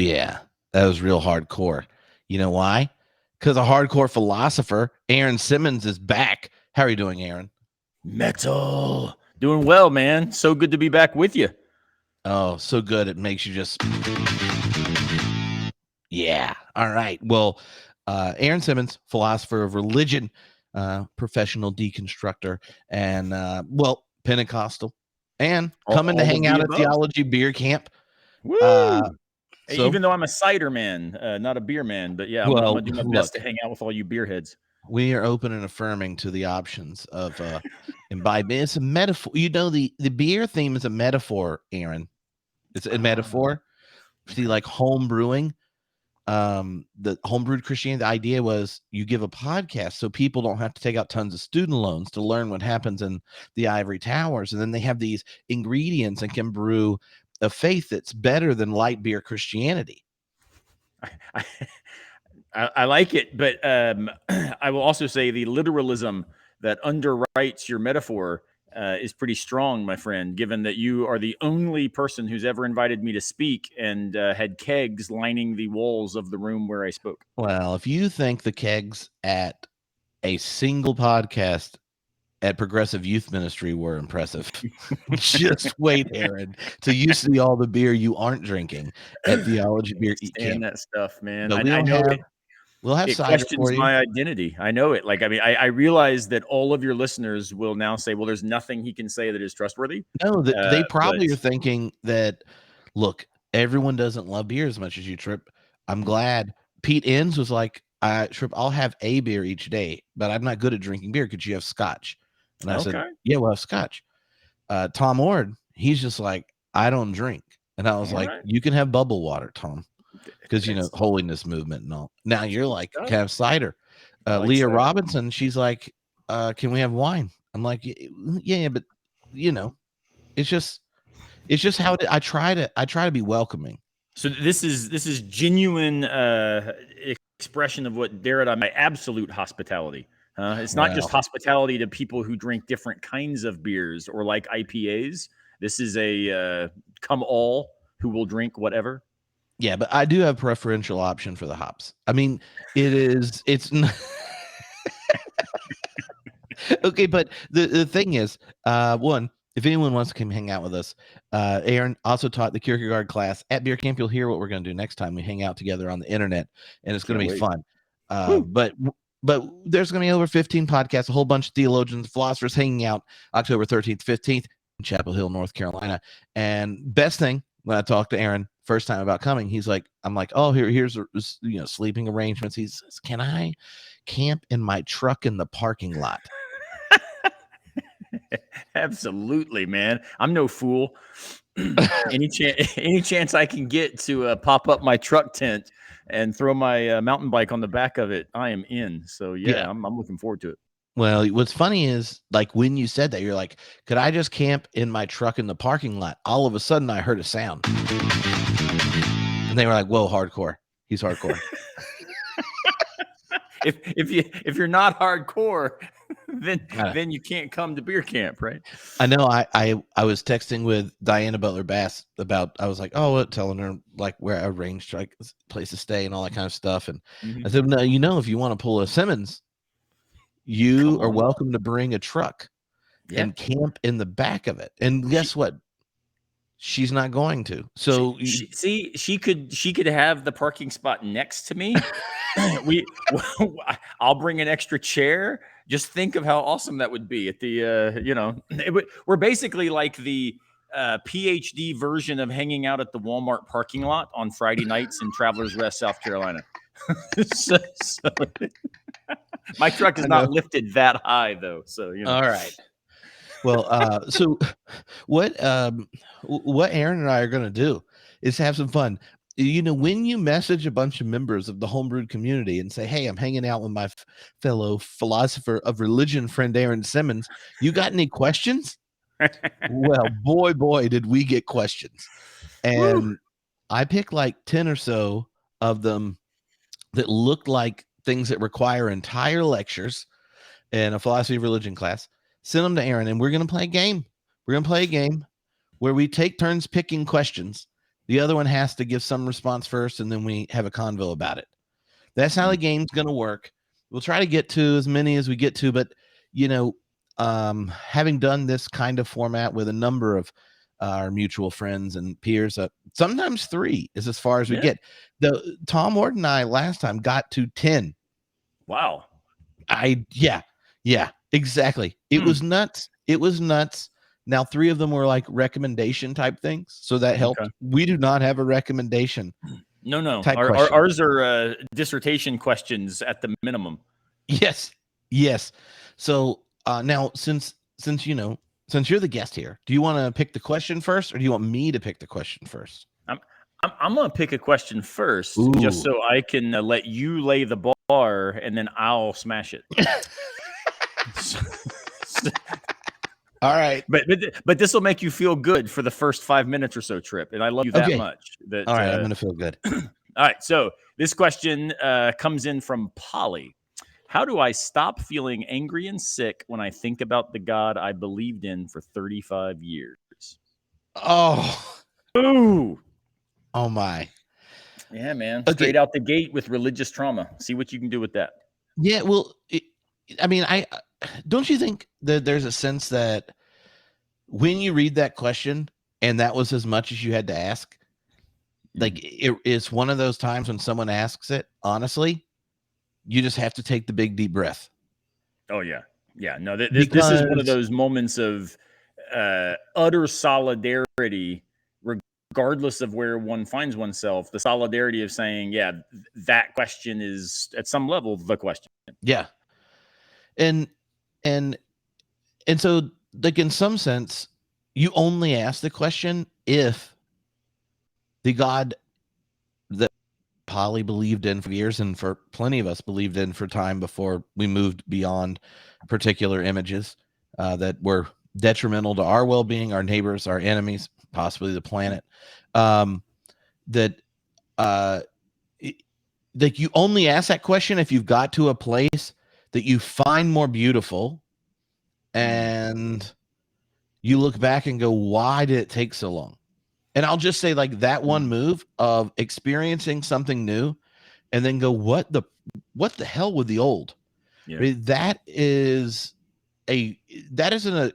yeah, that was real hardcore. You know why? Because a hardcore philosopher, Aaron Simmons, is back. How are you doing, Aaron? Metal. Doing well, man. So good to be back with you. Oh, so good. It makes you just, yeah. All right. Well, Aaron Simmons, philosopher of religion, professional deconstructor, and, Pentecostal, and coming to hang out at Theology Beer Camp. Woo! So, even though I'm a cider man, not a beer man, but yeah, I'm gonna do my best to hang out with all you beerheads. We are open and affirming to the options of imbibing. It's a metaphor. You know, the beer theme is a metaphor, Aaron. It's a metaphor. See, like home brewing, the homebrewed Christianity, the idea was you give a podcast so people don't have to take out tons of student loans to learn what happens in the ivory towers. And then they have these ingredients and can brew a faith that's better than light beer Christianity. I like it, but I will also say the literalism that underwrites your metaphor is pretty strong, my friend, given that you are the only person who's ever invited me to speak and had kegs lining the walls of the room where I spoke. Well, if you think the kegs at a single podcast at Progressive Youth Ministry were impressive, just wait, Aaron, till you see all the beer you aren't drinking at Theology Beer Camp. That stuff, man. But I know we'll have it cider questions for you. my identity. I know it. Like, I mean, I realize that all of your listeners will now say, well, there's nothing he can say that is trustworthy. No, they probably are thinking that, look, everyone doesn't love beer as much as you, Trip. I'm glad. Pete Enns was like, Trip, I'll have a beer each day, but I'm not good at drinking beer. Could you have scotch? And I said, yeah, we'll have scotch. Tom Ord, he's just like, I don't drink. And I was like, you can have bubble water, Tom, because, you know, holiness movement and all. Now you're like, can I have cider? Leah Robinson, she's like, can we have wine? I'm like, yeah, but, you know, it's just how I try to be welcoming. So this is genuine expression of what Darrett on my absolute hospitality. It's not just hospitality to people who drink different kinds of beers or like IPAs. This is a come all who will drink whatever. Yeah, but I do have preferential option for the hops. I mean, it's okay, but the thing is, one, if anyone wants to come hang out with us, Aaron also taught the Kierkegaard class at Beer Camp. You'll hear what we're going to do next time we hang out together on the internet, and it's going to be fun. But there's going to be over 15 podcasts, a whole bunch of theologians, philosophers hanging out October 13th, 15th in Chapel Hill, North Carolina. And best thing, when I talked to Aaron first time about coming, I'm like, oh, here's sleeping arrangements. He says, can I camp in my truck in the parking lot? Absolutely, man. I'm no fool. any chance I can get to pop up my truck tent and throw my mountain bike on the back of it, I am in. So yeah. I'm looking forward to it. Well, what's funny is, like, when you said that, you're like, could I just camp in my truck in the parking lot? All of a sudden I heard a sound. And they were like, whoa, hardcore. He's hardcore. if you're not hardcore, then you can't come to beer camp, right? I know. I was texting with Diana Butler Bass about, I was like, telling her like where I arranged like place to stay and all that kind of stuff. And I said, no, if you want to pull a Simmons, you are welcome to bring a truck and camp in the back of it. And guess what? She's not going to. So she could have the parking spot next to me. I'll bring an extra chair. Just think of how awesome that would be at the we're basically like the PhD version of hanging out at the Walmart parking lot on Friday nights in Travelers Rest, South Carolina. so my truck is not lifted that high though. So all right. Well, so what Aaron and I are going to do is have some fun. When you message a bunch of members of the Homebrewed community and say, hey, I'm hanging out with my fellow philosopher of religion friend Aaron Simmons, you got any questions? Well, boy, did we get questions. And I picked like 10 or so of them that looked like things that require entire lectures in a philosophy of religion class. Send them to Aaron, and we're going to play a game. We're going to play a game where we take turns picking questions. The other one has to give some response first, and then we have a convo about it. That's how the game's going to work. We'll try to get to as many as we get to, but having done this kind of format with a number of our mutual friends and peers, sometimes 3 is as far as we get. Tom Ward and I last time got to 10. Wow. Yeah, exactly. It was nuts. Now 3 of them were like recommendation type things, so that helped. Okay. We do not have a recommendation. No. Ours are dissertation questions at the minimum. Yes. So now, since you're the guest here, do you want to pick the question first, or do you want me to pick the question first? I'm going to pick a question first, just so I can let you lay the bar, and then I'll smash it. All right, but this will make you feel good for the first 5 minutes or so, Trip, and I love you that much. All right, I'm going to feel good. All right, so this question comes in from Polly. How do I stop feeling angry and sick when I think about the God I believed in for 35 years? Oh my. Yeah, man. Straight out the gate with religious trauma. See what you can do with that. Yeah, well, don't you think that there's a sense that when you read that question and that was as much as you had to ask, like it's one of those times when someone asks it, honestly, you just have to take the big deep breath. Oh, yeah. Yeah. No, this is one of those moments of utter solidarity, regardless of where one finds oneself. The solidarity of saying, yeah, that question is at some level the question. Yeah. And so, like, in some sense, you only ask the question if the God that Polly believed in for years, and for plenty of us believed in for time before we moved beyond particular images that were detrimental to our well-being, our neighbors, our enemies, possibly the planet, like, you only ask that question if you've got to a place that you find more beautiful, and you look back and go, why did it take so long? And I'll just say, like, that one move of experiencing something new and then go, what the hell with the old? Yeah. I mean, that is an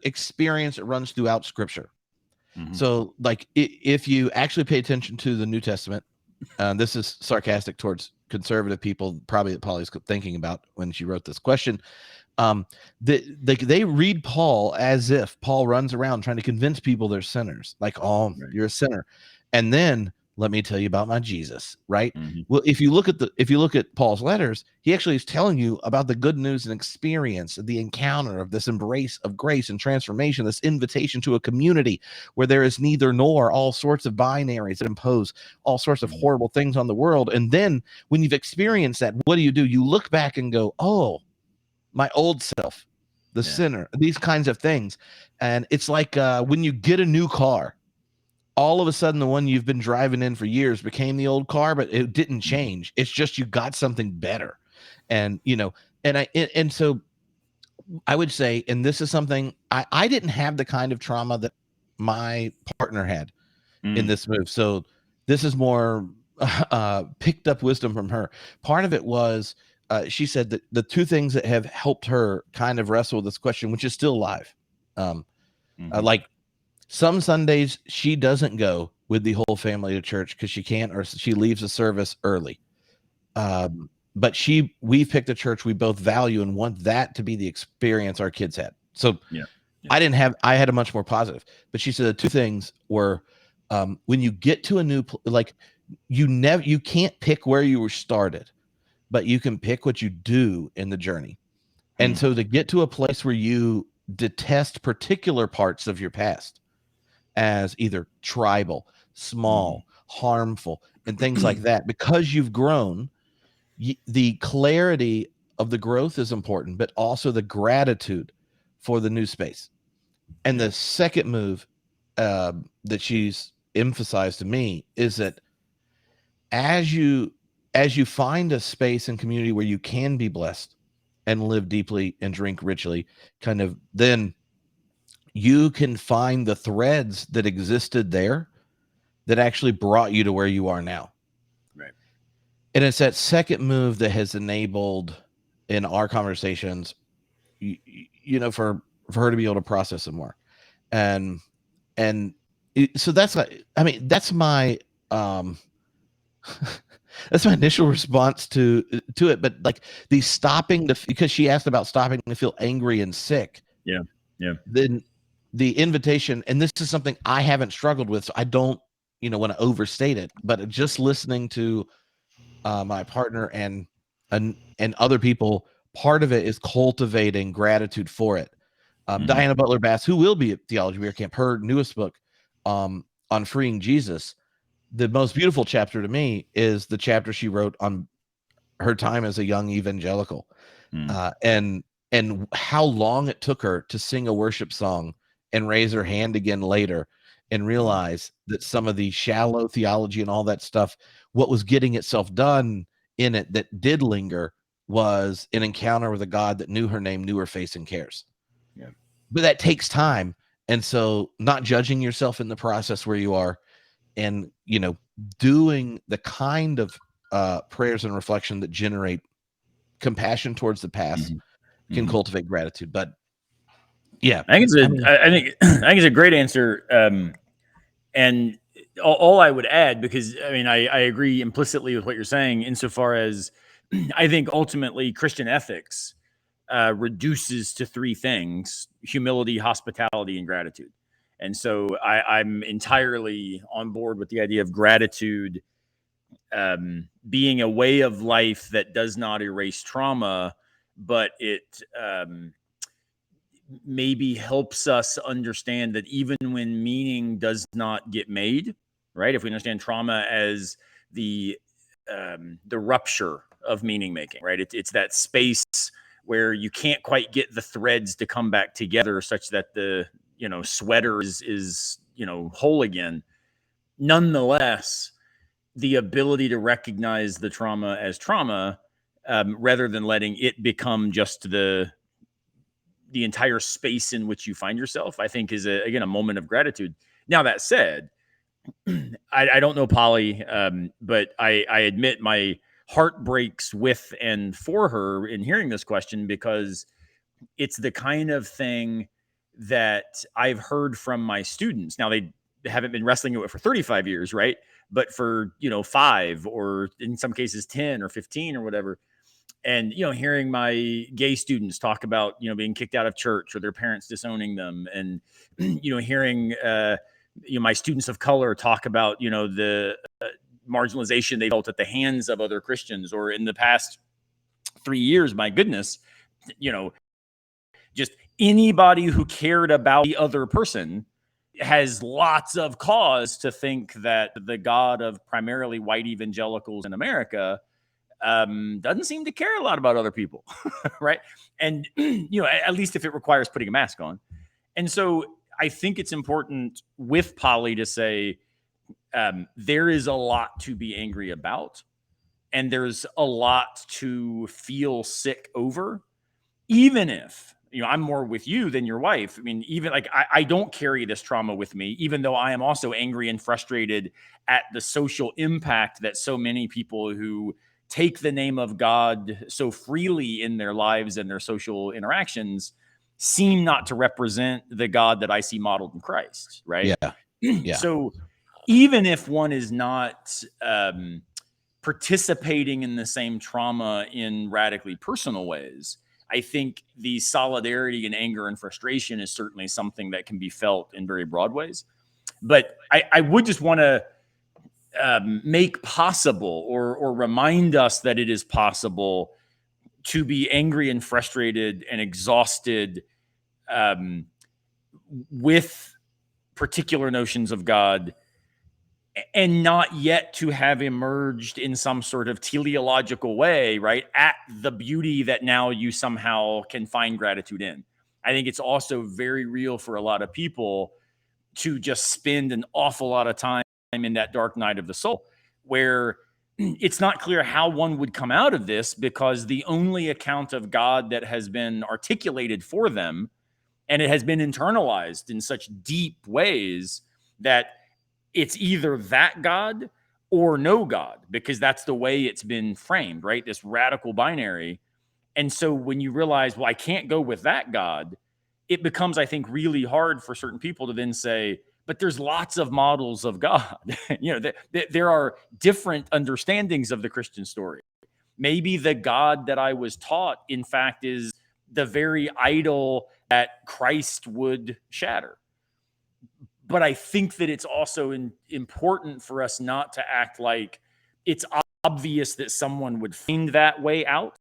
experience that runs throughout Scripture. So, like, if you actually pay attention to the New Testament, this is sarcastic towards conservative people, probably, that Polly's thinking about when she wrote this question. They read Paul as if Paul runs around trying to convince people they're sinners, like, you're a sinner, and then let me tell you about my Jesus, right? Well, if you look at Paul's letters, he actually is telling you about the good news and experience of the encounter of this embrace of grace and transformation, this invitation to a community where there is neither nor, all sorts of binaries that impose all sorts of horrible things on the world. And then when you've experienced that, what do? You look back and go, oh, my old self, the sinner, these kinds of things. And it's like when you get a new car, all of a sudden the one you've been driving in for years became the old car, but it didn't change. It's just you got something better. And, and so I would say, and this is something, I didn't have the kind of trauma that my partner had in this move. So this is more picked up wisdom from her. Part of it was, she said that the 2 things that have helped her kind of wrestle with this question, which is still alive, like, some Sundays she doesn't go with the whole family to church because she can't, or she leaves the service early. But we've picked a church we both value and want that to be the experience our kids had. So I had a much more positive, but she said the 2 things were, when you get to a new, like, you can't pick where you were started, but you can pick what you do in the journey. And so to get to a place where you detest particular parts of your past as either tribal, small, harmful, and things like that, because you've grown, the clarity of the growth is important, but also the gratitude for the new space. And the second move that she's emphasized to me is that as you find a space and community where you can be blessed and live deeply and drink richly, kind of, then you can find the threads that existed there that actually brought you to where you are now. Right. And it's that second move that has enabled in our conversations, for her to be able to process some more. And so that's that's my that's my initial response to it. But like the stopping because she asked about stopping to feel angry and sick. Yeah. Then the invitation, and this is something I haven't struggled with, so I don't want to overstate it, but just listening to my partner and other people, part of it is cultivating gratitude for it. Diana Butler Bass, who will be at Theology Beer Camp, her newest book on freeing Jesus, the most beautiful chapter to me is the chapter she wrote on her time as a young evangelical, and how long it took her to sing a worship song and raise her hand again later and realize that some of the shallow theology and all that stuff, what was getting itself done in it that did linger was an encounter with a God that knew her name, knew her face, and cares. Yeah. But that takes time. And so not judging yourself in the process where you are, and doing the kind of prayers and reflection that generate compassion towards the past can cultivate gratitude. But yeah, I think it's a great answer. And all I would add, because I agree implicitly with what you're saying, insofar as I think ultimately Christian ethics reduces to three things: humility, hospitality, and gratitude. And so I'm entirely on board with the idea of gratitude being a way of life that does not erase trauma, but it maybe helps us understand that even when meaning does not get made, right? If we understand trauma as the rupture of meaning making, right? It's that space where you can't quite get the threads to come back together such that the sweater is whole again. Nonetheless, the ability to recognize the trauma as trauma, rather than letting it become just the entire space in which you find yourself, I think is a moment of gratitude. Now, that said, I don't know Polly, but I admit my heart breaks with and for her in hearing this question, because it's the kind of thing that I've heard from my students. Now, they haven't been wrestling with it for 35 years, right? But for 5, or in some cases 10 or 15 or whatever. And hearing my gay students talk about being kicked out of church or their parents disowning them, and hearing my students of color talk about the marginalization they felt at the hands of other Christians, or in the past 3 years, my goodness, just anybody who cared about the other person has lots of cause to think that the God of primarily white evangelicals in America doesn't seem to care a lot about other people, right? And at least if it requires putting a mask on. And so I think it's important with Polly to say there is a lot to be angry about, and there's a lot to feel sick over, even if I'm more with you than your wife. Even like I don't carry this trauma with me, even though I am also angry and frustrated at the social impact that so many people who take the name of God so freely in their lives and their social interactions seem not to represent the God that I see modeled in Christ, right? Yeah. So even if one is not participating in the same trauma in radically personal ways, I think the solidarity and anger and frustration is certainly something that can be felt in very broad ways. But I would just want to make possible, or remind us that it is possible to be angry and frustrated and exhausted with particular notions of God, and not yet to have emerged in some sort of teleological way, right, at the beauty that now you somehow can find gratitude in. I think it's also very real for a lot of people to just spend an awful lot of time in that dark night of the soul, where it's not clear how one would come out of this, because the only account of God that has been articulated for them, and it has been internalized in such deep ways, that it's either that God or no God, because that's the way it's been framed, right? This radical binary. And so when you realize, well, I can't go with that God, it becomes, I think, really hard for certain people to then say, but there's lots of models of God. There are different understandings of the Christian story. Maybe the God that I was taught, in fact, is the very idol that Christ would shatter. But I think that it's also important for us not to act like it's obvious that someone would find that way out.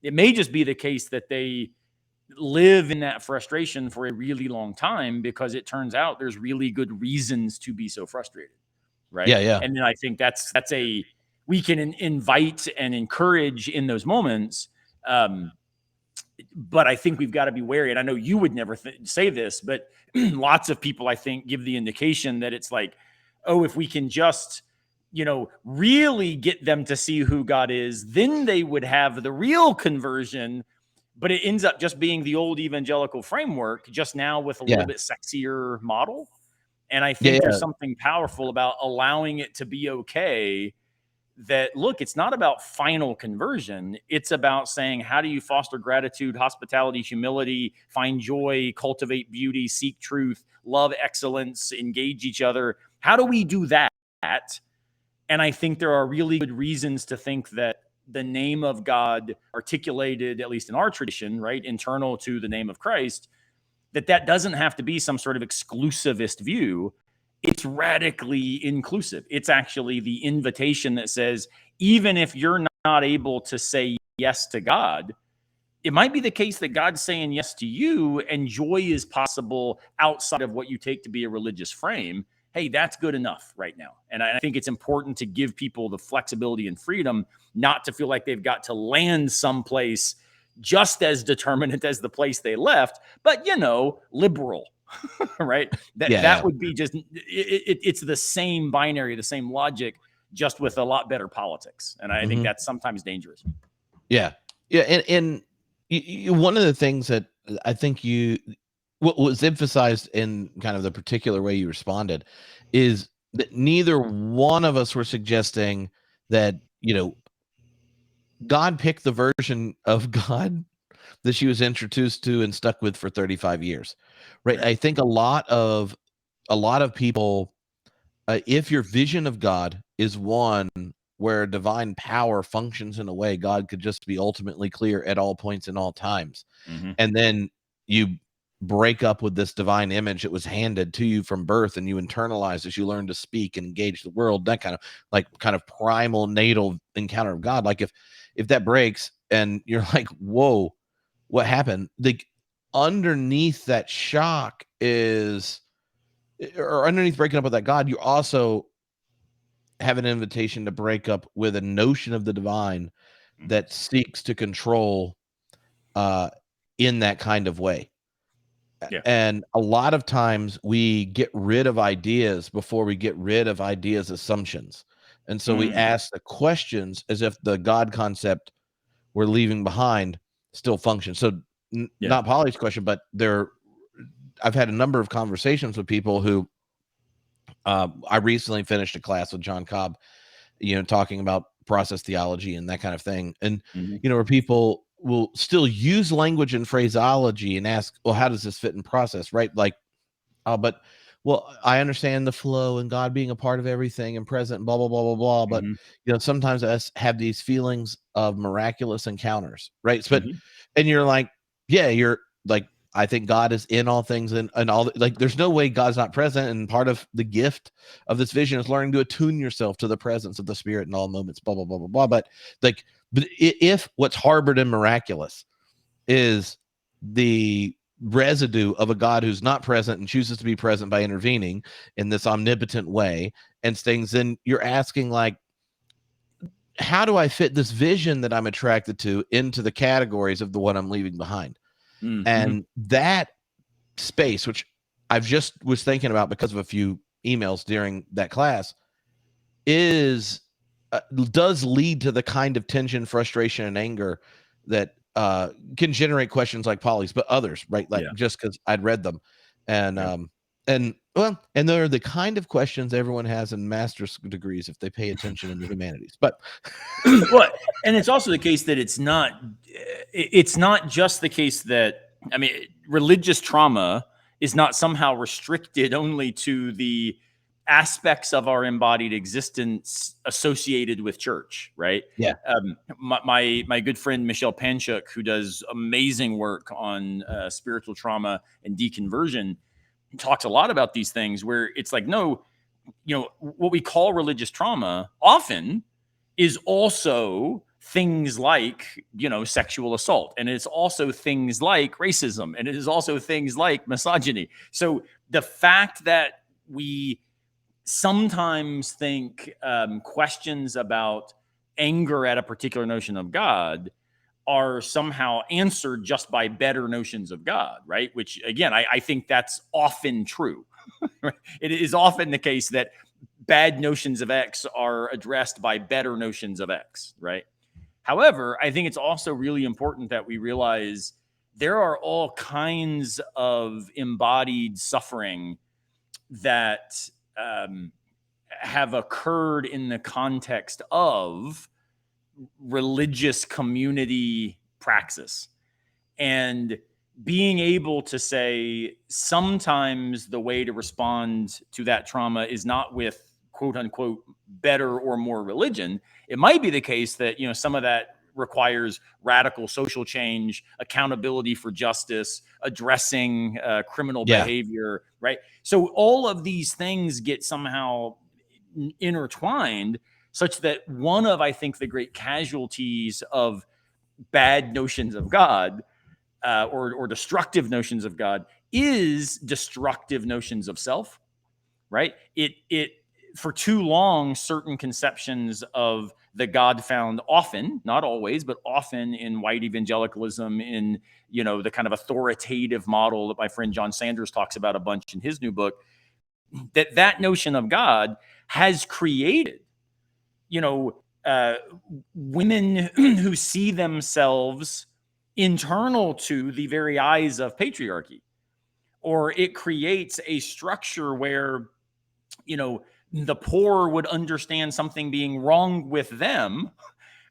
It may just be the case that they live in that frustration for a really long time because it turns out there's really good reasons to be so frustrated, right? Yeah. And then I think we can invite and encourage in those moments. But I think we've got to be wary. And I know you would never say this, but lots of people, I think, give the indication that it's like, oh, if we can just, really get them to see who God is, then they would have the real conversion. But it ends up just being the old evangelical framework, just now with a little bit sexier model. And I think there's something powerful about allowing it to be okay that, look, it's not about final conversion. It's about saying, how do you foster gratitude, hospitality, humility, find joy, cultivate beauty, seek truth, love excellence, engage each other? How do we do that? And I think there are really good reasons to think that the name of God articulated, at least in our tradition, right, internal to the name of Christ, that doesn't have to be some sort of exclusivist view. It's radically inclusive. It's actually the invitation that says, even if you're not able to say yes to God, it might be the case that God's saying yes to you, and joy is possible outside of what you take to be a religious frame. Hey, that's good enough right now. And I think it's important to give people the flexibility and freedom not to feel like they've got to land someplace just as determinate as the place they left, but, liberal, right? That would be just, it's the same binary, the same logic, just with a lot better politics. And I think that's sometimes dangerous. Yeah. And one of the things that I think what was emphasized in kind of the particular way you responded is that neither one of us were suggesting that, God picked the version of God that she was introduced to and stuck with for 35 years. Right. I think a lot of people, if your vision of God is one where divine power functions in a way God could just be ultimately clear at all points in all times, and then you break up with this divine image that was handed to you from birth, and you internalize as you learn to speak and engage the world, that kind of primal natal encounter of God. Like if that breaks and you're like, whoa, what happened? Like underneath that shock or underneath breaking up with that God, you also have an invitation to break up with a notion of the divine that seeks to control in that kind of way. Yeah. And a lot of times we get rid of ideas before we get rid of ideas' assumptions. And so we ask the questions as if the God concept we're leaving behind still functions. So not Polly's question, but I've had a number of conversations with people who I recently finished a class with John Cobb, talking about process theology and that kind of thing. And, where people will still use language and phraseology and ask, well, how does this fit in process? Right. Like, I understand the flow and God being a part of everything and present and blah, blah, blah, blah, blah. But, sometimes us have these feelings of miraculous encounters. Right. But, and you're like, yeah, you're like, I think God is in all things and all, like, there's no way God's not present. And part of the gift of this vision is learning to attune yourself to the presence of the Spirit in all moments, blah, blah, blah, blah, blah. But if what's harbored in miraculous is the residue of a God who's not present and chooses to be present by intervening in this omnipotent way and things, then you're asking, like, how do I fit this vision that I'm attracted to into the categories of the one I'm leaving behind? And that space, which I've just was thinking about because of a few emails during that class, does lead to the kind of tension, frustration, and anger that can generate questions like Polly's, but others, right? Like just because I'd read them, and Well, and they're the kind of questions everyone has in master's degrees if they pay attention in the humanities. But well, and it's also the case that it's not just the case that, I mean, religious trauma is not somehow restricted only to the aspects of our embodied existence associated with church, right? Yeah. My good friend Michelle Panchuk, who does amazing work on spiritual trauma and deconversion, talks a lot about these things where it's like, no, what we call religious trauma often is also things like, sexual assault. And it's also things like racism. And it is also things like misogyny. So the fact that we sometimes think questions about anger at a particular notion of God are somehow answered just by better notions of God, right? Which, again, I think that's often true. It is often the case that bad notions of X are addressed by better notions of X, right? However, I think it's also really important that we realize there are all kinds of embodied suffering that have occurred in the context of religious community praxis. And being able to say sometimes the way to respond to that trauma is not with quote unquote better or more religion. It might be the case that, some of that requires radical social change, accountability for justice, addressing criminal behavior, right? So all of these things get somehow intertwined, such that one of, I think, the great casualties of bad notions of God or destructive notions of God is destructive notions of self, right? It for too long, certain conceptions of the God found often, not always, but often in white evangelicalism, in the kind of authoritative model that my friend John Sanders talks about a bunch in his new book, that notion of God has created, women who see themselves internal to the very eyes of patriarchy, or it creates a structure where, the poor would understand something being wrong with them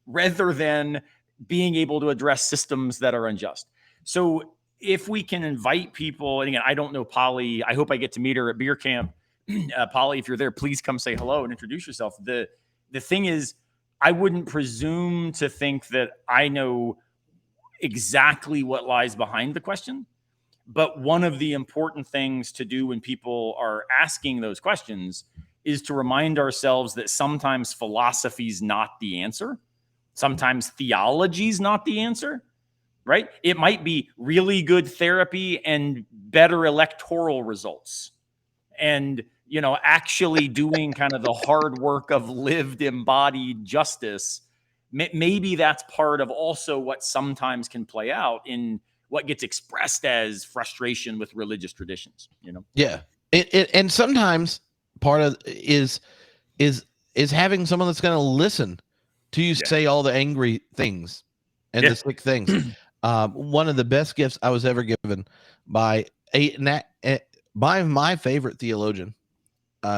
rather than being able to address systems that are unjust. So if we can invite people, and again, I don't know Polly, I hope I get to meet her at beer camp. Polly, if you're there, please come say hello and introduce yourself. The thing is, I wouldn't presume to think that I know exactly what lies behind the question. But one of the important things to do when people are asking those questions is to remind ourselves that sometimes philosophy is not the answer. Sometimes theology is not the answer, right? It might be really good therapy and better electoral results. And, actually doing kind of the hard work of lived embodied justice. Maybe that's part of also what sometimes can play out in what gets expressed as frustration with religious traditions, Yeah. And sometimes part of is having someone that's going to listen to you say all the angry things and the sick things. One of the best gifts I was ever given by my favorite theologian,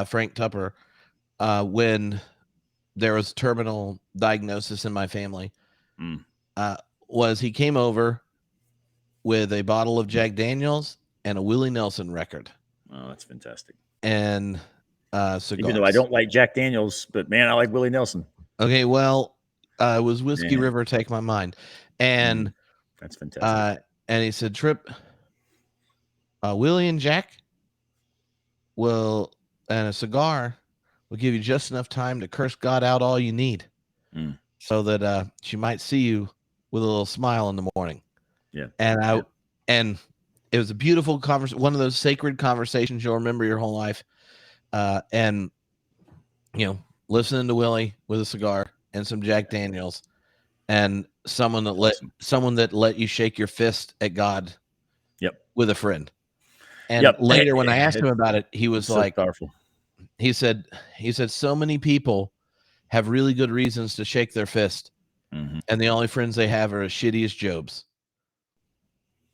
Frank Tupper, when there was terminal diagnosis in my family, was he came over with a bottle of Jack Daniels and a Willie Nelson record. Oh, that's fantastic. And cigars. Even though I don't like Jack Daniels, but man, I like Willie Nelson. Okay, well, it was Whiskey River, Take My Mind. And that's fantastic. And he said, Trip, Willie and Jack and a cigar will give you just enough time to curse God out all you need, so that she might see you with a little smile in the morning. Yeah. And it was a beautiful conversation, one of those sacred conversations you'll remember your whole life. And listening to Willie with a cigar and some Jack Daniels, and someone that let you shake your fist at God. With a friend. And later, when I asked him about it, he was like, so powerful. He said, so many people have really good reasons to shake their fist, and the only friends they have are as shitty as Job's.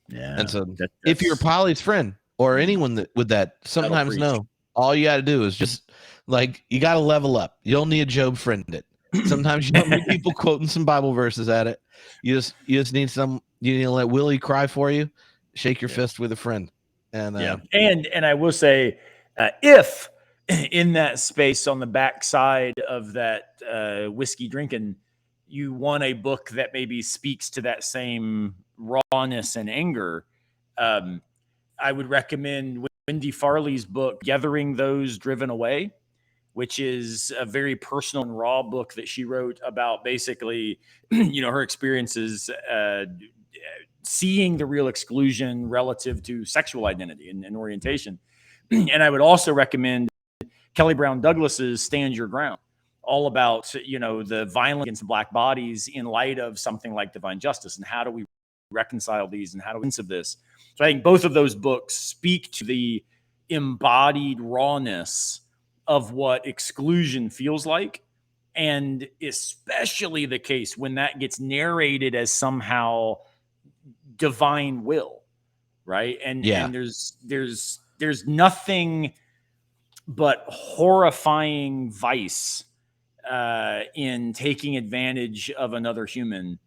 Yeah. And so, if you're Polly's friend or anyone that with that sometimes know. All you got to do is just like, you got to level up. You don't need a Job friend it. Sometimes you don't need people quoting some Bible verses at it. You just need you need to let Willie cry for you. Shake your fist with a friend. And and I will say, if in that space on the backside of that whiskey drinking, you want a book that maybe speaks to that same rawness and anger, I would recommend Wendy Farley's book, Gathering Those Driven Away, which is a very personal and raw book that she wrote about basically, her experiences seeing the real exclusion relative to sexual identity and orientation. And I would also recommend Kelly Brown Douglas's Stand Your Ground, all about, the violence against Black bodies in light of something like divine justice, and how do we reconcile these, and how do we sense of this. So I think both of those books speak to the embodied rawness of what exclusion feels like, and especially the case when that gets narrated as somehow divine will, right? And there's nothing but horrifying vice in taking advantage of another human,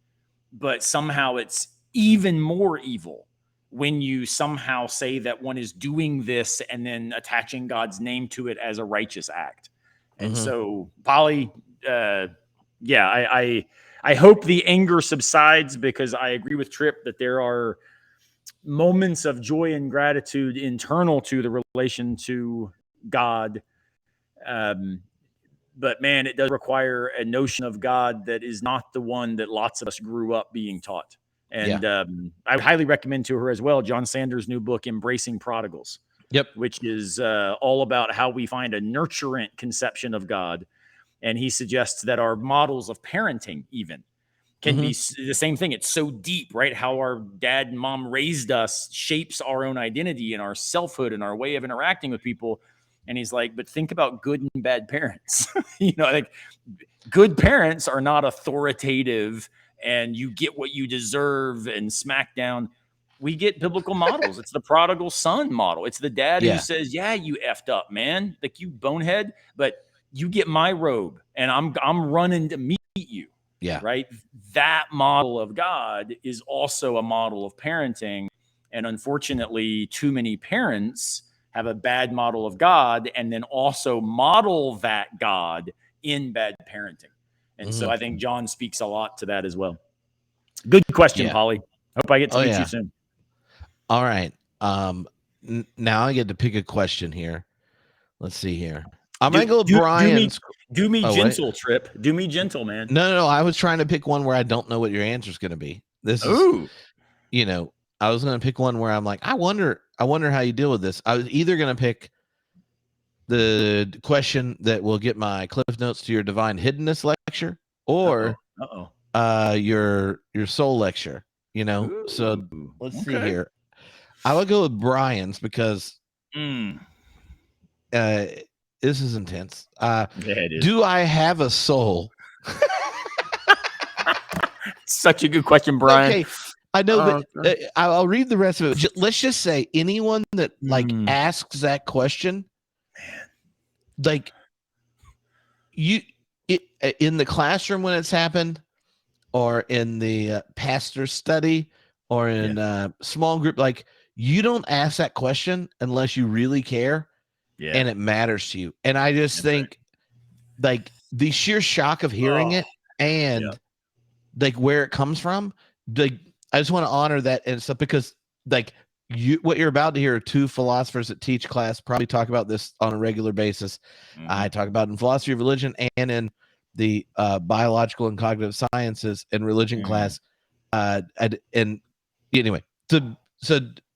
but somehow it's even more evil when you somehow say that one is doing this and then attaching God's name to it as a righteous act. And so, Polly, I hope the anger subsides, because I agree with Tripp that there are moments of joy and gratitude internal to the relation to God. But man, it does require a notion of God that is not the one that lots of us grew up being taught. And I would highly recommend to her as well John Sanders' new book, Embracing Prodigals. Yep. Which is all about how we find a nurturant conception of God. And he suggests that our models of parenting even can be the same thing. It's so deep, right? How our dad and mom raised us shapes our own identity and our selfhood and our way of interacting with people. And he's like, but think about good and bad parents. Like, good parents are not authoritative and you get what you deserve and smack down. We get biblical models. It's the prodigal son model. It's the dad who says, yeah, you effed up, man. Like, you bonehead, but you get my robe and I'm running to meet you. Yeah. Right. That model of God is also a model of parenting. And unfortunately, too many parents have a bad model of God and then also model that God in bad parenting. And so I think John speaks a lot to that as well. Good question, Polly. Hope I get to meet you soon. All right. Now I get to pick a question here. Let's see here. I'm going to go with Bryan's. Do me gentle, Tripp. Do me gentle, man. No. I was trying to pick one where I don't know what your answer is going to be. This is, I was going to pick one where I'm like, I wonder how you deal with this. I was either going to pick the question that will get my Cliff Notes to your Divine Hiddenness lecture, or your soul lecture. So let's see here. I would go with Bryan's because this is intense. It is. Do I have a soul? Such a good question, Bryan. Okay, I know, but I'll read the rest of it. Let's just say anyone that asks that question, like in the classroom when it's happened, or in the pastor study, or in a small group, like, you don't ask that question unless you really care and it matters to you. And I just think, like, the sheer shock of hearing it and like where it comes from, like, I just want to honor that and stuff, because like what you're about to hear are two philosophers that teach class probably talk about this on a regular basis. I talk about it in philosophy of religion and in the biological and cognitive sciences and religion class. And anyway, so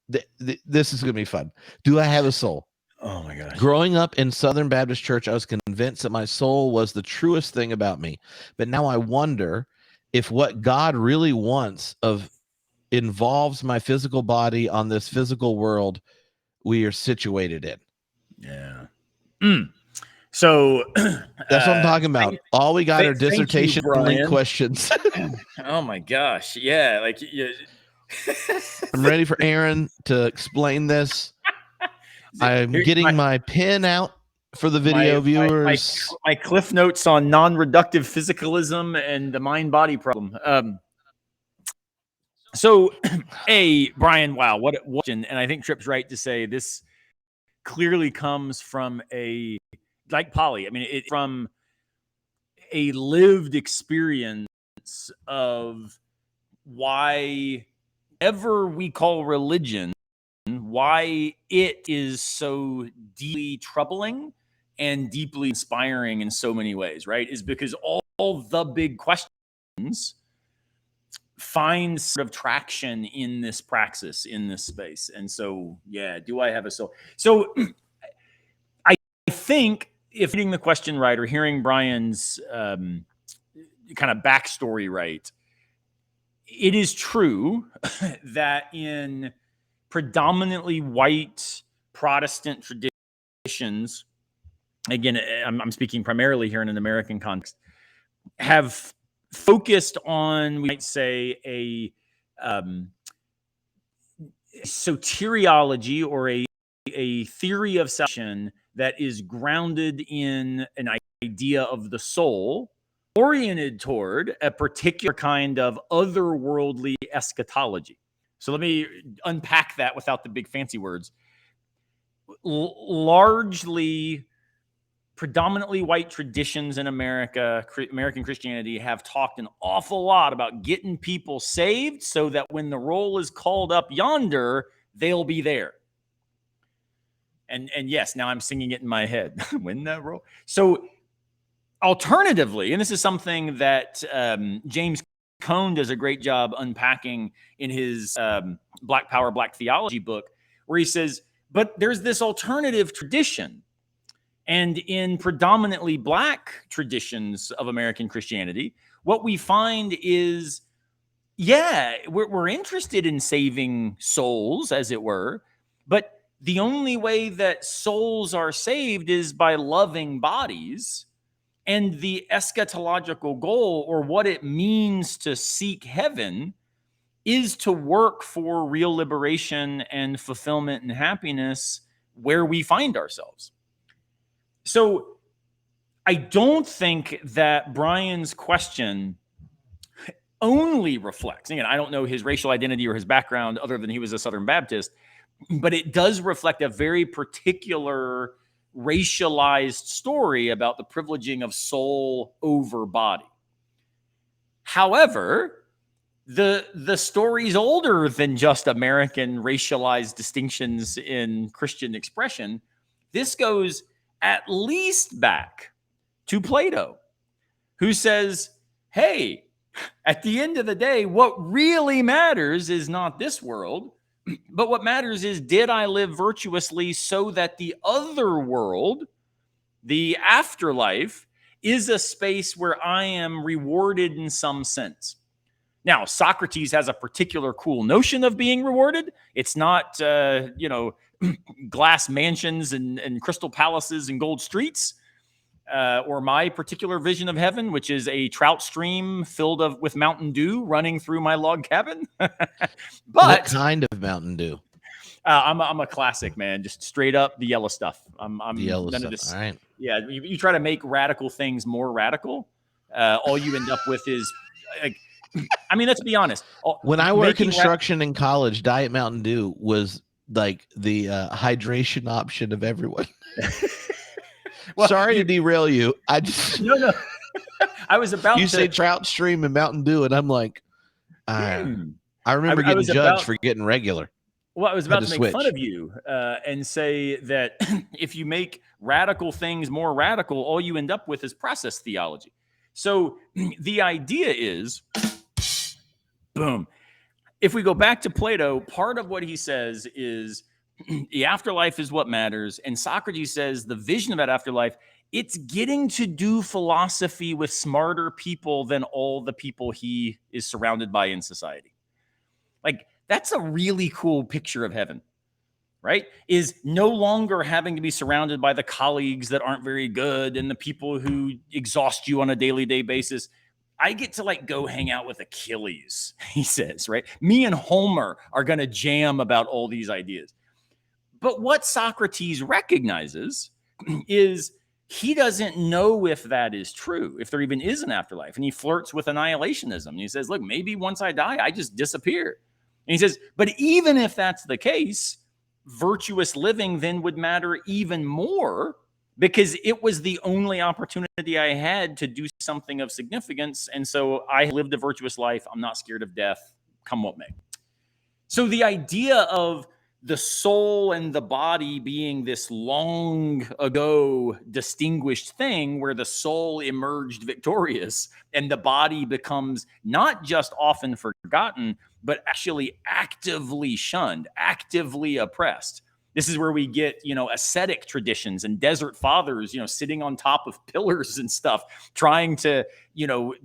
this is going to be fun. Do I have a soul? Oh my gosh. Growing up in Southern Baptist Church, I was convinced that my soul was the truest thing about me. But now I wonder if what God really wants involves my physical body on this physical world we are situated in. Yeah. So that's what I'm talking about. All we got are dissertation link questions. Oh my gosh. Yeah. Like, I'm ready for Aaron to explain this. I'm getting my pen out for the video viewers. My cliff notes on non-reductive physicalism and the mind-body problem. So, Bryan, wow, what and I think Tripp's right to say this clearly comes from like Polly. I mean, it's from a lived experience of why ever we call religion, why it is so deeply troubling and deeply inspiring in so many ways, right? Is because all the big questions find sort of traction in this praxis, in this space. And so, yeah, do I have a soul? So I think if reading the question right or hearing Bryan's kind of backstory right, it is true that in predominantly white Protestant traditions, again, I'm speaking primarily here in an American context, have focused on, we might say, a soteriology or a theory of salvation that is grounded in an idea of the soul, oriented toward a particular kind of otherworldly eschatology. So let me unpack that without the big fancy words. Largely, predominantly white traditions in America, American Christianity, have talked an awful lot about getting people saved so that when the roll is called up yonder, they'll be there. And yes, now I'm singing it in my head. When that roll. So alternatively, and this is something that James Cone does a great job unpacking in his Black Power, Black Theology book, where he says, but there's this alternative tradition. And in predominantly Black traditions of American Christianity, what we find is, yeah, we're interested in saving souls, as it were, but the only way that souls are saved is by loving bodies. And the eschatological goal, or what it means to seek heaven, is to work for real liberation and fulfillment and happiness where we find ourselves. So I don't think that Bryan's question only reflects, again, I don't know his racial identity or his background other than he was a Southern Baptist, but it does reflect a very particular racialized story about the privileging of soul over body. However, the story's older than just American racialized distinctions in Christian expression. This goes at least back to Plato, who says, hey, at the end of the day, what really matters is not this world, but what matters is, did I live virtuously so that the other world, the afterlife, is a space where I am rewarded in some sense. Now, Socrates has a particular cool notion of being rewarded. It's not, glass mansions and crystal palaces and gold streets, or my particular vision of heaven, which is a trout stream filled with Mountain Dew running through my log cabin. But what kind of Mountain Dew? I'm a classic, man. Just straight up the yellow stuff. I'm the yellow none stuff. Of this. All right. Yeah, you try to make radical things more radical. All you end up with is, like, I mean, let's be honest. When I worked construction in college, Diet Mountain Dew was like the hydration option of everyone. Well, sorry to derail you. I just no. I was about you to say Trout Stream and Mountain Dew, and I'm like, I remember getting judged for getting regular. Well, I was about to make fun of you and say that if you make radical things more radical, all you end up with is process theology. So the idea is, boom. If we go back to Plato, part of what he says is the afterlife is what matters. And Socrates says the vision of that afterlife, it's getting to do philosophy with smarter people than all the people he is surrounded by in society. Like, that's a really cool picture of heaven, right? Is no longer having to be surrounded by the colleagues that aren't very good and the people who exhaust you on a daily basis. I get to go hang out with Achilles, he says, right? Me and Homer are going to jam about all these ideas. But what Socrates recognizes is he doesn't know if that is true, if there even is an afterlife. And he flirts with annihilationism. And he says, look, maybe once I die, I just disappear. And he says, but even if that's the case, virtuous living then would matter even more, because it was the only opportunity I had to do something of significance. And so I lived a virtuous life. I'm not scared of death, come what may. So the idea of the soul and the body being this long ago distinguished thing where the soul emerged victorious and the body becomes not just often forgotten, but actually actively shunned, actively oppressed. This is where we get, ascetic traditions and desert fathers, sitting on top of pillars and stuff, trying to,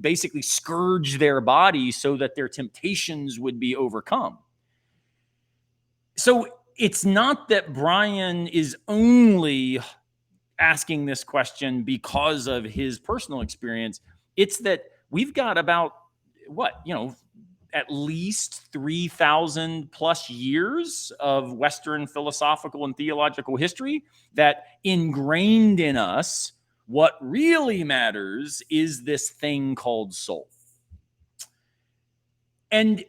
basically scourge their body so that their temptations would be overcome. So it's not that Bryan is only asking this question because of his personal experience. It's that we've got about at least 3,000 plus years of Western philosophical and theological history that ingrained in us what really matters is this thing called soul. And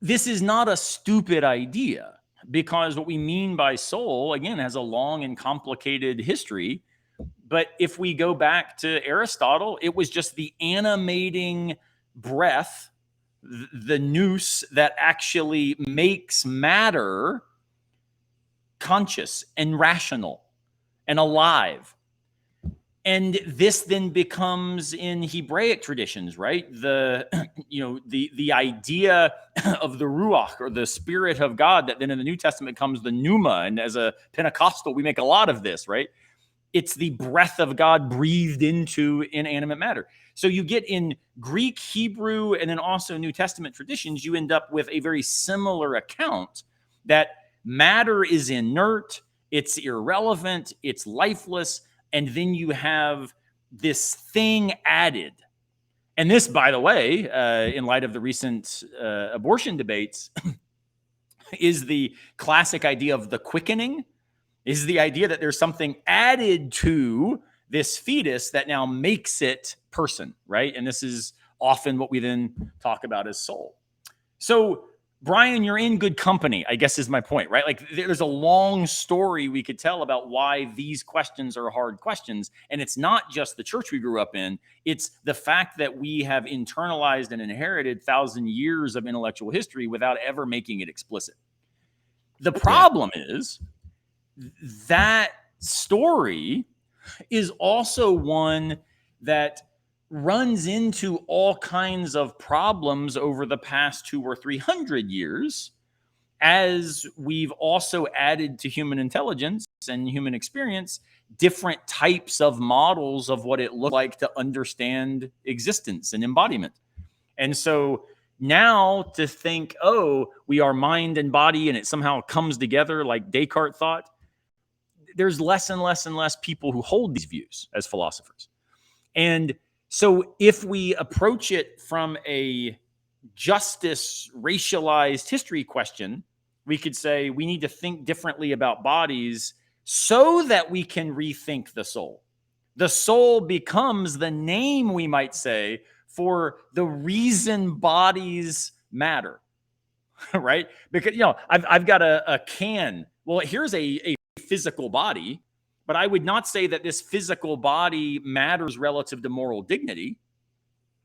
this is not a stupid idea, because what we mean by soul, again, has a long and complicated history. But if we go back to Aristotle, it was just the animating breath, the nous, that actually makes matter conscious and rational and alive. And this then becomes in Hebraic traditions, right? The idea of the ruach, or the spirit of God, that then in the New Testament comes the pneuma. And as a Pentecostal, we make a lot of this, right? It's the breath of God breathed into inanimate matter. So you get in Greek, Hebrew, and then also New Testament traditions, you end up with a very similar account that matter is inert, it's irrelevant, it's lifeless, and then you have this thing added. And this, by the way, in light of the recent abortion debates, is the classic idea of the quickening, is the idea that there's something added to this fetus that now makes it person, right? And this is often what we then talk about as soul. So, Bryan, you're in good company, I guess is my point, right? Like, there's a long story we could tell about why these questions are hard questions. And it's not just the church we grew up in. It's the fact that we have internalized and inherited 1,000 years of intellectual history without ever making it explicit. The problem is that story is also one that runs into all kinds of problems over the past 200 or 300 years, as we've also added to human intelligence and human experience different types of models of what it looked like to understand existence and embodiment. And so now to think, we are mind and body and it somehow comes together like Descartes thought, there's less and less and less people who hold these views as philosophers. And so if we approach it from a justice, racialized history question, we could say we need to think differently about bodies so that we can rethink the soul. The soul becomes the name, we might say, for the reason bodies matter, right? Because, I've got a can. Well, here's a physical body, but I would not say that this physical body matters relative to moral dignity,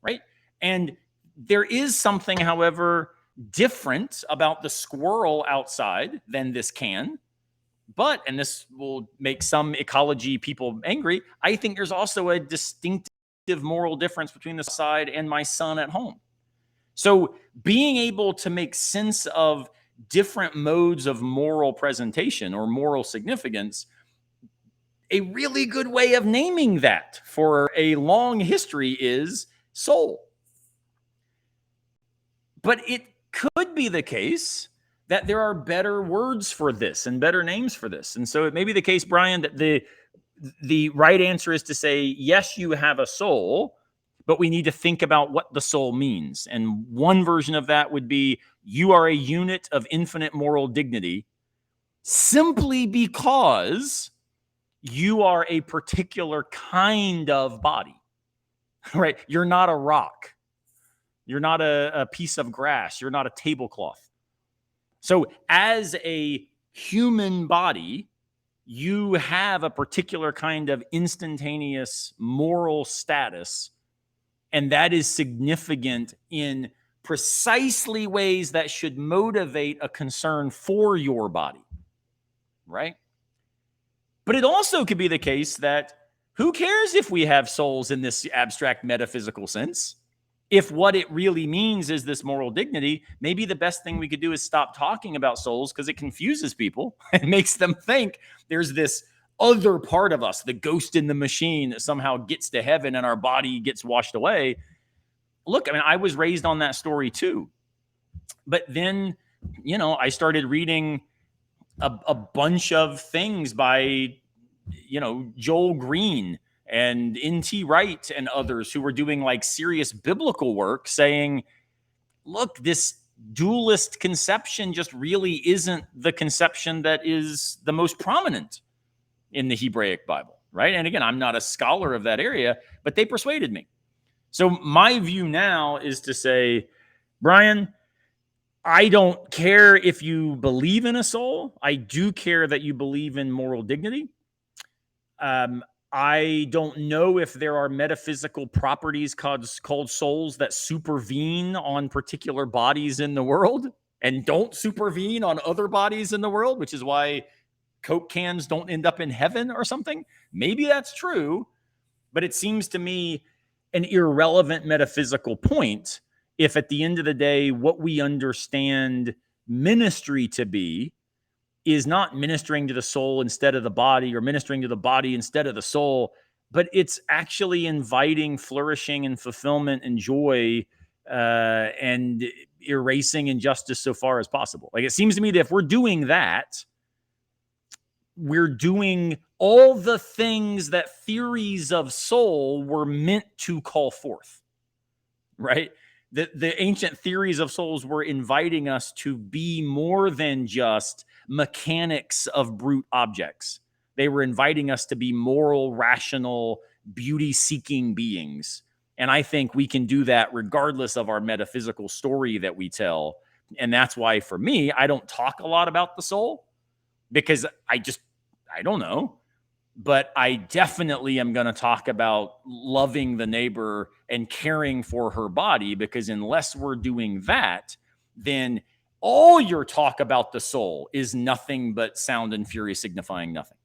right? And there is something, however, different about the squirrel outside than this can. But, and this will make some ecology people angry, I think there's also a distinctive moral difference between the side and my son at home. So being able to make sense of different modes of moral presentation or moral significance, a really good way of naming that for a long history is soul. But it could be the case that there are better words for this and better names for this. And so it may be the case, Bryan, that the right answer is to say, yes, you have a soul, but we need to think about what the soul means. And one version of that would be, you are a unit of infinite moral dignity simply because you are a particular kind of body, right? You're not a rock. You're not a piece of grass. You're not a tablecloth. So as a human body, you have a particular kind of instantaneous moral status, and that is significant in precisely ways that should motivate a concern for your body, right? But it also could be the case that who cares if we have souls in this abstract metaphysical sense? If what it really means is this moral dignity, maybe the best thing we could do is stop talking about souls, because it confuses people and makes them think there's this other part of us, the ghost in the machine, that somehow gets to heaven and our body gets washed away. Look, I mean, I was raised on that story too. But then, I started reading a bunch of things by, Joel Green and N.T. Wright and others who were doing like serious biblical work, saying, look, this dualist conception just really isn't the conception that is the most prominent in the Hebraic Bible, right? And again, I'm not a scholar of that area, but they persuaded me. So my view now is to say, Bryan, I don't care if you believe in a soul. I do care that you believe in moral dignity. I don't know if there are metaphysical properties called souls that supervene on particular bodies in the world and don't supervene on other bodies in the world, which is why Coke cans don't end up in heaven or something. Maybe that's true, but it seems to me an irrelevant metaphysical point if at the end of the day, what we understand ministry to be is not ministering to the soul instead of the body, or ministering to the body instead of the soul, but it's actually inviting flourishing and fulfillment and joy, and erasing injustice so far as possible. Like, it seems to me that if we're doing that, we're doing all the things that theories of soul were meant to call forth, right? The ancient theories of souls were inviting us to be more than just mechanics of brute objects. They were inviting us to be moral, rational, beauty-seeking beings. And I think we can do that regardless of our metaphysical story that we tell. And that's why, for me, I don't talk a lot about the soul, because I don't know. But I definitely am going to talk about loving the neighbor and caring for her body, because unless we're doing that, then all your talk about the soul is nothing but sound and fury signifying nothing.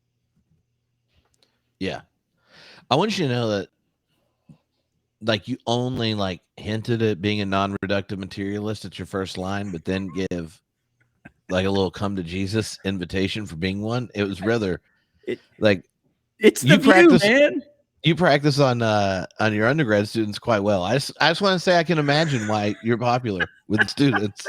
Yeah. I want you to know that, like, you only like hinted at being a non-reductive materialist at your first line, but then give like a little come to Jesus invitation for being one. It was rather it's the view, man. You practice on your undergrad students quite well. I just want to say I can imagine why you're popular with the students.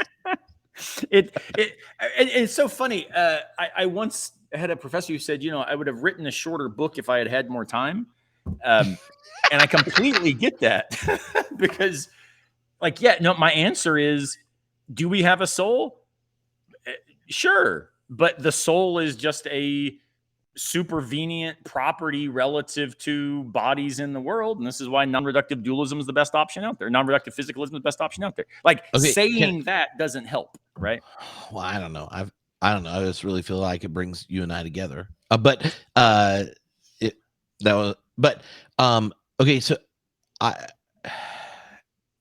It's so funny. I once had a professor who said, I would have written a shorter book if I had had more time. And I completely get that because, my answer is, do we have a soul? Sure. But the soul is just a supervenient property relative to bodies in the world. And this is why non-reductive dualism is the best option out there. Non-reductive physicalism is the best option out there. Saying that doesn't help, right? Well, I don't know. I don't know. I just really feel like it brings you and I together. Okay. So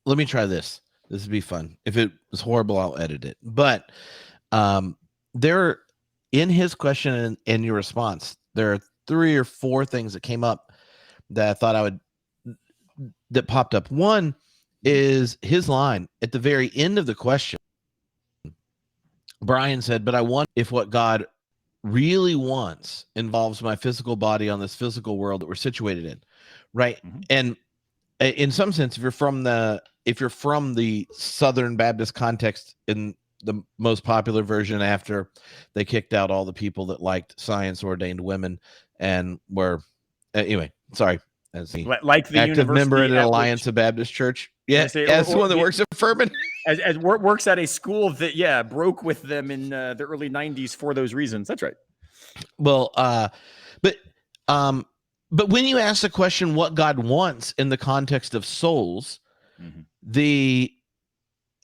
let me try this. This would be fun. If it was horrible, I'll edit it. But there, in his question and your response, there are 3 or 4 things that came up that I thought that popped up. One is his line at the very end of the question. Bryan said, but I wonder if what God really wants involves my physical body on this physical world that we're situated in. Right. Mm-hmm. And in some sense, if you're from the Southern Baptist context, in the most popular version after they kicked out all the people that liked science ordained women and were, anyway, sorry. as the like the active member university at an at Alliance which, of Baptist Church. Yeah, say, as the one that works at Furman. As works at a school that broke with them in the early 90s for those reasons. That's right. Well, but when you ask the question what God wants in the context of souls, a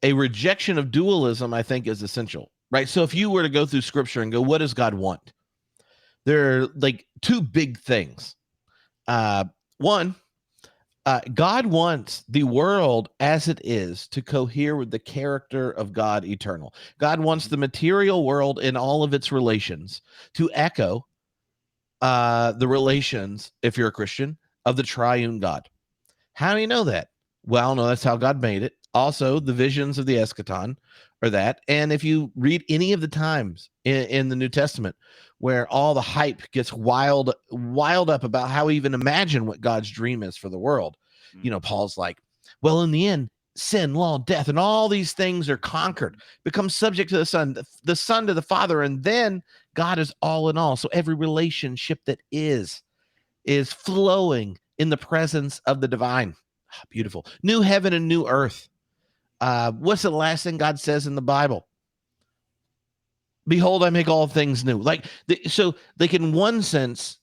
rejection of dualism, I think, is essential, right? So if you were to go through scripture and go, what does God want? There are like two big things. One, God wants the world as it is to cohere with the character of God eternal. God wants the material world in all of its relations to echo the relations, if you're a Christian, of the triune God. How do you know that? Well, no, that's how God made it. Also, the visions of the eschaton are that. And if you read any of the times in the New Testament where all the hype gets wild up about how we even imagine what God's dream is for the world, Paul's like, well, in the end, sin, law, death, and all these things are conquered, become subject to the Son to the Father, and then God is all in all. So every relationship that is flowing in the presence of the divine. Oh, beautiful. New heaven and new earth. What's the last thing God says in the Bible? Behold, I make all things new. So in one sense,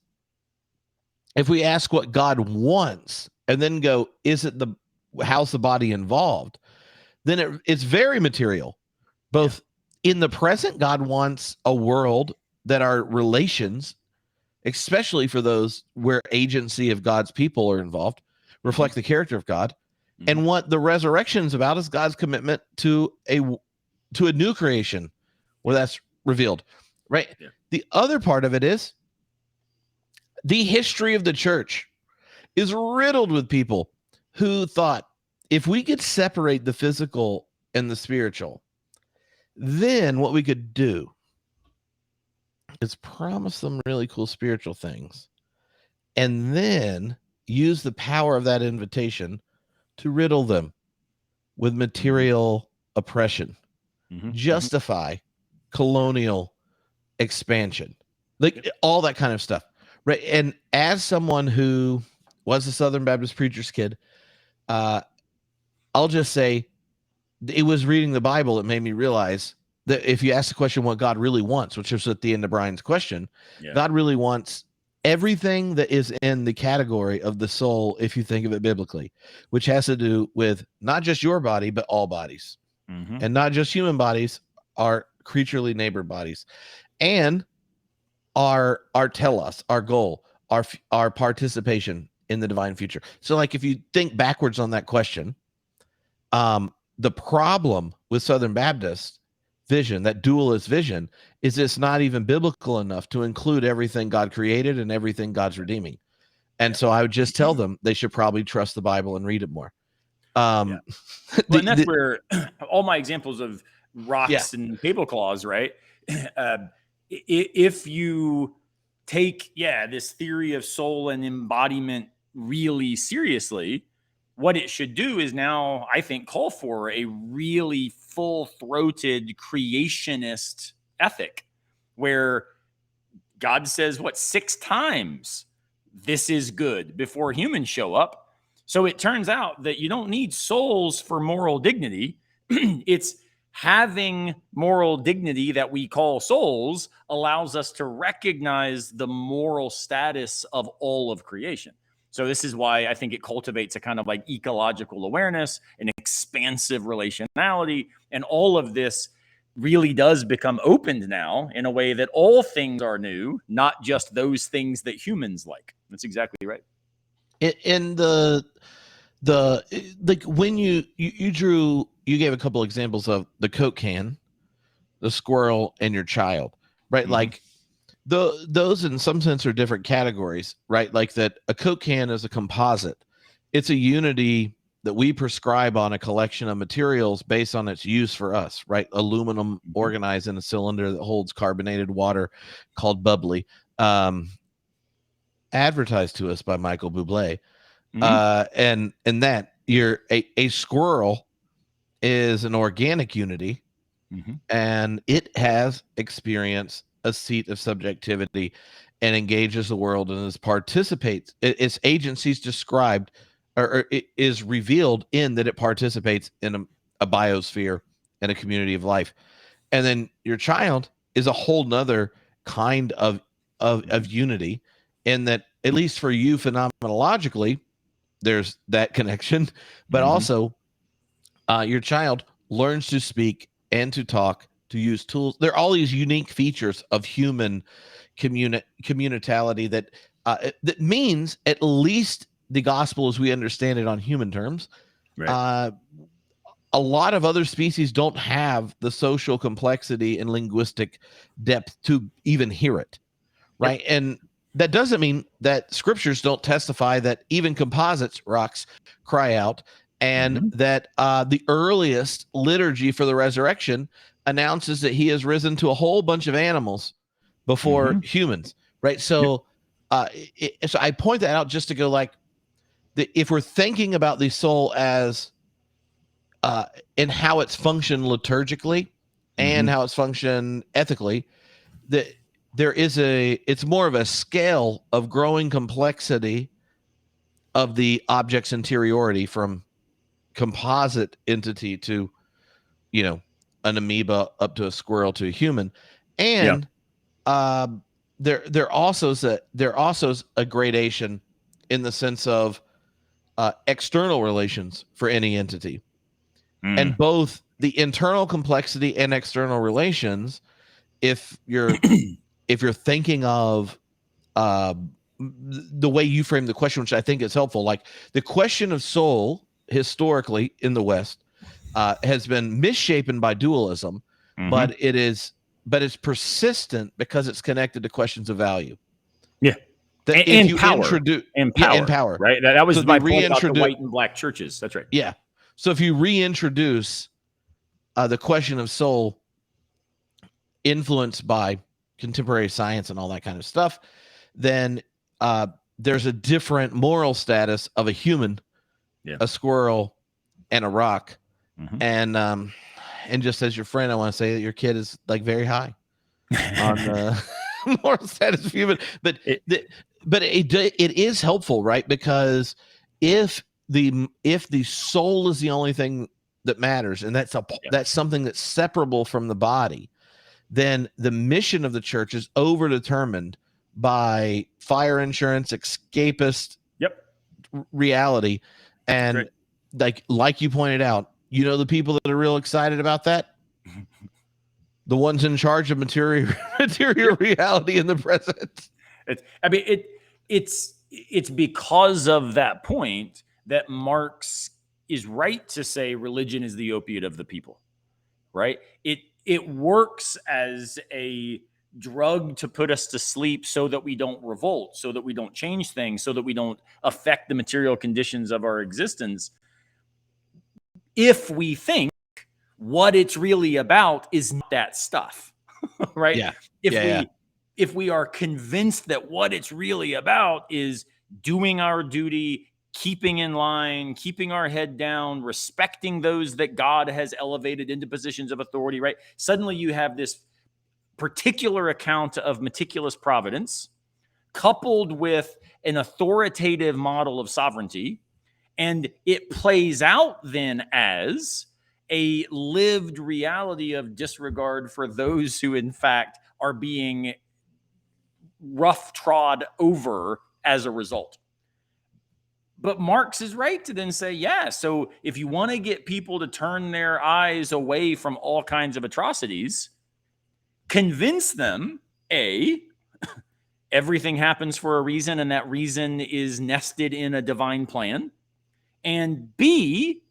if we ask what God wants and then go, how's the body involved? Then it's very material. Both in the present, God wants a world that our relations, especially for those where agency of God's people are involved, reflect the character of God. And what the resurrection is about is God's commitment to a new creation where that's revealed, right? Yeah. The other part of it is the history of the church is riddled with people who thought if we could separate the physical and the spiritual, then what we could do is promise them really cool spiritual things and then use the power of that invitation to riddle them with material oppression, justify colonial expansion, all that kind of stuff, right? And as someone who was a Southern Baptist preacher's kid, I'll just say it was reading the Bible that made me realize that if you ask the question what God really wants, which is at the end of Bryan's question, God really wants everything that is in the category of the soul, if you think of it biblically, which has to do with not just your body, but all bodies, and not just human bodies, our creaturely neighbor bodies, and our telos, our goal, our participation in the divine future. So if you think backwards on that question, the problem with Southern Baptist vision, that dualist vision, is it's not even biblical enough to include everything God created and everything God's redeeming. And so I would just tell them they should probably trust the Bible and read it more. And that's where all my examples of rocks and tablecloths, right? If you take, this theory of soul and embodiment really seriously, what it should do is now, I think, call for a really full-throated creationist ethic where God says, 6 times this is good before humans show up. So it turns out that you don't need souls for moral dignity. It's having moral dignity that we call souls allows us to recognize the status of all of creation. So this is why I think it cultivates a kind of ecological awareness, an expansive relationality, and all of this really does become opened now in a way that all things are new, not just those things that humans like. That's exactly right. In the when you gave a couple examples of the Coke can, the squirrel, and your child, right? Those in some sense are different categories, right? That a Coke can is a composite. It's a unity that we prescribe on a collection of materials based on its use for us, right? Aluminum organized in a cylinder that holds carbonated water called bubbly, advertised to us by Michael Bublé. And that you're a squirrel is an organic unity, and it has experienced a seat of subjectivity and engages the world and participates. Its agency is described or it is revealed in that it participates in a biosphere and a community of life. And then your child is a whole nother kind of unity, in that, at least for you phenomenologically, there's that connection, but also your child learns to speak and to talk, to use tools. There are all these unique features of human communitality that means, at least the gospel as we understand it on human terms, right. A lot of other species don't have the social complexity and linguistic depth to even hear it, right? Yep. And that doesn't mean that scriptures don't testify that even composites, rocks, cry out, and that the earliest liturgy for the resurrection announces that he has risen to a whole bunch of animals before humans, right? So, so I point that out just to go, like, if we're thinking about the soul as and how it's functioned liturgically and how it's functioned ethically, that it's more of a scale of growing complexity of the object's interiority, from composite entity to, an amoeba, up to a squirrel, to a human. And there also is a gradation in the sense of external relations for any entity. And both the internal complexity and external relations, if you're thinking of the way you frame the question, which I think is helpful, like the question of soul historically in the West has been misshapen by dualism, but it's persistent because it's connected to questions of value. Yeah. That and power, right? That was my point about the white and black churches. That's right. Yeah. So if you reintroduce the question of soul, influenced by contemporary science and all that kind of stuff, then there's a different moral status of a human, a squirrel, and a rock. And just as your friend, I want to say that your kid is like very high on the moral status of human. But it is helpful, right? Because if the soul is the only thing that matters, and that's something that's separable from the body, then the mission of the church is overdetermined by fire insurance, escapist reality. And like you pointed out, the people that are real excited about that, the ones in charge of material reality in the present. It's because of that point that Marx is right to say religion is the opiate of the people, right? It works as a drug to put us to sleep so that we don't revolt, so that we don't change things, so that we don't affect the material conditions of our existence. If we think what it's really about is not that stuff, right? Yeah. If we are convinced that what it's really about is doing our duty, keeping in line, keeping our head down, respecting those that God has elevated into positions of authority, right? Suddenly you have this particular account of meticulous providence coupled with an authoritative model of sovereignty, and it plays out then as a lived reality of disregard for those who in fact are being rough trod over as a result. But Marx is right to then say, so if you want to get people to turn their eyes away from all kinds of atrocities, convince them, A, everything happens for a reason, and that reason is nested in a divine plan, and B,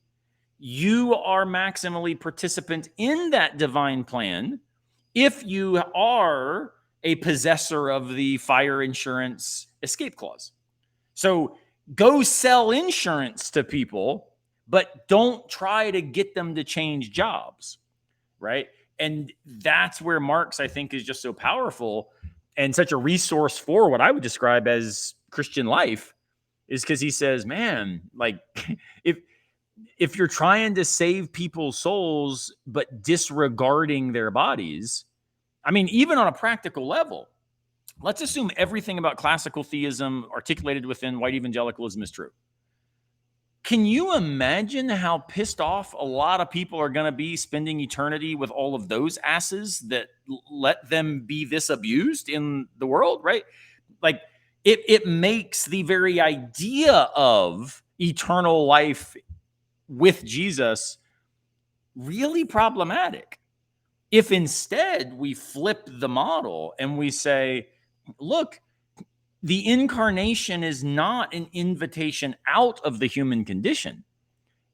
you are maximally participant in that divine plan if you are a possessor of the fire insurance escape clause. So go sell insurance to people, but don't try to get them to change jobs, right? And that's where Marx, I think, is just so powerful and such a resource for what I would describe as Christian life, is because he says, man, like if you're trying to save people's souls but disregarding their bodies, I mean, even on a practical level, Let's assume everything about classical theism articulated within white evangelicalism is true. Can you imagine how pissed off a lot of people are going to be spending eternity with all of those asses that let them be this abused in the world, right? Like it makes the very idea of eternal life with Jesus really problematic. If instead we flip the model and we say, look, the incarnation is not an invitation out of the human condition.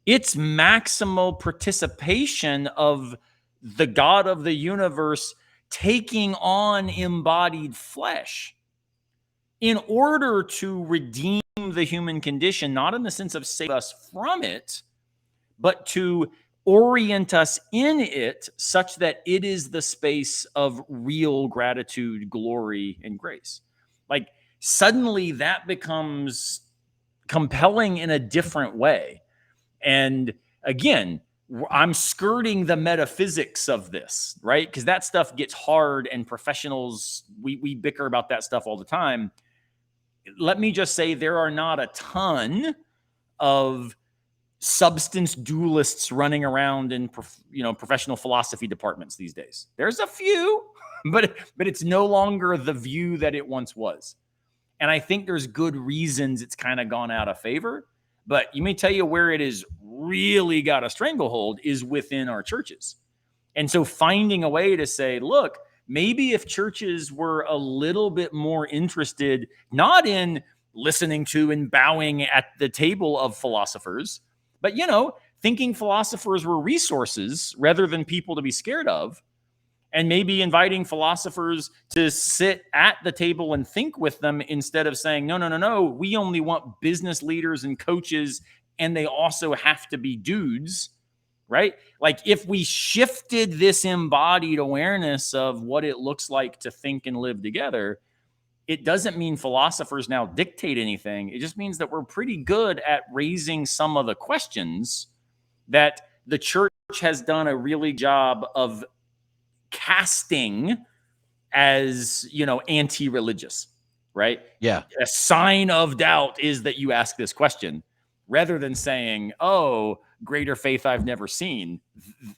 It's maximal participation of the God of the universe taking on embodied flesh in order to redeem the human condition, not in the sense of save us from it, but to orient us in it such that it is the space of real gratitude, glory, and grace. Like suddenly that becomes compelling in a different way. And again, I'm skirting the metaphysics of this, right? Because that stuff gets hard and professionals, we bicker about that stuff all the time. Let me just say there are not a ton of substance dualists running around in professional philosophy departments these days. There's a few, but it's no longer the view that it once was. And I think there's good reasons it's kind of gone out of favor. But you may tell you where it is really got a stranglehold is within our churches. And so finding a way to say, look, maybe if churches were a little bit more interested, not in listening to and bowing at the table of philosophers, but, thinking philosophers were resources rather than people to be scared of, and maybe inviting philosophers to sit at the table and think with them instead of saying, no, we only want business leaders and coaches, and they also have to be dudes, right? Like if we shifted this embodied awareness of what it looks like to think and live together, it doesn't mean philosophers now dictate anything. It just means that we're pretty good at raising some of the questions that the church has done a really job of casting as, anti-religious, right? Yeah. A sign of doubt is that you ask this question rather than saying, oh, greater faith I've never seen,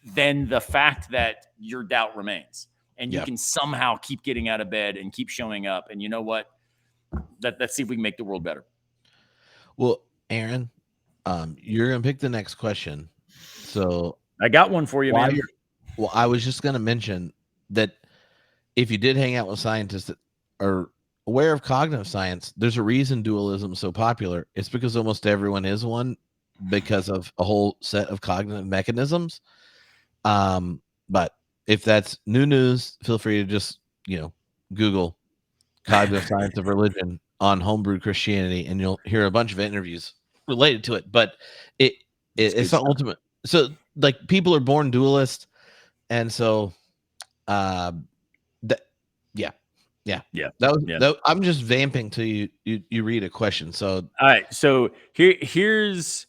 than the fact that your doubt remains. And you can somehow keep getting out of bed and keep showing up. And you know what? Let's see if we can make the world better. Well, Aaron, you're going to pick the next question. So I got one for you, man. Well, I was just going to mention that if you did hang out with scientists that are aware of cognitive science, there's a reason dualism is so popular. It's because almost everyone is one because of a whole set of cognitive mechanisms. But if that's new news, feel free to just, Google cognitive science of religion on Homebrewed Christianity, and you'll hear a bunch of interviews related to it. But it's the ultimate. So like people are born dualist. And so, yeah. I'm just vamping till you read a question. So, all right. So here's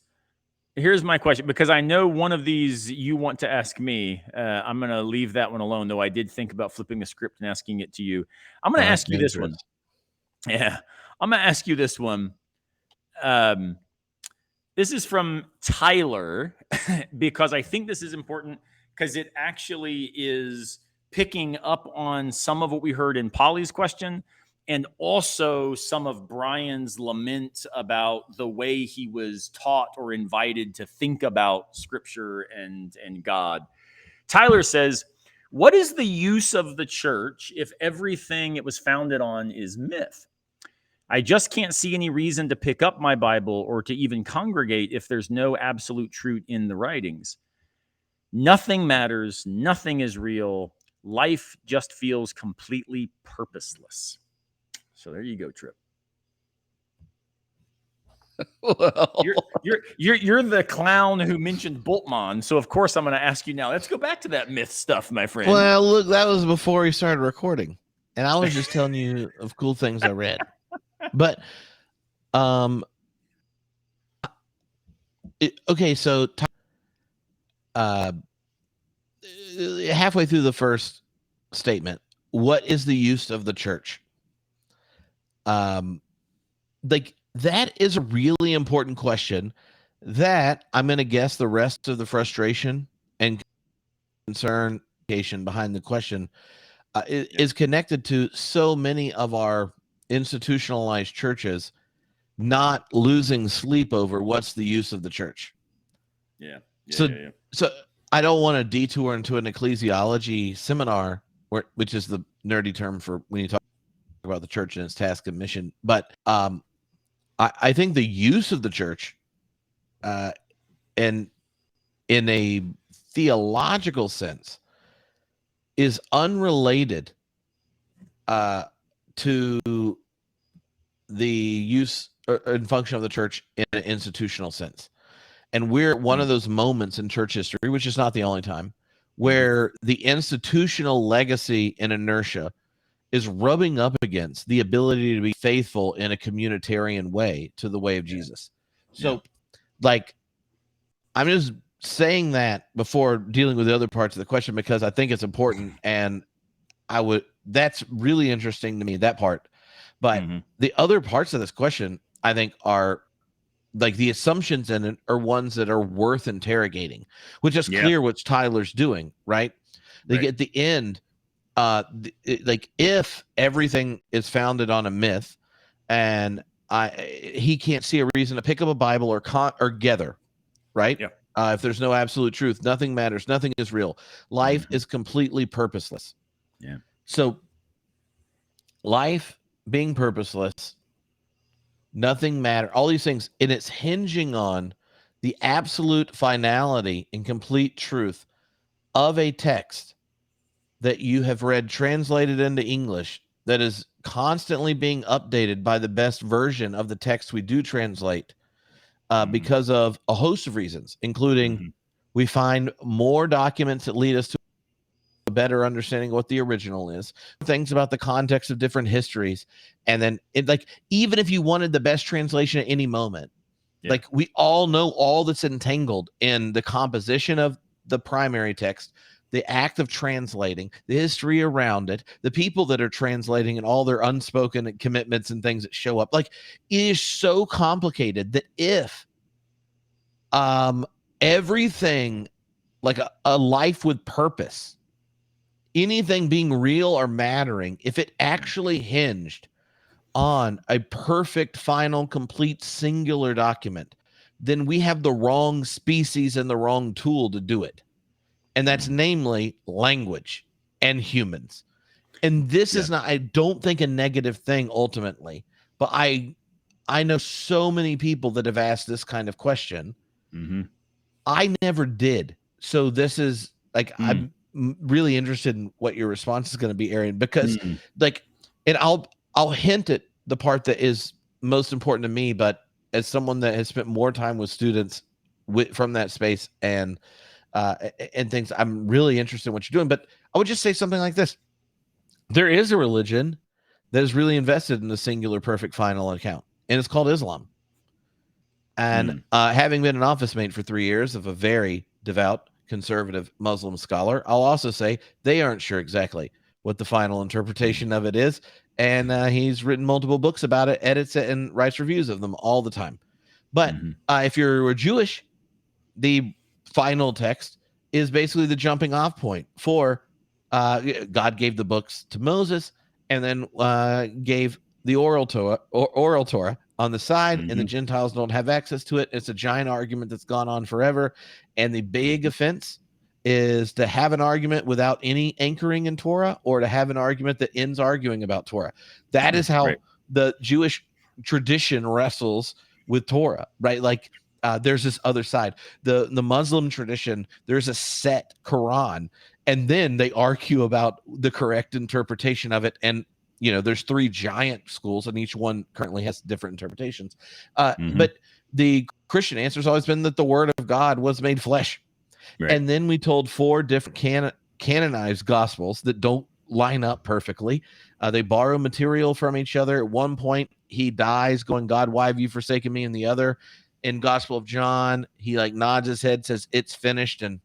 my question, because I know one of these you want to ask me. I'm going to leave that one alone, though I did think about flipping the script and asking it to you. I'm going to ask you this one. Yeah, I'm going to ask you this one. This is from Tyler, because I think this is important, because it actually is picking up on some of what we heard in Polly's question, and also some of Bryan's lament about the way he was taught or invited to think about Scripture and God. Tyler says, what is the use of the church if everything it was founded on is myth? I just can't see any reason to pick up my Bible or to even congregate if there's no absolute truth in the writings. Nothing matters. Nothing is real. Life just feels completely purposeless. So there you go, Trip. Well, you're the clown who mentioned Bultmann, so of course I'm going to ask you now. Let's go back to that myth stuff, my friend. Well, look, that was before we started recording, and I was just telling you of cool things I read. But, okay, so halfway through the first statement, what is the use of the church? like that is a really important question that I'm going to guess the rest of the frustration and concern behind the question is connected to so many of our institutionalized churches not losing sleep over what's the use of the church. So I don't want to detour into an ecclesiology seminar, which is the nerdy term for when you talk about the church and its task and mission. But I think the use of the church, and in a theological sense, is unrelated to the use and function of the church in an institutional sense. And we're at one of those moments in church history, which is not the only time, where the institutional legacy and inertia is rubbing up against the ability to be faithful in a communitarian way to the way of Jesus. So, like, I'm just saying that before dealing with the other parts of the question because I think it's important, and that's really interesting to me, that part. But the other parts of this question, I think, are like the assumptions in it are ones that are worth interrogating, which is clear what Tyler's doing, right? Like at the end, like if everything is founded on a myth, and he can't see a reason to pick up a Bible or gather, right? If there's no absolute truth, nothing matters, nothing is real. Life is completely purposeless. So life being purposeless, nothing matter, all these things, and it's hinging on the absolute finality and complete truth of a text that you have read translated into English that is constantly being updated by the best version of the text we do translate because of a host of reasons, including we find more documents that lead us to a better understanding of what the original is, things about the context of different histories. And then even if you wanted the best translation at any moment, like we all know all that's entangled in the composition of the primary text, the act of translating, the history around it, the people that are translating, and all their unspoken commitments and things that show up. Like, it is so complicated that if everything, like a life with purpose, anything being real or mattering, if it actually hinged on a perfect, final, complete, singular document, then we have the wrong species and the wrong tool to do it. And that's namely language and humans. And this is not, I don't think, a negative thing ultimately, but I know so many people that have asked this kind of question. I never did. So this is like, I'm really interested in what your response is going to be, Aaron, because and I'll hint at the part that is most important to me, but as someone that has spent more time with students from that space and things, I'm really interested in what you're doing. But I would just say something like this. There is a religion that is really invested in the singular perfect final account, and it's called Islam. And having been an office mate for 3 years of a very devout conservative Muslim scholar, I'll also say they aren't sure exactly what the final interpretation of it is. And he's written multiple books about it, edits it, and writes reviews of them all the time. But if you're Jewish, the final text is basically the jumping off point for God gave the books to Moses and then gave the oral Torah on the side, and the Gentiles don't have access to it. It's a giant argument that's gone on forever. And the big offense is to have an argument without any anchoring in Torah, or to have an argument that ends arguing about Torah. That is how the Jewish tradition wrestles with Torah, right? Like, there's this other side. The Muslim tradition, there's a set Quran, and then they argue about the correct interpretation of it. And there's 3 giant schools, and each one currently has different interpretations. But the Christian answer has always been that the word of God was made flesh. And then we told 4 different canonized gospels that don't line up perfectly. They borrow material from each other. At one point, he dies going, God, why have you forsaken me? And the other, in Gospel of John, he nods his head, says it's finished. And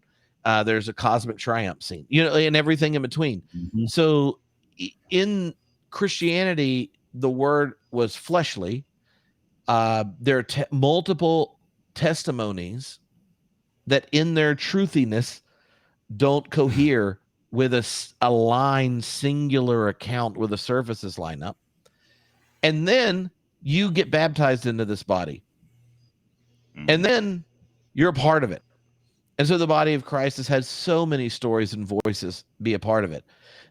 there's a cosmic triumph scene, and everything in between. So in Christianity, the word was fleshly, there are multiple testimonies that in their truthiness don't cohere with a line singular account where the surfaces line up. And then you get baptized into this body. And then you're a part of it. And so the body of Christ has had so many stories and voices be a part of it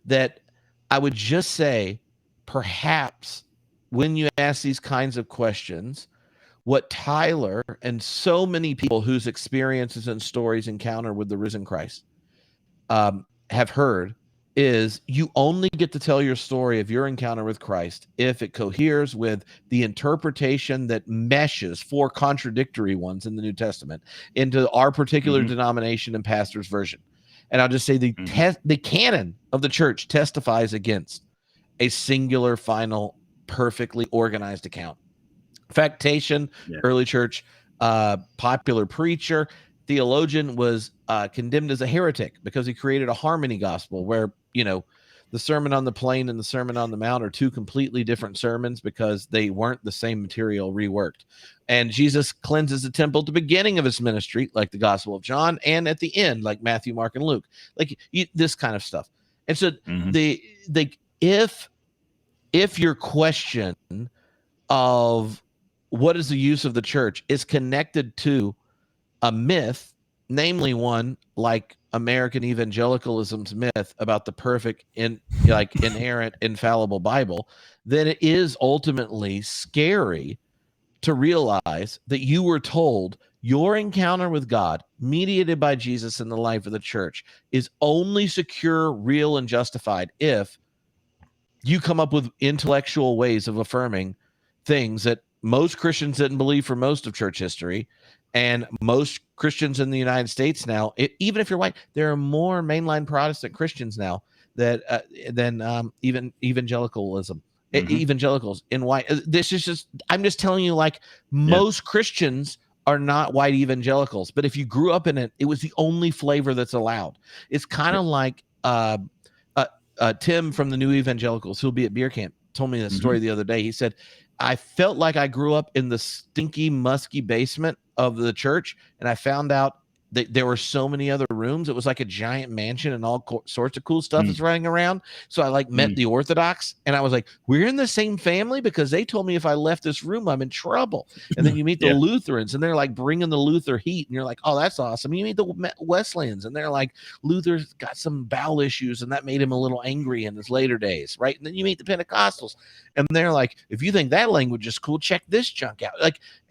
that I would just say, perhaps when you ask these kinds of questions, what Tyler and so many people whose experiences and stories encounter with the risen Christ have heard is you only get to tell your story of your encounter with Christ if it coheres with the interpretation that meshes four contradictory ones in the New Testament into our particular denomination and pastor's version. And I'll just say the canon of the church testifies against a singular, final, perfectly organized account. Factation, early church, popular preacher, theologian was condemned as a heretic because he created a harmony gospel where, the Sermon on the Plain and the Sermon on the Mount are two completely different sermons because they weren't the same material reworked. And Jesus cleanses the temple at the beginning of his ministry, like the Gospel of John, and at the end, like Matthew, Mark, and Luke, this kind of stuff. And so if your question of what is the use of the church is connected to a myth, namely one like American evangelicalism's myth about the perfect, inerrant, infallible Bible, then it is ultimately scary to realize that you were told your encounter with God, mediated by Jesus in the life of the church, is only secure, real, and justified if you come up with intellectual ways of affirming things that most Christians didn't believe for most of church history. And most Christians in the United States now, even if you're white, there are more mainline Protestant Christians now than even evangelicalism. Evangelicals in white. This is just, I'm just telling you, most Christians are not white evangelicals. But if you grew up in it, it was the only flavor that's allowed. It's kind of like Tim from the New Evangelicals, who'll be at beer camp, told me this story the other day. He said, I felt like I grew up in the stinky, musky basement of the church, and I found out that there were so many other rooms. It was like a giant mansion and all sorts of cool stuff is running around. So I met the Orthodox, and I was like, we're in the same family because they told me if I left this room, I'm in trouble. And then you meet the Lutherans, and they're like bringing the Luther heat, and you're like, oh, that's awesome. You meet the Wesleyans, and they're like, Luther's got some bowel issues, and that made him a little angry in his later days, right? And then you meet the Pentecostals, and they're like, if you think that language is cool, check this junk out.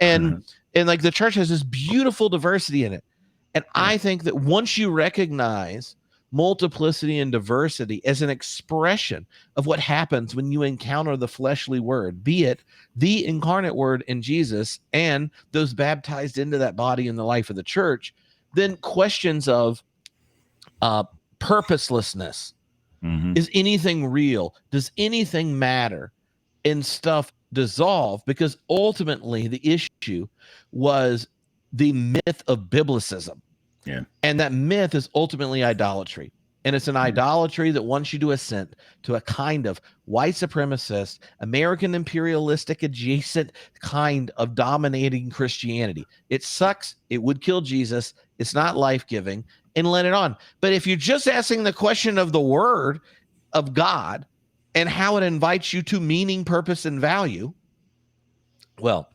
And the church has this beautiful diversity in it. And I think that once you recognize multiplicity and diversity as an expression of what happens when you encounter the fleshly word, be it the incarnate word in Jesus and those baptized into that body in the life of the church, then questions of purposelessness. Is anything real? Does anything matter? And stuff dissolve, because ultimately the issue was the myth of biblicism. And that myth is ultimately idolatry. And it's an idolatry that wants you to assent to a kind of white supremacist, American imperialistic adjacent kind of dominating Christianity. It sucks. It would kill Jesus. It's not life-giving, and let it on. But if you're just asking the question of the word of God and how it invites you to meaning, purpose, and value, well,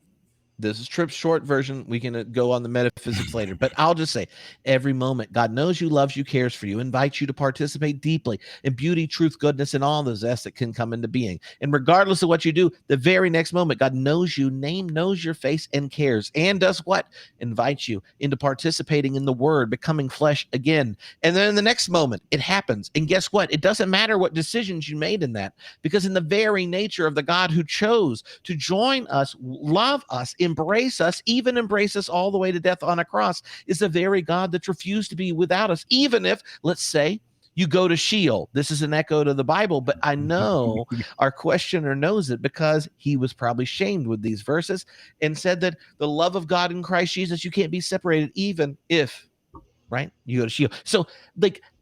this is Tripp's short version. We can go on the metaphysics later, but I'll just say every moment God knows you, loves you, cares for you, invites you to participate deeply in beauty, truth, goodness, and all the zest that can come into being. And regardless of what you do, the very next moment, God knows you, knows your face, and cares, and does what? Invites you into participating in the word, becoming flesh again. And then in the next moment, it happens. And guess what? It doesn't matter what decisions you made in that, because in the very nature of the God who chose to join us, love us, embrace us, even embrace us all the way to death on a cross, is the very God that refused to be without us, even if, let's say, you go to Sheol. This is an echo to the Bible, but I know our questioner knows it because he was probably shamed with these verses and said that the love of God in Christ Jesus, you can't be separated even if, right, you go to Sheol. So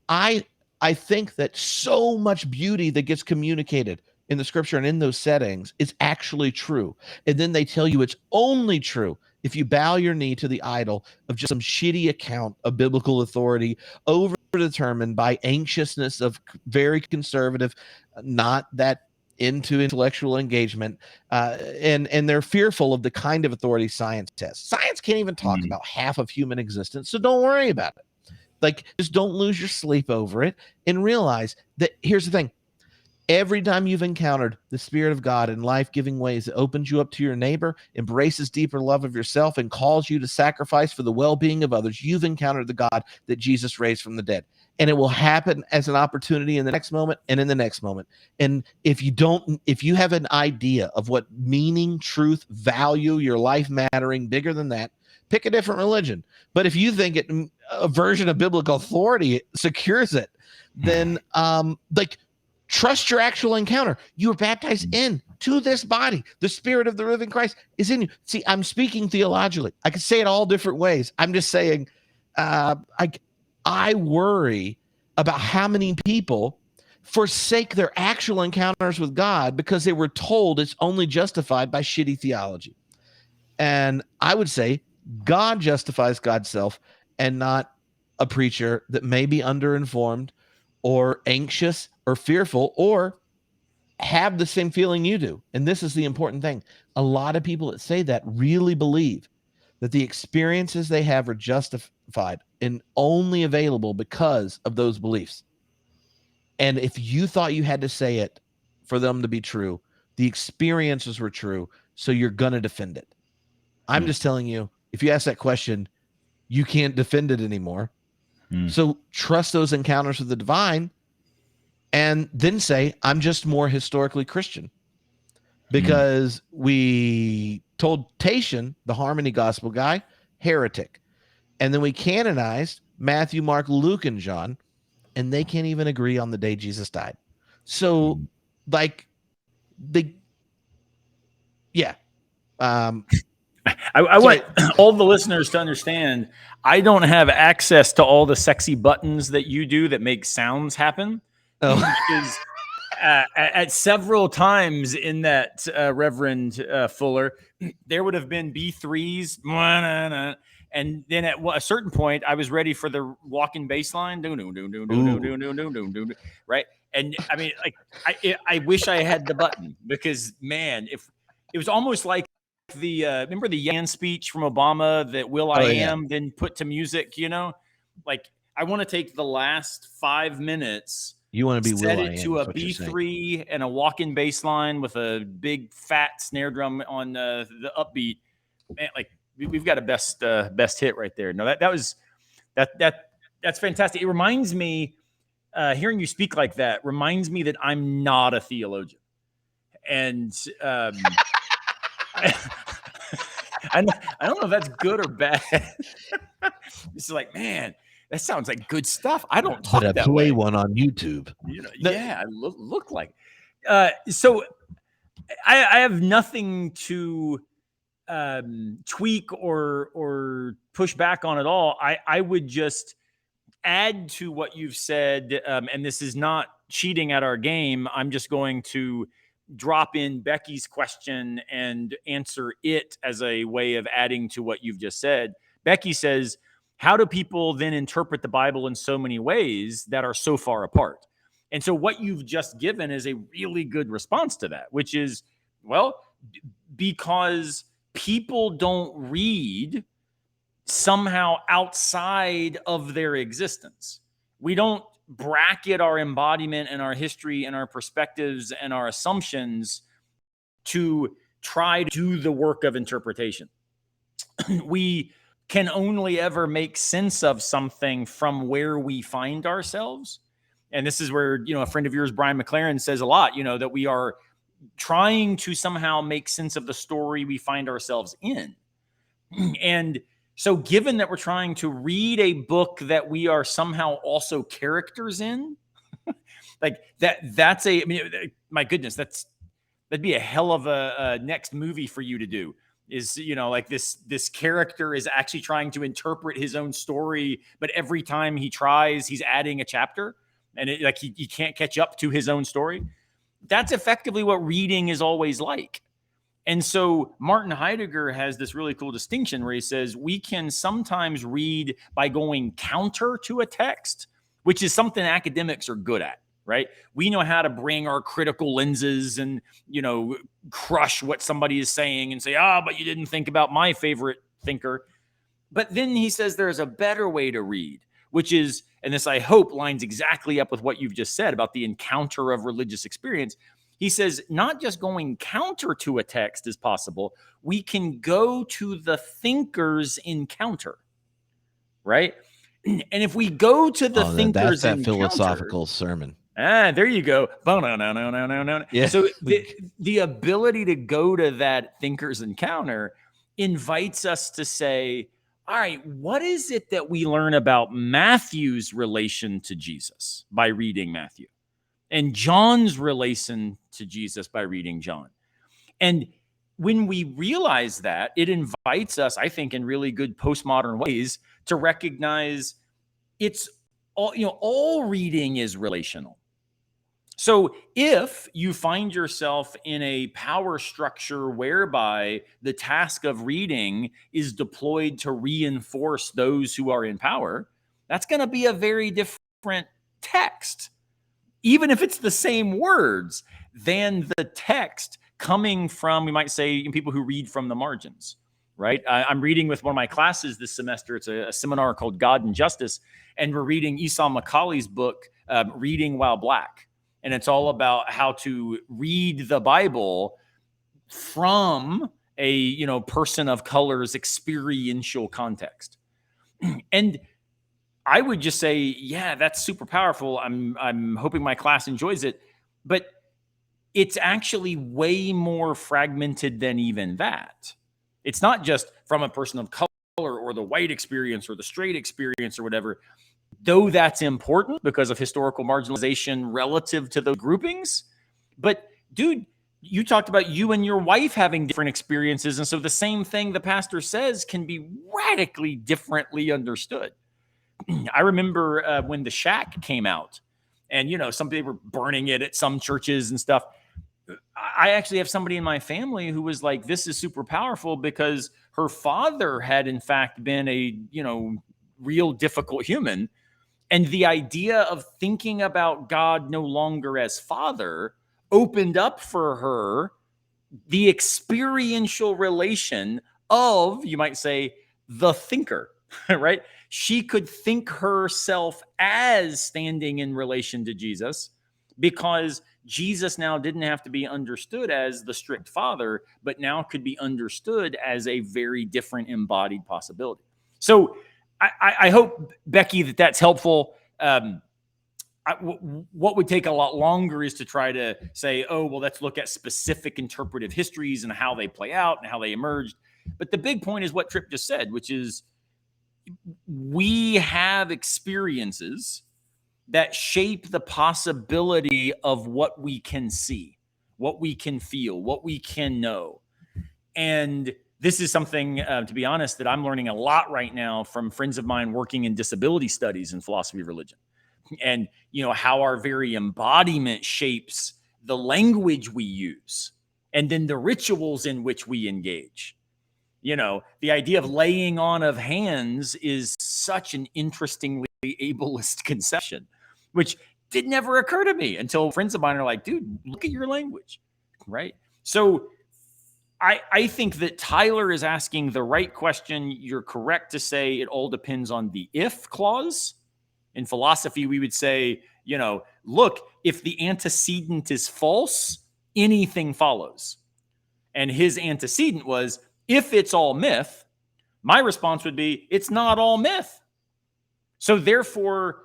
I think that so much beauty that gets communicated in the scripture and in those settings is actually true. And then they tell you it's only true if you bow your knee to the idol of just some shitty account of biblical authority overdetermined by anxiousness of very conservative, not that into intellectual engagement, and they're fearful of the kind of authority science has. Science can't even talk about half of human existence, so don't worry about it. Like, just don't lose your sleep over it and realize that here's the thing. Every time you've encountered the Spirit of God in life-giving ways that opens you up to your neighbor, embraces deeper love of yourself, and calls you to sacrifice for the well-being of others, you've encountered the God that Jesus raised from the dead. And it will happen as an opportunity in the next moment and in the next moment. And if you have an idea of what meaning, truth, value, your life mattering bigger than that, pick a different religion. But if you think a version of biblical authority secures it, then trust your actual encounter. You were baptized into this body. The Spirit of the living Christ is in you. See, I'm speaking theologically. I could say it all different ways. I'm just saying, I worry about how many people forsake their actual encounters with God because they were told it's only justified by shitty theology. And I would say God justifies God's self and not a preacher that may be underinformed or anxious or fearful or have the same feeling you do. And this is the important thing. A lot of people that say that really believe that the experiences they have are justified and only available because of those beliefs. And if you thought you had to say it for them to be true, the experiences were true, so you're going to defend it. I'm just telling you, if you ask that question, you can't defend it anymore. So trust those encounters with the divine and then say, I'm just more historically Christian. Because we told Tatian, the harmony gospel guy, heretic. And then we canonized Matthew, Mark, Luke, and John, and they can't even agree on the day Jesus died. So, I want all the listeners to understand, I don't have access to all the sexy buttons that you do that make sounds happen. Because at several times in that Reverend Fuller, there would have been B3s, and then at a certain point, I was ready for the walking bass line, right? And I mean, like, I wish I had the button because, man, if it was almost like the remember the Yan speech from Obama that I am then put to music, like I want to take the last 5 minutes. You want to be set it to a B3 and a walk-in bass line with a big fat snare drum on the upbeat. Man, like we've got a best hit right there. No, that's fantastic. It reminds me, hearing you speak like that reminds me that I'm not a theologian, and I don't know if that's good or bad. It's like, man, that sounds like good stuff. I don't talk that way. One on YouTube. I look like. So I have nothing to tweak or push back on at all. I would just add to what you've said, and this is not cheating at our game. I'm just going to drop in Becky's question and answer it as a way of adding to what you've just said. Becky says, how do people then interpret the Bible in so many ways that are so far apart? And so what you've just given is a really good response to that, which is, well, because people don't read somehow outside of their existence. We don't bracket our embodiment and our history and our perspectives and our assumptions to try to do the work of interpretation. We can only ever make sense of something from where we find ourselves. And this is where, a friend of yours, Brian McLaren, says a lot, that we are trying to somehow make sense of the story we find ourselves in. And so given that we're trying to read a book that we are somehow also characters in, like that's my goodness, that'd be a hell of a next movie for you to do. Is, like this character is actually trying to interpret his own story, but every time he tries, he's adding a chapter, and he can't catch up to his own story. That's effectively what reading is always like. And so Martin Heidegger has this really cool distinction where he says we can sometimes read by going counter to a text, which is something academics are good at, right? We know how to bring our critical lenses and, crush what somebody is saying and say, but you didn't think about my favorite thinker. But then he says there's a better way to read, which is, and this I hope lines exactly up with what you've just said about the encounter of religious experience. He says not just going counter to a text is possible. We can go to the thinker's encounter, right? And if we go to the thinker's that's that encounter, philosophical sermon. There you go. No. Yeah. So the ability to go to that thinker's encounter invites us to say, all right, what is it that we learn about Matthew's relation to Jesus by reading Matthew, and John's relation to Jesus by reading John? And when we realize that, it invites us, I think, in really good postmodern ways to recognize it's all reading is relational. So if you find yourself in a power structure whereby the task of reading is deployed to reinforce those who are in power, that's going to be a very different text, even if it's the same words, than the text coming from, we might say, people who read from the margins, right? I'm reading with one of my classes this semester. It's a seminar called God and Justice, and we're reading Esau McCauley's book, Reading While Black. And it's all about how to read the Bible from a person of color's experiential context. And I would just say, yeah, that's super powerful. I'm hoping my class enjoys it, but it's actually way more fragmented than even that. It's not just from a person of color or the white experience or the straight experience or whatever. Though that's important because of historical marginalization relative to those groupings. But dude, you talked about you and your wife having different experiences. And so the same thing the pastor says can be radically differently understood. I remember when The Shack came out and, some people were burning it at some churches and stuff. I actually have somebody in my family who was like, this is super powerful because her father had in fact been a, real difficult human. And the idea of thinking about God no longer as Father opened up for her the experiential relation of, you might say, the thinker, right? She could think herself as standing in relation to Jesus because Jesus now didn't have to be understood as the strict Father, but now could be understood as a very different embodied possibility. So I hope, Becky, that's helpful. What would take a lot longer is to try to say, oh, well, let's look at specific interpretive histories and how they play out and how they emerged. But the big point is what Tripp just said, which is we have experiences that shape the possibility of what we can see, what we can feel, what we can know. And this is something, to be honest, that I'm learning a lot right now from friends of mine working in disability studies and philosophy of religion. And, how our very embodiment shapes the language we use and then the rituals in which we engage. The idea of laying on of hands is such an interestingly ableist conception, which did never occur to me until friends of mine are like, dude, look at your language, right? So I think that Tyler is asking the right question. You're correct to say it all depends on the if clause. In philosophy, we would say, look, if the antecedent is false, anything follows. And his antecedent was, if it's all myth, my response would be, it's not all myth. So therefore,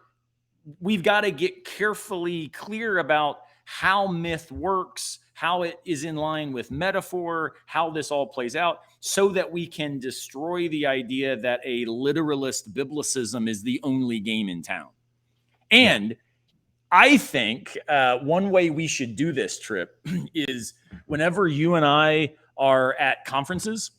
we've got to get carefully clear about how myth works, how it is in line with metaphor, how this all plays out, so that we can destroy the idea that a literalist biblicism is the only game in town. And I think one way we should do this, Tripp, is whenever you and I are at conferences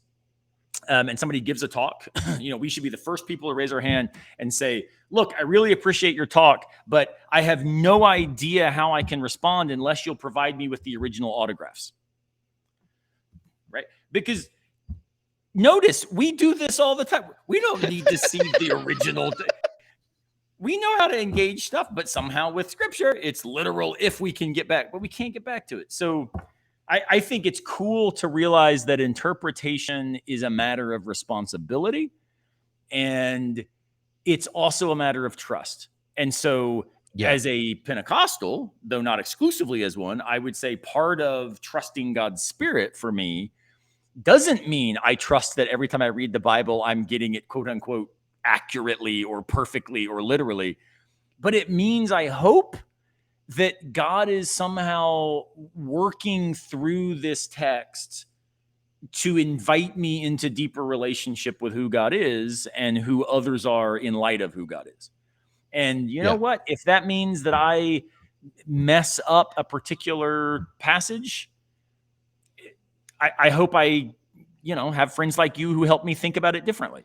and somebody gives a talk, we should be the first people to raise our hand and say, look, I really appreciate your talk, but I have no idea how I can respond unless you'll provide me with the original autographs. Right? Because notice, we do this all the time. We don't need to see the original. We know how to engage stuff, but somehow with scripture, it's literal if we can get back, but we can't get back to it. So I think it's cool to realize that interpretation is a matter of responsibility, and it's also a matter of trust. And so as a Pentecostal, though not exclusively as one, I would say part of trusting God's Spirit for me doesn't mean I trust that every time I read the Bible, I'm getting it, quote unquote, accurately or perfectly or literally. But it means I hope that God is somehow working through this text to invite me into deeper relationship with who God is and who others are in light of who God is. And you know what? If that means that I mess up a particular passage, I hope I, have friends like you who help me think about it differently.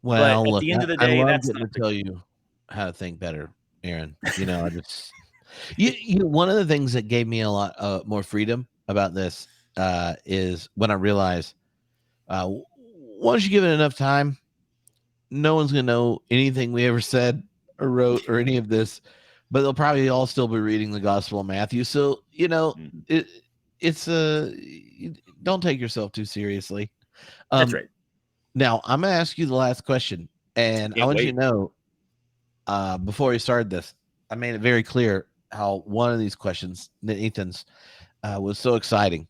Well, but at look, the end of the day, I love that's getting to tell you how to think better, Aaron. I just, one of the things that gave me a lot more freedom about this is when I realized once you give it enough time, no one's going to know anything we ever said or wrote or any of this, but they'll probably all still be reading the Gospel of Matthew. So, it's don't take yourself too seriously. That's right. Now, I'm going to ask you the last question, and I want you to know, before we started this, I made it very clear how one of these questions, Nathan's, was so exciting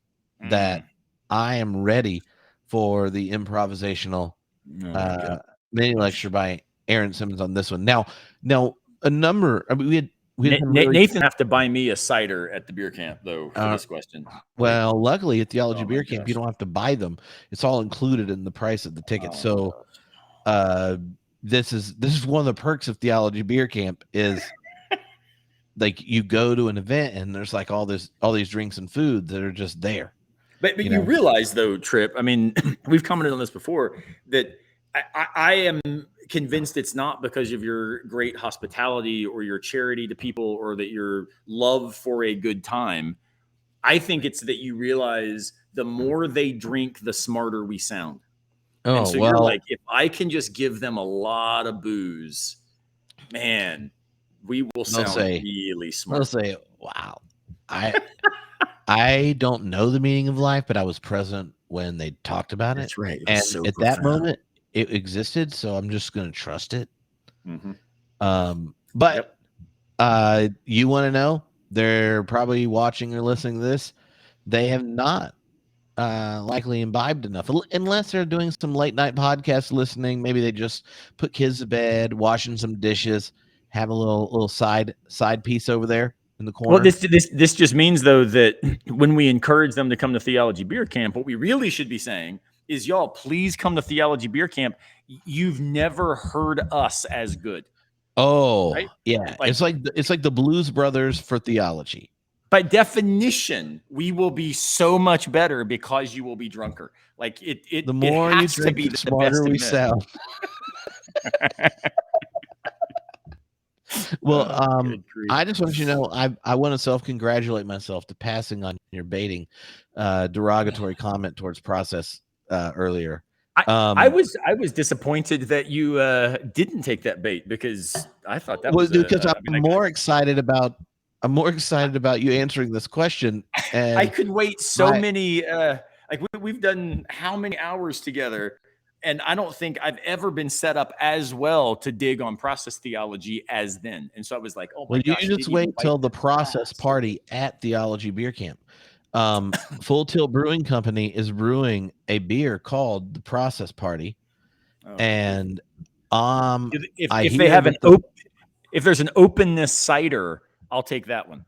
that I am ready for the improvisational mini lecture by Aaron Simmons on this one. Now, a number. I mean, we had Nathan have to buy me a cider at the beer camp though for this question. Well, luckily at Theology Beer Camp, you don't have to buy them. It's all included in the price of the ticket. So, this is one of the perks of Theology Beer Camp is like you go to an event and there's like all these drinks and food that are just there. But you realize though, Tripp, I mean, we've commented on this before, that I am convinced it's not because of your great hospitality or your charity to people or that your love for a good time. I think it's that you realize the more they drink, the smarter we sound. Oh, and so you're like, if I can just give them a lot of booze, man, we will sound really smart. They'll say, wow, I don't know the meaning of life, but I was present when they talked about it. That's right. And so at that moment, it existed. So I'm just going to trust it. But you want to know, they're probably watching or listening to this. They have not likely imbibed enough, unless they're doing some late night podcast listening. Maybe they just put kids to bed, washing some dishes, have a little side piece over there in the corner. Well, this just means though that when we encourage them to come to Theology Beer Camp, what we really should be saying is, y'all, please come to Theology Beer Camp. You've never heard us as good. Oh, right? Yeah. It's like the Blues Brothers for theology. By definition, we will be so much better because you will be drunker. Like the more you drink, the smarter we sound. Well, I just want you to know, I want to self-congratulate myself to passing on your baiting derogatory comment towards process earlier. I was disappointed that you didn't take that bait, because I thought that was because I'm more excited about you answering this question. And I could wait so many like we've done how many hours together, and I don't think I've ever been set up as well to dig on process theology as then. And so I was like, oh my gosh, you just wait till the process party at Theology Beer Camp. Full Tilt Brewing Company is brewing a beer called the Process Party, and if there's an openness cider, I'll take that one.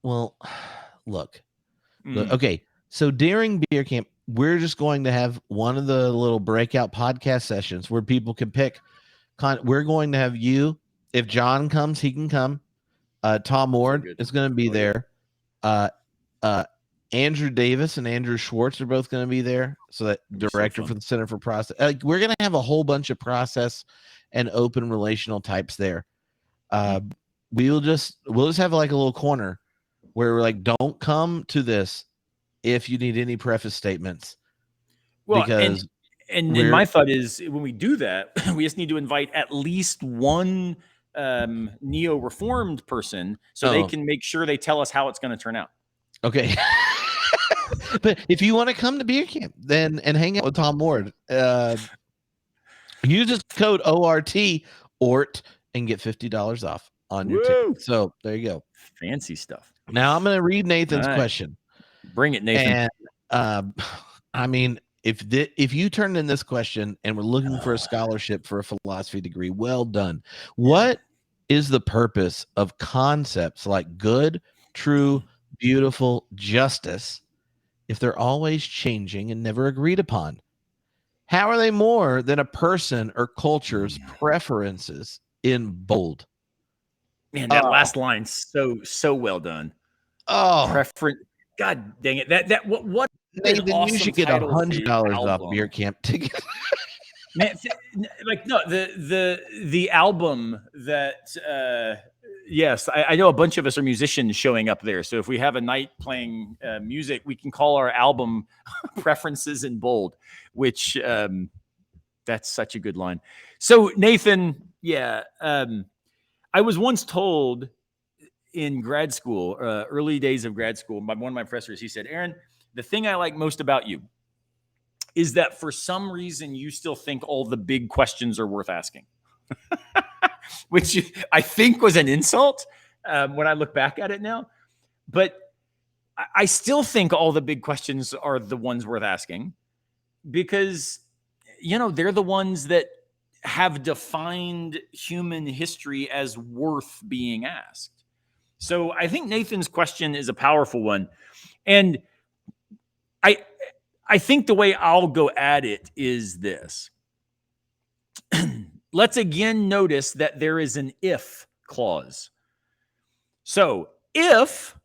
Well, look, okay. So during beer camp, we're just going to have one of the little breakout podcast sessions where people can pick. We're going to have you. If John comes, he can come. Tom Ward is going to be there. Andrew Davis and Andrew Schwartz are both going to be there. So that director for the Center for Process. We're going to have a whole bunch of process and open relational types there. We'll just have like a little corner where we're like, don't come to this if you need any preface statements. Well, because and my thought is when we do that, we just need to invite at least one neo-reformed person so they can make sure they tell us how it's going to turn out. Okay. But if you want to come to beer camp then and hang out with Tom Ward, use this code ORT and get $50 off on your ticket. So there you go. Fancy stuff. Now I'm going to read Nathan's question. Bring it, Nathan. And I mean, if you turned in this question and we're looking for a scholarship for a philosophy degree, well done. What is the purpose of concepts like good, true, beautiful, justice if they're always changing and never agreed upon? How are they more than a person or culture's preferences in bold? Man, that last line, so well done. Preference. God dang it. What Nathan, awesome, you should get $100 off beer camp ticket. Man, like no, the album that yes, I know a bunch of us are musicians showing up there. So if we have a night playing music, we can call our album Preferences in Bold, which that's such a good line. So Nathan, I was once told in grad school, early days of grad school, by one of my professors, he said, Aaron, the thing I like most about you is that for some reason you still think all the big questions are worth asking, which I think was an insult when I look back at it now. But I still think all the big questions are the ones worth asking because, they're the ones that have defined human history as worth being asked. So I think Nathan's question is a powerful one. And I think the way I'll go at it is this. Let's again notice that there is an if clause. So if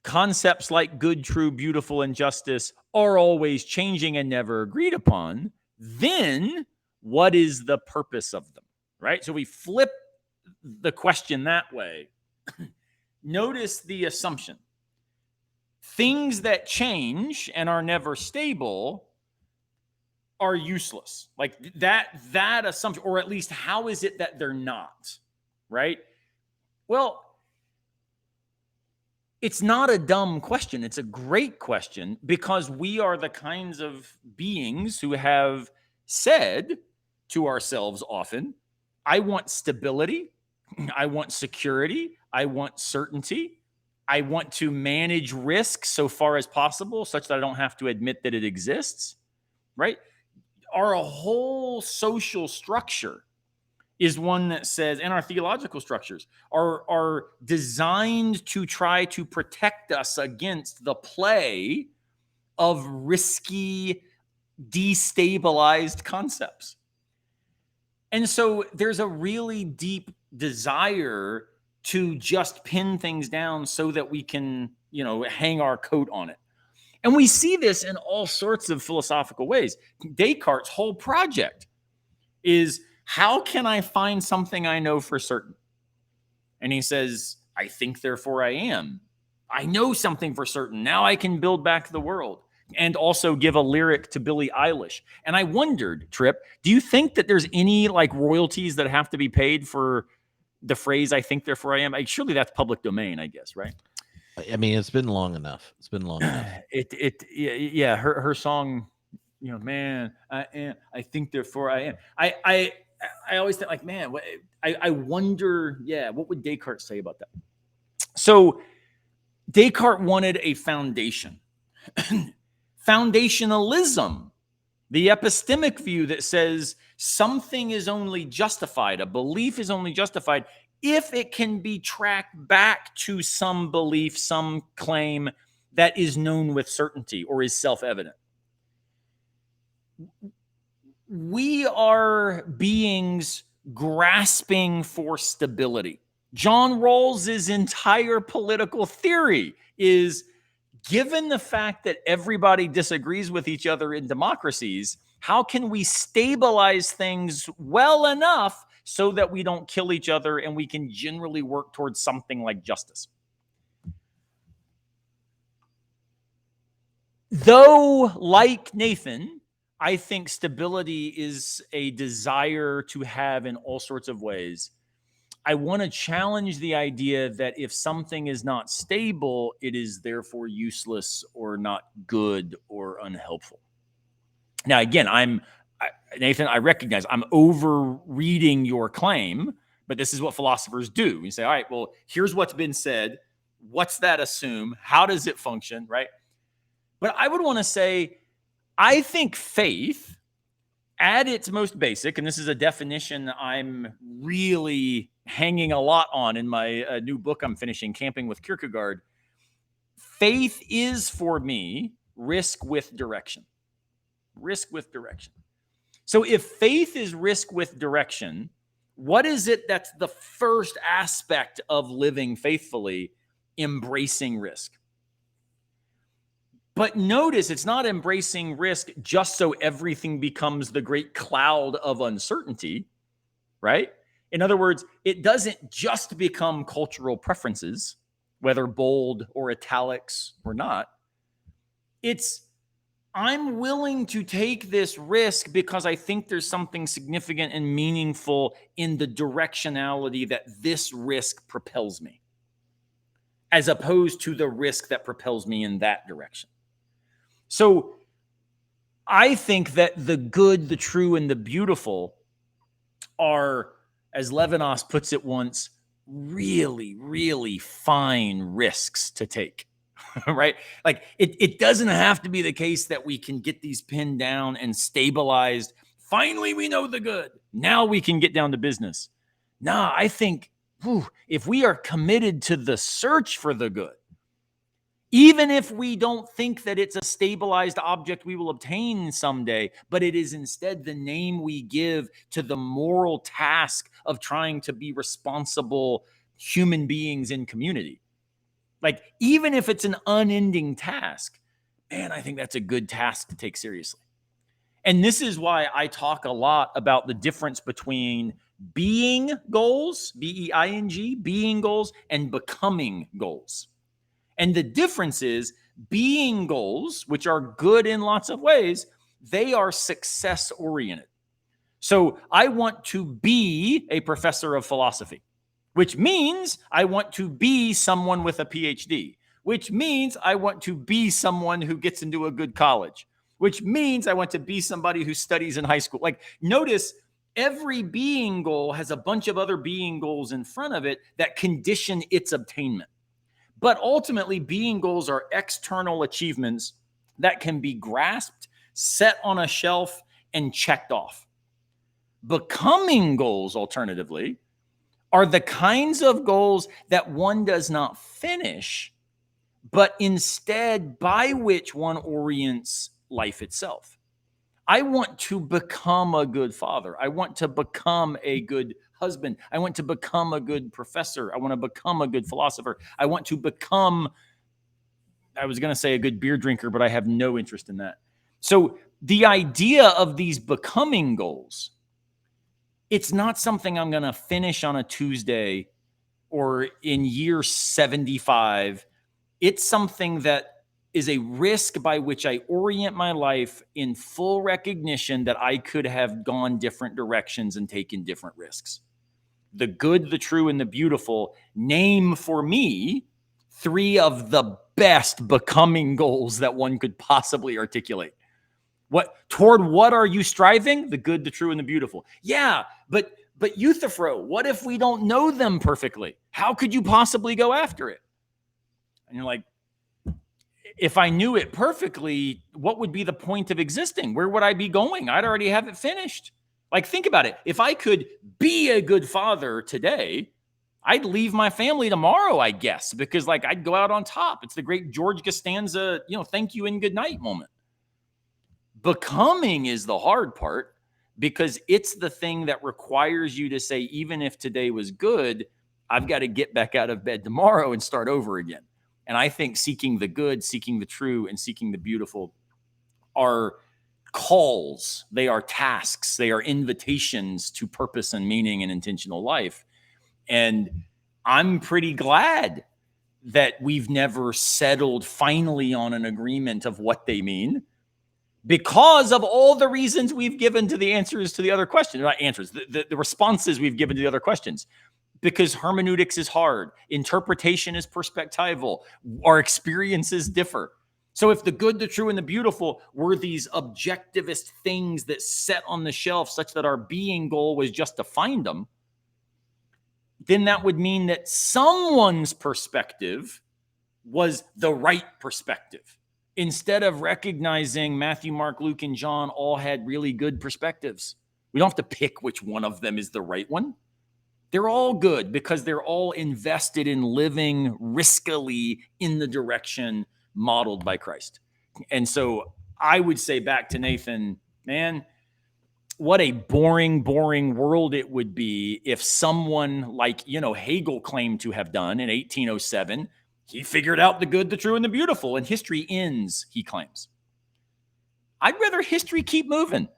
concepts like good, true, beautiful, and justice are always changing and never agreed upon, then what is the purpose of them, right? So we flip the question that way. Notice the assumption. Things that change and are never stable are useless. Like that assumption, or at least how is it that they're not, right? Well, it's not a dumb question. It's a great question because we are the kinds of beings who have said to ourselves often, I want stability, I want security, I want certainty, I want to manage risk so far as possible such that I don't have to admit that it exists, right? Our whole social structure is one that says, and our theological structures are designed to try to protect us against the play of risky, destabilized concepts. And so there's a really deep desire to just pin things down so that we can, hang our coat on it. And we see this in all sorts of philosophical ways. Descartes' whole project is, how can I find something I know for certain? And he says, I think, therefore I am. I know something for certain. Now I can build back the world. And also give a lyric to Billie Eilish. And I wondered, Tripp, do you think that there's any royalties that have to be paid for the phrase, I think, therefore I am? Surely that's public domain, I guess, right? I mean, it's been long enough. It's been long enough. Her song, man, I am, I think, therefore I am. I always think man, I wonder, what would Descartes say about that? So Descartes wanted a foundation. Foundationalism, the epistemic view that says something is only justified, a belief is only justified if it can be tracked back to some belief, some claim that is known with certainty or is self-evident. We are beings grasping for stability. John Rawls's entire political theory is given the fact that everybody disagrees with each other in democracies, how can we stabilize things well enough so that we don't kill each other and we can generally work towards something like justice? Though, like Nathan, I think stability is a desire to have in all sorts of ways. I want to challenge the idea that if something is not stable, it is therefore useless or not good or unhelpful. Now, again, Nathan, I recognize I'm overreading your claim, but this is what philosophers do. You say, all right, well, here's what's been said. What's that assume? How does it function, right? But I would want to say, I think faith, at its most basic, and this is a definition I'm really hanging a lot on in my new book I'm finishing, Camping with Kierkegaard. Faith is, for me, risk with direction. Risk with direction. So if faith is risk with direction, what is it that's the first aspect of living faithfully? Embracing risk. But notice it's not embracing risk just so everything becomes the great cloud of uncertainty, right? In other words, it doesn't just become cultural preferences, whether bold or italics or not. It's, I'm willing to take this risk because I think there's something significant and meaningful in the directionality that this risk propels me, as opposed to the risk that propels me in that direction. So I think that the good, the true, and the beautiful are, as Levinas puts it once, really, really fine risks to take, right? Like it doesn't have to be the case that we can get these pinned down and stabilized. Finally, we know the good. Now we can get down to business. Nah, I think if we are committed to the search for the good, even if we don't think that it's a stabilized object we will obtain someday, but it is instead the name we give to the moral task of trying to be responsible human beings in community. Like, even if it's an unending task, man, I think that's a good task to take seriously. And this is why I talk a lot about the difference between being goals, B-E-I-N-G, being goals, and becoming goals. And the difference is being goals, which are good in lots of ways, they are success oriented. So I want to be a professor of philosophy, which means I want to be someone with a PhD, which means I want to be someone who gets into a good college, which means I want to be somebody who studies in high school. Like, notice every being goal has a bunch of other being goals in front of it that condition its attainment. But ultimately, being goals are external achievements that can be grasped, set on a shelf, and checked off. Becoming goals, alternatively, are the kinds of goals that one does not finish, but instead by which one orients life itself. I want to become a good father. I want to become a good husband. I want to become a good professor. I want to become a good philosopher. I want to become, I was going to say a good beer drinker, but I have no interest in that. So the idea of these becoming goals, it's not something I'm going to finish on a Tuesday or in year 75. It's something that is a risk by which I orient my life in full recognition that I could have gone different directions and taken different risks. The good, the true, and the beautiful name for me 3 of the best becoming goals that one could possibly articulate. Toward what are you striving? The good, the true, and the beautiful. Yeah, but Euthyphro, what if we don't know them perfectly? How could you possibly go after it? And you're like, if I knew it perfectly, what would be the point of existing? Where would I be going? I'd already have it finished. Like, think about it. If I could be a good father today, I'd leave my family tomorrow, I guess, because like I'd go out on top. It's the great George Costanza, thank you and good night moment. Becoming is the hard part because it's the thing that requires you to say, even if today was good, I've got to get back out of bed tomorrow and start over again. And I think seeking the good, seeking the true, and seeking the beautiful are calls. They are tasks. They are invitations to purpose and meaning and intentional life. And I'm pretty glad that we've never settled finally on an agreement of what they mean, because of all the reasons we've given to the answers to the other questions, not answers, the responses we've given to the other questions. Because hermeneutics is hard, interpretation is perspectival, our experiences differ. So if the good, the true, and the beautiful were these objectivist things that set on the shelf such that our being goal was just to find them, then that would mean that someone's perspective was the right perspective. Instead of recognizing Matthew, Mark, Luke, and John all had really good perspectives. We don't have to pick which one of them is the right one. They're all good because they're all invested in living riskily in the direction modeled by Christ. And so I would say back to Nathan, man, what a boring world it would be if someone like, Hegel claimed to have done in 1807, he figured out the good, the true, and the beautiful, and history ends, he claims. I'd rather history keep moving.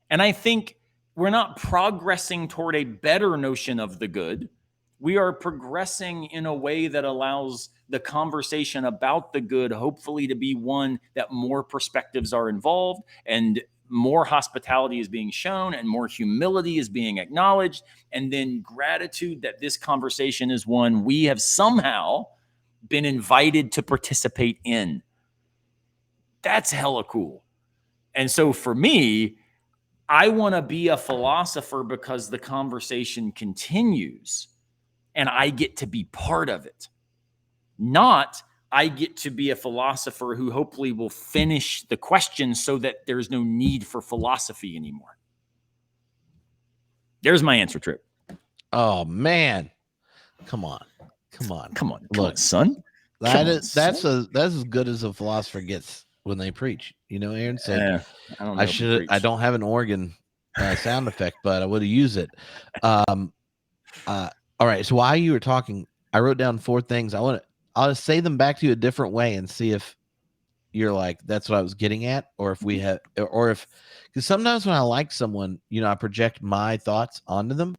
And I think we're not progressing toward a better notion of the good. We are progressing in a way that allows the conversation about the good, hopefully, to be one that more perspectives are involved and more hospitality is being shown and more humility is being acknowledged. And then gratitude that this conversation is one we have somehow been invited to participate in. That's hella cool. And so for me, I want to be a philosopher because the conversation continues and I get to be part of it. Not I get to be a philosopher who hopefully will finish the question so that there's no need for philosophy anymore. There's my answer, Trip. Oh, man. Come on, Look, son. That's as good as a philosopher gets when they preach. Aaron said, I don't have an organ sound effect, but I would have used it. All right. So while you were talking, I wrote down 4 things. I'll say them back to you a different way and see if you're like, that's what I was getting at, or if we have, or if, because sometimes when I like someone, I project my thoughts onto them.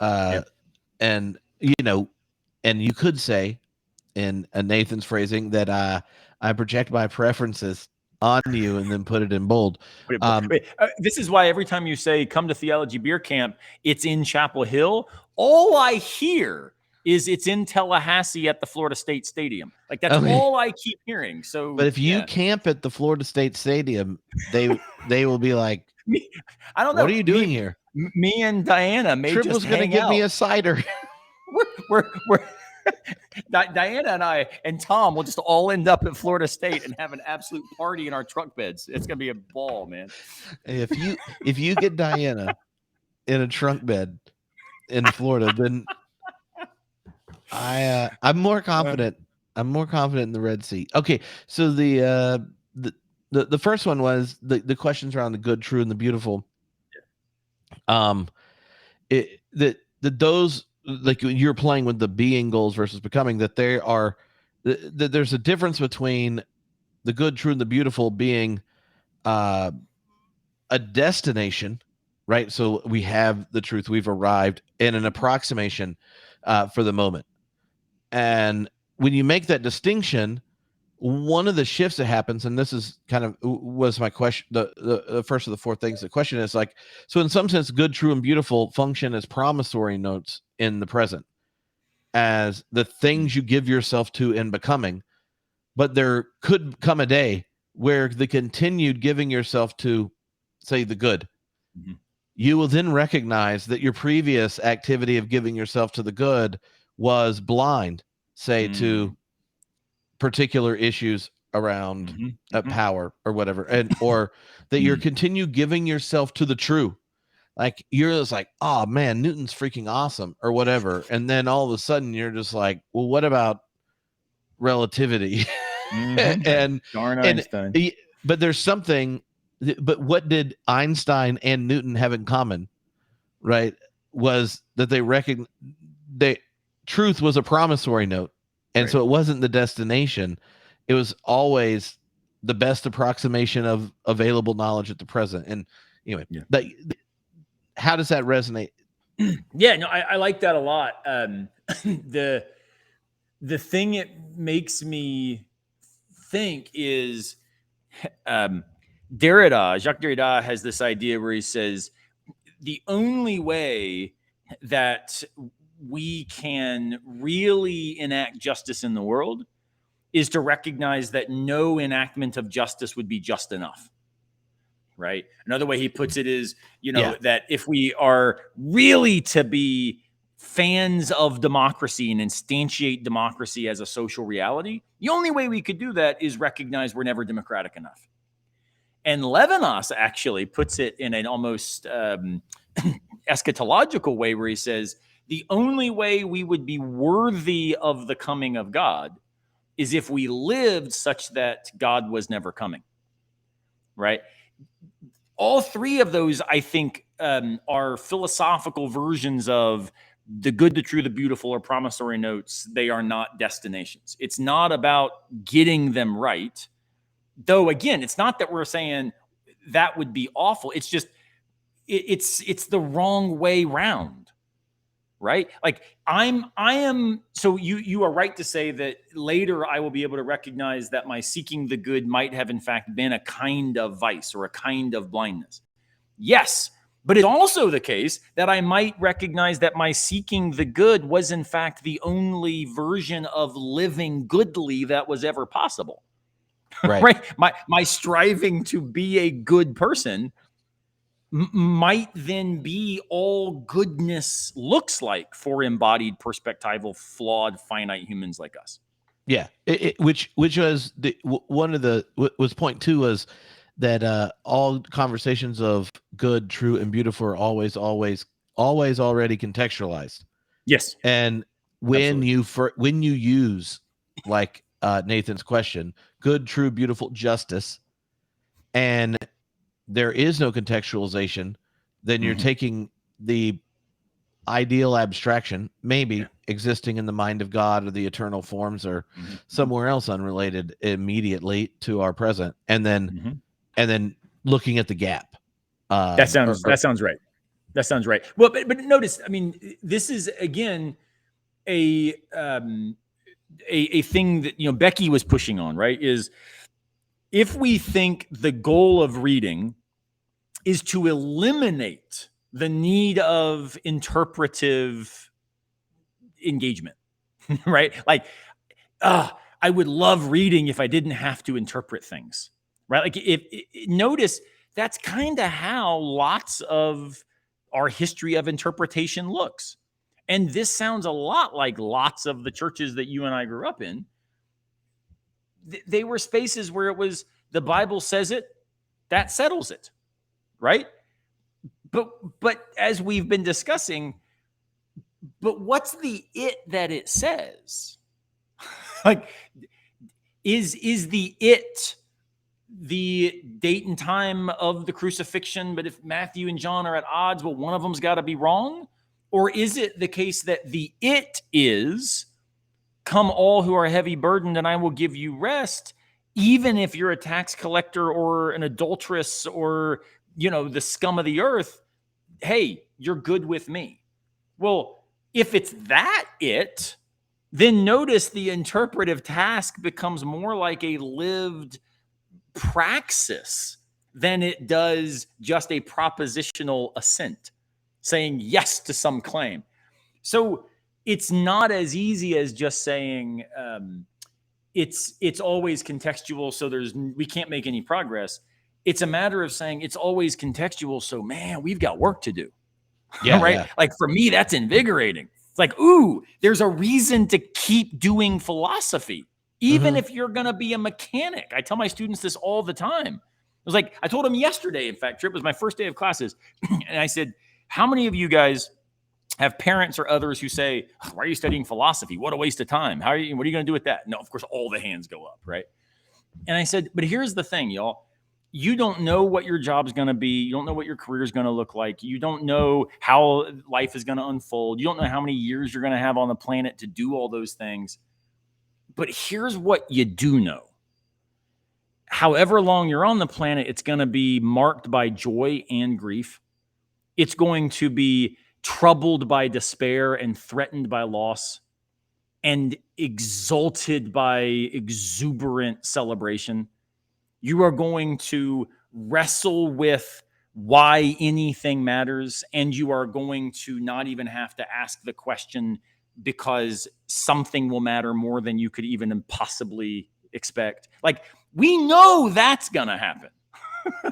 And, and you could say in Nathan's phrasing that I project my preferences on you and then put it in bold. This is why every time you say come to Theology Beer Camp, it's in Chapel Hill. All I hear is it's in Tallahassee at the Florida State Stadium. Like that's all I keep hearing. So, but if you camp at the Florida State Stadium, they will be like, I don't know. What are you doing here? Me and Diana may Trip just was going to give me a cider. we're Diana and I and Tom will just all end up at Florida State and have an absolute party in our truck beds. It's gonna be a ball, man. If you get Diana in a trunk bed in Florida, then I'm more confident. I'm more confident in the Red Sea. Okay, so the first one was the questions around the good, true, and the beautiful. Those, like you're playing with the being goals versus becoming, that there are there's a difference between the good, true, and the beautiful being a destination, right? So we have the truth, we've arrived, and an approximation for the moment. And when you make that distinction, one of the shifts that happens, and this is kind of was my question, the first of the 4 things. The question is like, so in some sense, good, true, and beautiful function as promissory notes in the present, as the things you give yourself to in becoming. But there could come a day where the continued giving yourself to, say, the good, you will then recognize that your previous activity of giving yourself to the good was blind, say, to particular issues around power or whatever, and or that you're continue giving yourself to the true. Like you're just like, oh man, Newton's freaking awesome or whatever, and then all of a sudden you're just like, well, what about relativity? and darn Einstein. But there's something. But what did Einstein and Newton have in common? Right, was that they truth was a promissory note. And so it wasn't the destination. It was always the best approximation of available knowledge at the present. And anyway, how does that resonate? Yeah, no, I like that a lot. The thing it makes me think is Jacques Derrida has this idea where he says the only way that we can really enact justice in the world is to recognize that no enactment of justice would be just enough. Right. Another way he puts it is, that if we are really to be fans of democracy and instantiate democracy as a social reality, the only way we could do that is recognize we're never democratic enough. And Levinas actually puts it in an almost eschatological way where he says, the only way we would be worthy of the coming of God is if we lived such that God was never coming. Right. All three of those, I think, are philosophical versions of the good, the true, the beautiful, or promissory notes. They are not destinations. It's not about getting them right. Though, again, it's not that we're saying that would be awful. It's just, it's the wrong way round. Right? Like I am, so you are right to say that later I will be able to recognize that my seeking the good might have in fact been a kind of vice or a kind of blindness. Yes, but it's also the case that I might recognize that my seeking the good was in fact the only version of living goodly that was ever possible. Right? My striving to be a good person might then be all goodness looks like for embodied, perspectival, flawed, finite humans like us. Yeah, which was one of the was point two was that all conversations of good, true, and beautiful are always already contextualized. Yes, and when you use like Nathan's question, good, true, beautiful, justice, and there is no contextualization, then you're taking the ideal abstraction, maybe existing in the mind of God or the eternal forms or somewhere else unrelated immediately to our present, and then looking at the gap. That sounds right. That sounds right. Well, but notice, I mean, this is again a thing that Becky was pushing on, right? Is if we think the goal of reading is to eliminate the need of interpretive engagement, right? Like, I would love reading if I didn't have to interpret things, right? Like, notice that's kind of how lots of our history of interpretation looks. And this sounds a lot like lots of the churches that you and I grew up in. They were spaces where it was the Bible says it, that settles it, right? But as we've been discussing, but what's the it that it says? Like, is the it the date and time of the crucifixion? But if Matthew and John are at odds, well, one of them's got to be wrong. Or is it the case that the it is, come all who are heavy burdened and I will give you rest, even if you're a tax collector or an adulteress or, the scum of the earth, hey, you're good with me. Well, if it's that it, then notice the interpretive task becomes more like a lived praxis than it does just a propositional assent, saying yes to some claim. So it's not as easy as just saying it's always contextual, so we can't make any progress. It's a matter of saying it's always contextual, so man, we've got work to do. Yeah, right? Yeah. Like for me, that's invigorating. It's like, ooh, there's a reason to keep doing philosophy, even if you're going to be a mechanic. I tell my students this all the time. It was like, I told them yesterday, in fact, Trip, was my first day of classes. And I said, how many of you guys have parents or others who say, why are you studying philosophy? What a waste of time. What are you going to do with that? No, of course, all the hands go up, right? And I said, but here's the thing, y'all. You don't know what your job's going to be. You don't know what your career is going to look like. You don't know how life is going to unfold. You don't know how many years you're going to have on the planet to do all those things. But here's what you do know. However long you're on the planet, it's going to be marked by joy and grief. It's going to be troubled by despair and threatened by loss and exalted by exuberant celebration. You are going to wrestle with why anything matters, and you are going to not even have to ask the question because something will matter more than you could even possibly expect. Like, we know that's going to happen,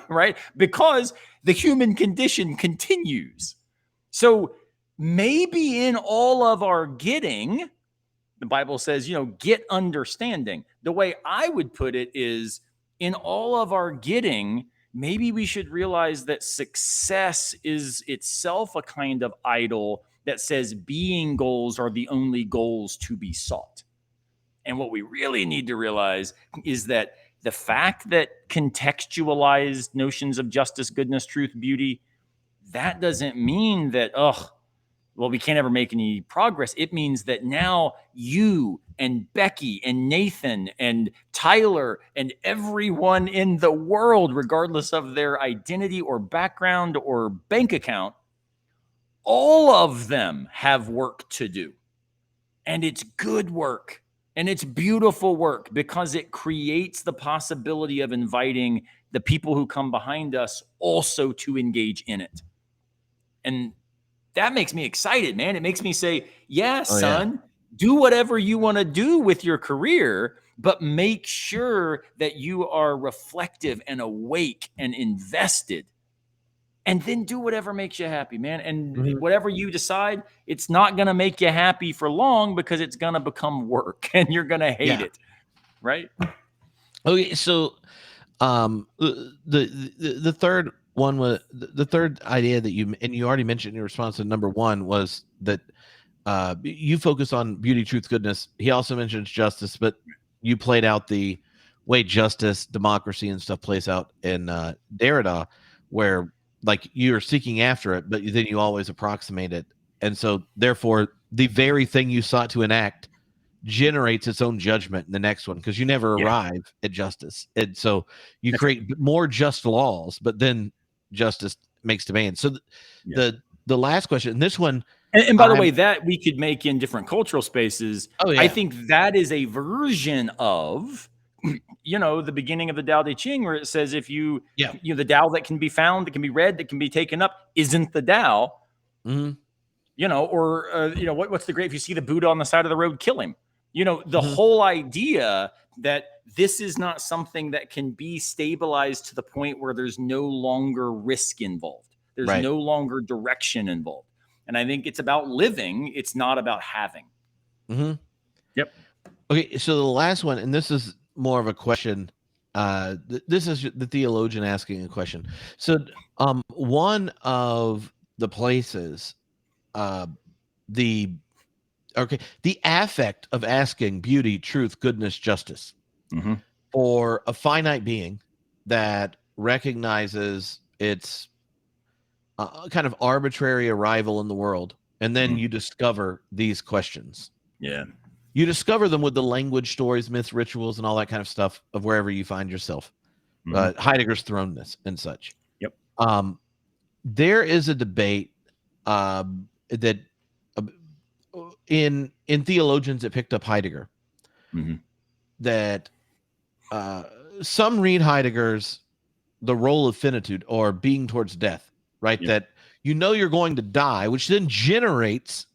right? Because the human condition continues. So maybe in all of our getting, the Bible says, get understanding. The way I would put it is, in all of our getting, maybe we should realize that success is itself a kind of idol that says being goals are the only goals to be sought. And what we really need to realize is that the fact that contextualized notions of justice, goodness, truth, beauty, that doesn't mean that, we can't ever make any progress. It means that now you and Becky and Nathan and Tyler and everyone in the world, regardless of their identity or background or bank account, all of them have work to do. And it's good work. And it's beautiful work because it creates the possibility of inviting the people who come behind us also to engage in it. And that makes me excited, man. It makes me say, son, do whatever you want to do with your career, but make sure that you are reflective and awake and invested. And then do whatever makes you happy, man. And whatever you decide, it's not going to make you happy for long because it's going to become work and you're going to hate it. Right? Okay. So the third one was the third idea that you already mentioned in your response to number one was that you focus on beauty, truth, goodness. He also mentions justice, but you played out the way justice, democracy, and stuff plays out in Derrida, where like you're seeking after it, but then you always approximate it. And so therefore the very thing you sought to enact generates its own judgment in the next one, because you never arrive at justice. And so you create more just laws, but then justice makes demands. So the last question, and this one, and by the way, that we could make in different cultural spaces. I think that is a version of the beginning of the Tao Te Ching, where it says, if the Tao that can be found, that can be read, that can be taken up, isn't the Tao. What's the great, if you see the Buddha on the side of the road, kill him. The whole idea that this is not something that can be stabilized to the point where there's no longer risk involved. There's no longer direction involved. And I think it's about living. It's not about having. Yep. Okay. So the last one, and this is more of a question. This is the theologian asking a question. So one of the places, the affect of asking beauty, truth, goodness, justice for a finite being that recognizes its kind of arbitrary arrival in the world, and then you discover these questions. You discover them with the language, stories, myths, rituals, and all that kind of stuff of wherever you find yourself. Heidegger's thrownness and such. There is a debate that in theologians that picked up Heidegger, that some read Heidegger's the role of finitude, or being towards death, right? That you're going to die, which then generates,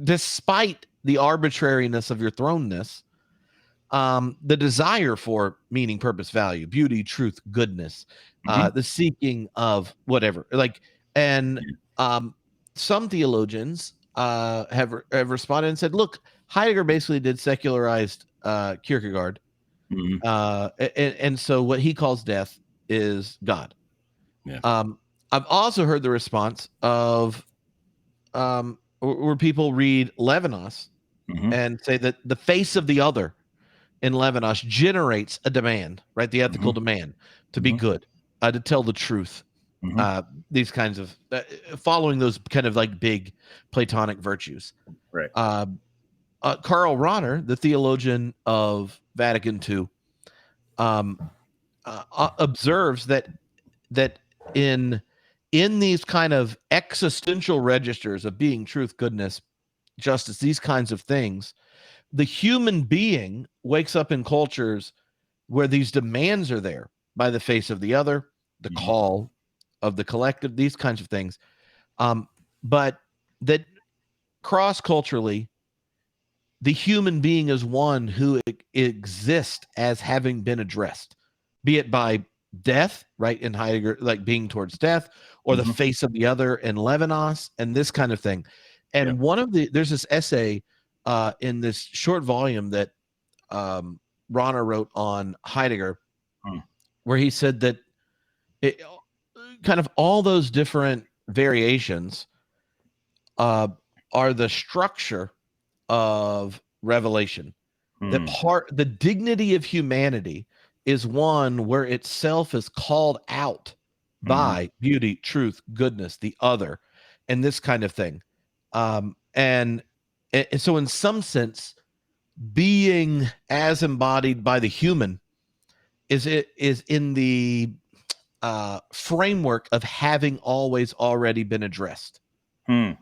despite the arbitrariness of your thrownness, the desire for meaning, purpose, value, beauty, truth, goodness, the seeking of whatever. Some theologians have responded and said, look, Heidegger basically did secularized Kierkegaard. And so what he calls death is God. I've also heard the response of where people read Levinas and say that the face of the other in Levinas generates a demand, right? The ethical demand to be good, to tell the truth. These kinds of following those kind of like big Platonic virtues. Karl Rahner, the theologian of Vatican II, observes that in these kind of existential registers of being, truth, goodness, justice, these kinds of things, the human being wakes up in cultures where these demands are there by the face of the other, the call of the collective, these kinds of things. But that cross-culturally, the human being is one who exists as having been addressed, be it by death, right, in Heidegger, like being towards death, or the face of the other in Levinas, and this kind of thing. And there's this essay in this short volume that Rahner wrote on Heidegger, where he said that kind of all those different variations are the structure of revelation. The dignity of humanity is one where itself is called out by beauty, truth, goodness, the other, and this kind of thing. And so in some sense, being as embodied by the human is in the framework of having always already been addressed. And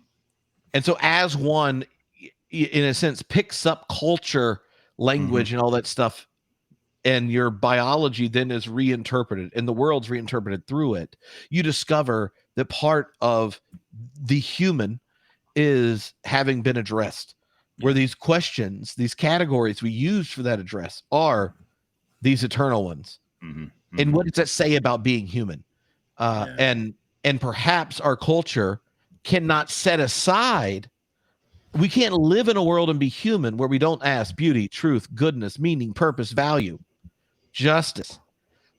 so as one, in a sense, picks up culture, language, and all that stuff, and your biology then is reinterpreted and the world's reinterpreted through it, you discover that part of the human is having been addressed, where these questions, these categories we use for that address are these eternal ones. And what does that say about being human? And perhaps our culture cannot set aside. We can't live in a world and be human where we don't ask beauty, truth, goodness, meaning, purpose, value, justice,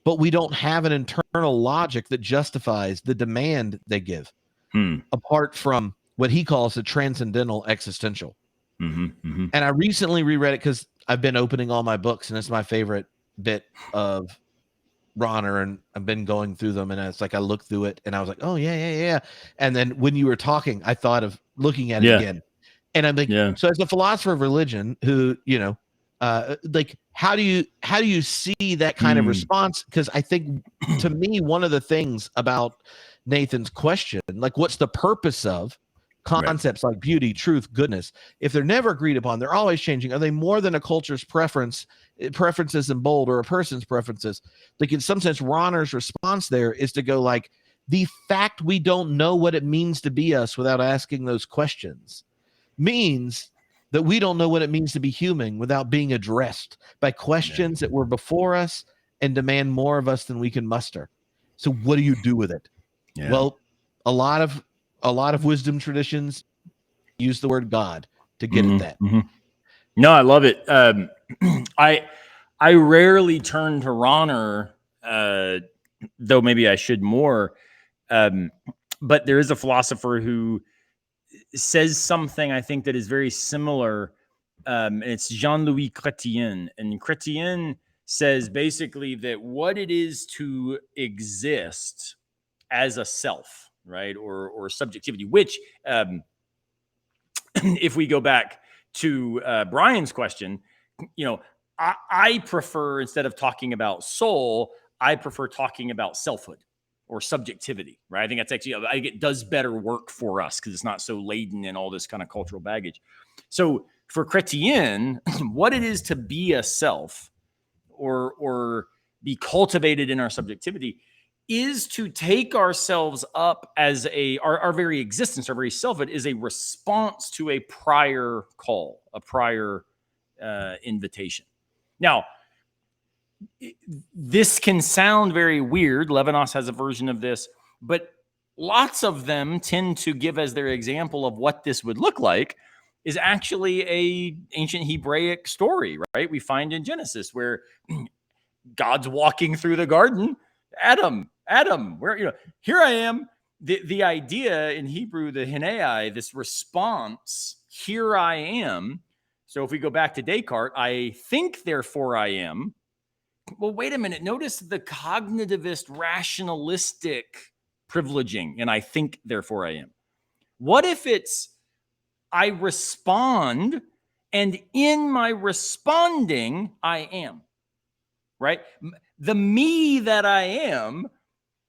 but we don't have an internal logic that justifies the demand they give, apart from what he calls the transcendental existential. And I recently reread it because I've been opening all my books, and it's my favorite bit of Rahner, and I've been going through them, and it's like I looked through it and I was like, oh yeah. And then when you were talking, I thought of looking at it again. And I'm like, so as a philosopher of religion who, like, how do you see that kind of response? Because I think, to me, one of the things about Nathan's question, like, what's the purpose of concepts like beauty, truth, goodness, if they're never agreed upon, they're always changing. Are they more than a culture's preferences in bold, or a person's preferences? Like, in some sense, Rahner's response there is to go like, the fact we don't know what it means to be us without asking those questions means that we don't know what it means to be human without being addressed by questions that were before us and demand more of us than we can muster. So what do you do with it? Well, a lot of wisdom traditions use the word God to get at that. No, I love it. I rarely turn to Rahner, though maybe I should more. But there is a philosopher who says something I think that is very similar. And it's Jean-Louis Chrétien. And Chrétien says basically that what it is to exist as a self, right, or subjectivity, which if we go back to Bryan's question, I prefer, instead of talking about soul, I prefer talking about selfhood or subjectivity, right? I think that's actually, I think it does better work for us because it's not so laden in all this kind of cultural baggage. So for Chrétien, what it is to be a self or be cultivated in our subjectivity is to take ourselves up as our very existence, our very selfhood is a response to a prior call, a prior invitation. Now, this can sound very weird. Levinas has a version of this, but lots of them tend to give as their example of what this would look like is actually a ancient Hebraic story, right? We find in Genesis where God's walking through the garden. Adam, where, here I am. The idea in Hebrew, the hinei, this response, here I am. So if we go back to Descartes, I think, therefore I am. Well, wait a minute. Notice the cognitivist, rationalistic privileging, and I think, therefore I am. What if it's I respond And in my responding, I am, right? The me that I am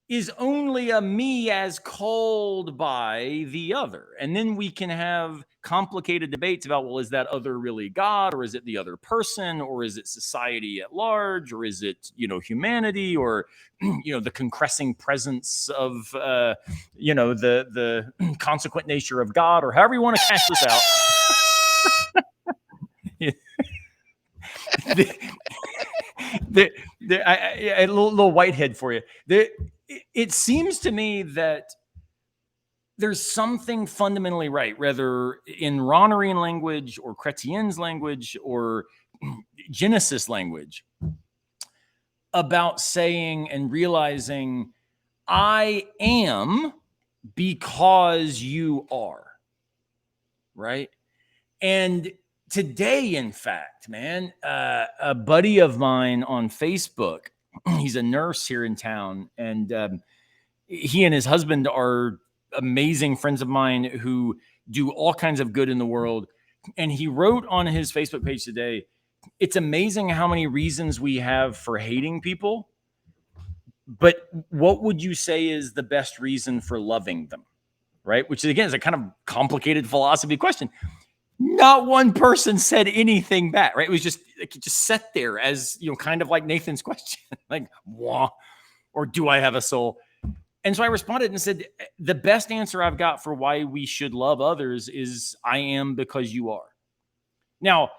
is only a me as called by the other. And then we can have complicated debates about, well, is that other really God, or is it the other person, or is it society at large, or is it, humanity, or, the concressing presence of, the consequent nature of God, or however you want to cash this out. A little whitehead for you. It seems to me that there's something fundamentally right, whether in Ronerian language or Chrétien's language or Genesis language, about saying and realizing I am because you are, right? And today, in fact, man, a buddy of mine on Facebook, he's a nurse here in town, and he and his husband are amazing friends of mine who do all kinds of good in the world. And he wrote on his Facebook page today, it's amazing how many reasons we have for hating people, but what would you say is the best reason for loving them, right? Which, again, is a kind of complicated philosophy question. Not one person said anything back, right? It was just, it just sat there as, kind of like Nathan's question, like, wah, or do I have a soul? And so I responded and said, the best answer I've got for why we should love others is I am because you are. Now,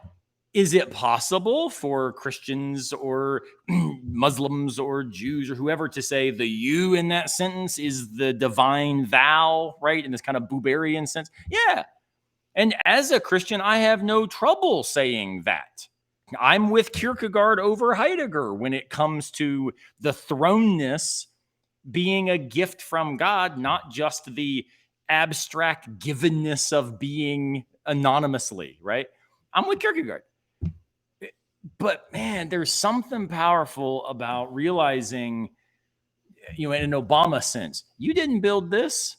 is it possible for Christians or Muslims or Jews or whoever to say the you in that sentence is the divine thou, right? In this kind of Buberian sense? Yeah. And as a Christian, I have no trouble saying that. I'm with Kierkegaard over Heidegger when it comes to the thrownness being a gift from God, not just the abstract givenness of being anonymously, right? I'm with Kierkegaard. But man, there's something powerful about realizing, in an Obama sense, you didn't build this,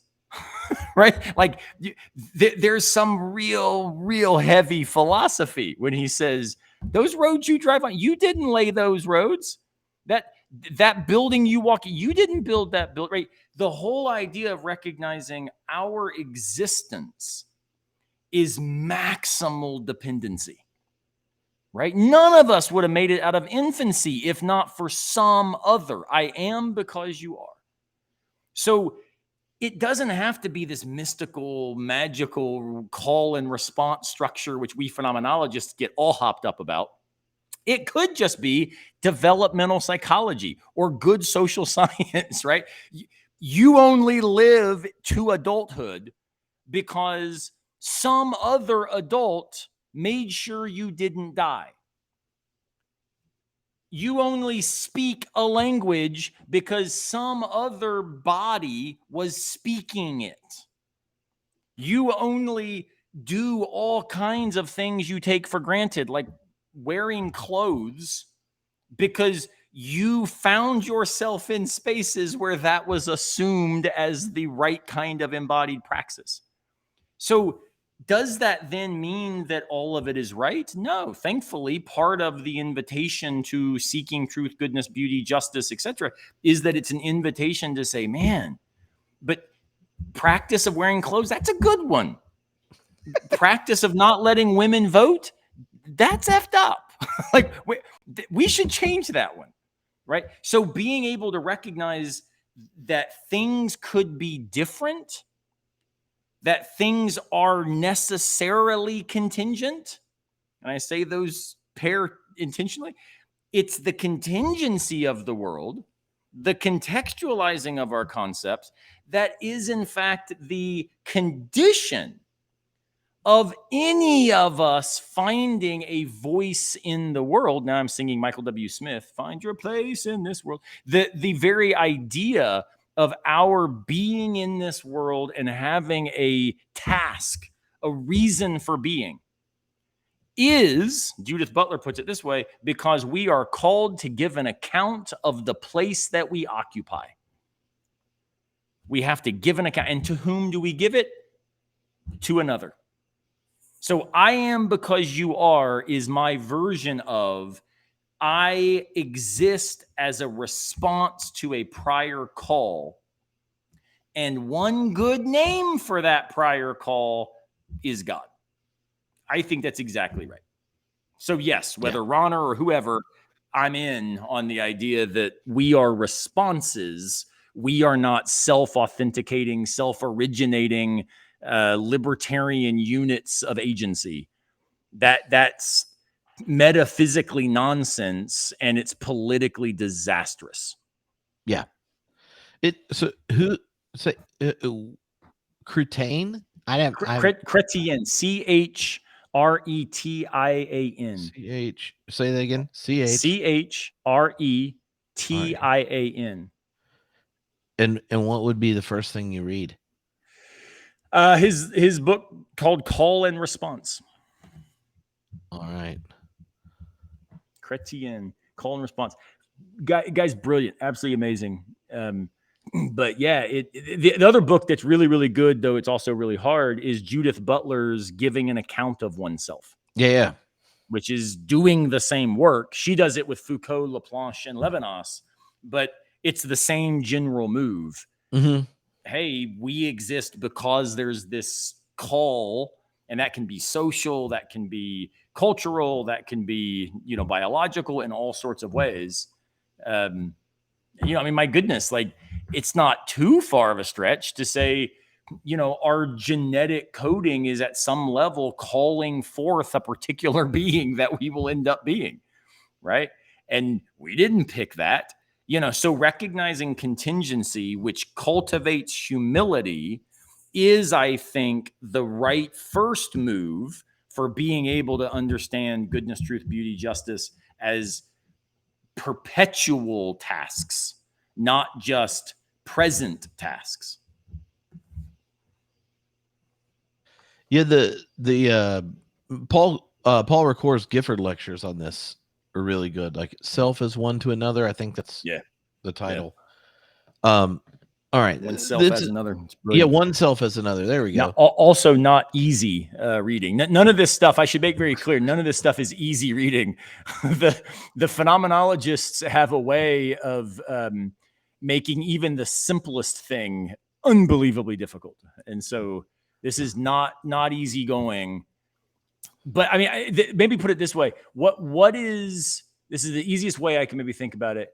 right? Like there's some real heavy philosophy when he says, those roads you drive on, you didn't lay those roads. That building you walk in, you didn't build that building, right? The whole idea of recognizing our existence is maximal dependency, right? None of us would have made it out of infancy if not for some other. I am because you are. So it doesn't have to be this mystical, magical call and response structure, which we phenomenologists get all hopped up about. It could just be developmental psychology or good social science, right? You only live to adulthood because some other adult made sure you didn't die. You only speak a language because some other body was speaking it. You only do all kinds of things you take for granted, like wearing clothes, because you found yourself in spaces where that was assumed as the right kind of embodied praxis. So does that then mean that all of it is right? No. Thankfully, part of the invitation to seeking truth, goodness, beauty, justice, etc., is that it's an invitation to say, man, but practice of wearing clothes, that's a good one. Practice of not letting women vote, that's effed up. Like we should change that one, right? So being able to recognize that things could be different, that things are necessarily contingent, and I say those pair intentionally, it's the contingency of the world, the contextualizing of our concepts, that is in fact the condition of any of us finding a voice in the world. Now I'm singing Michael W. Smith, find your place in this world. The very idea of our being in this world and having a task, a reason for being, is, Judith Butler puts it this way, because we are called to give an account of the place that we occupy. We have to give an account. And to whom do we give it? To another. So I am because you are is my version of I exist as a response to a prior call. And one good name for that prior call is God. I think that's exactly right. So yes, whether Ronner or whoever, I'm in on the idea that we are responses. We are not self-authenticating, self-originating, libertarian units of agency. That's metaphysically nonsense, and it's politically disastrous. Yeah. Who say Cretain? Chrétien, Chrétien. Say that again. Chrétien. And what would be the first thing you read? His book called Call and Response. All right. Chrétien, Call and Response. Guy's brilliant, absolutely amazing. But yeah, the other book that's really, really good, though it's also really hard, is Judith Butler's Giving an Account of Oneself. Yeah. Which is doing the same work. She does it with Foucault, Laplanche, and Levinas, but it's the same general move. Mm-hmm. Hey, we exist because there's this call, and that can be social, that can be cultural, that can be, biological in all sorts of ways. My goodness, like it's not too far of a stretch to say, our genetic coding is at some level calling forth a particular being that we will end up being, right? And we didn't pick that, so recognizing contingency, which cultivates humility, is, I think, the right first move for being able to understand goodness, truth, beauty, justice as perpetual tasks, not just present tasks. Yeah, the Paul Ricoeur's Gifford lectures on this are really good. Like self is one to another. I think that's the title. Yeah. All right, one self as another. Yeah, one self as another. There we go. Now, also not easy reading. None of this stuff, I should make very clear, none of this stuff is easy reading. The phenomenologists have a way of making even the simplest thing unbelievably difficult. And so this is not easy going. But I mean, maybe put it this way. This is the easiest way I can maybe think about it.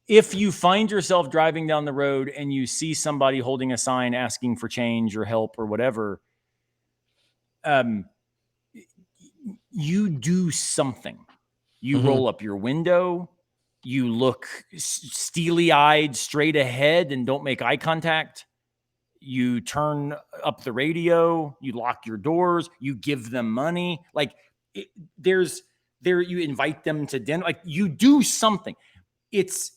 If you find yourself driving down the road and you see somebody holding a sign asking for change or help or whatever, you do something. You roll up your window, you look steely-eyed straight ahead and don't make eye contact. You turn up the radio, you lock your doors, you give them money. Like you invite them to dinner. Like you do something. It's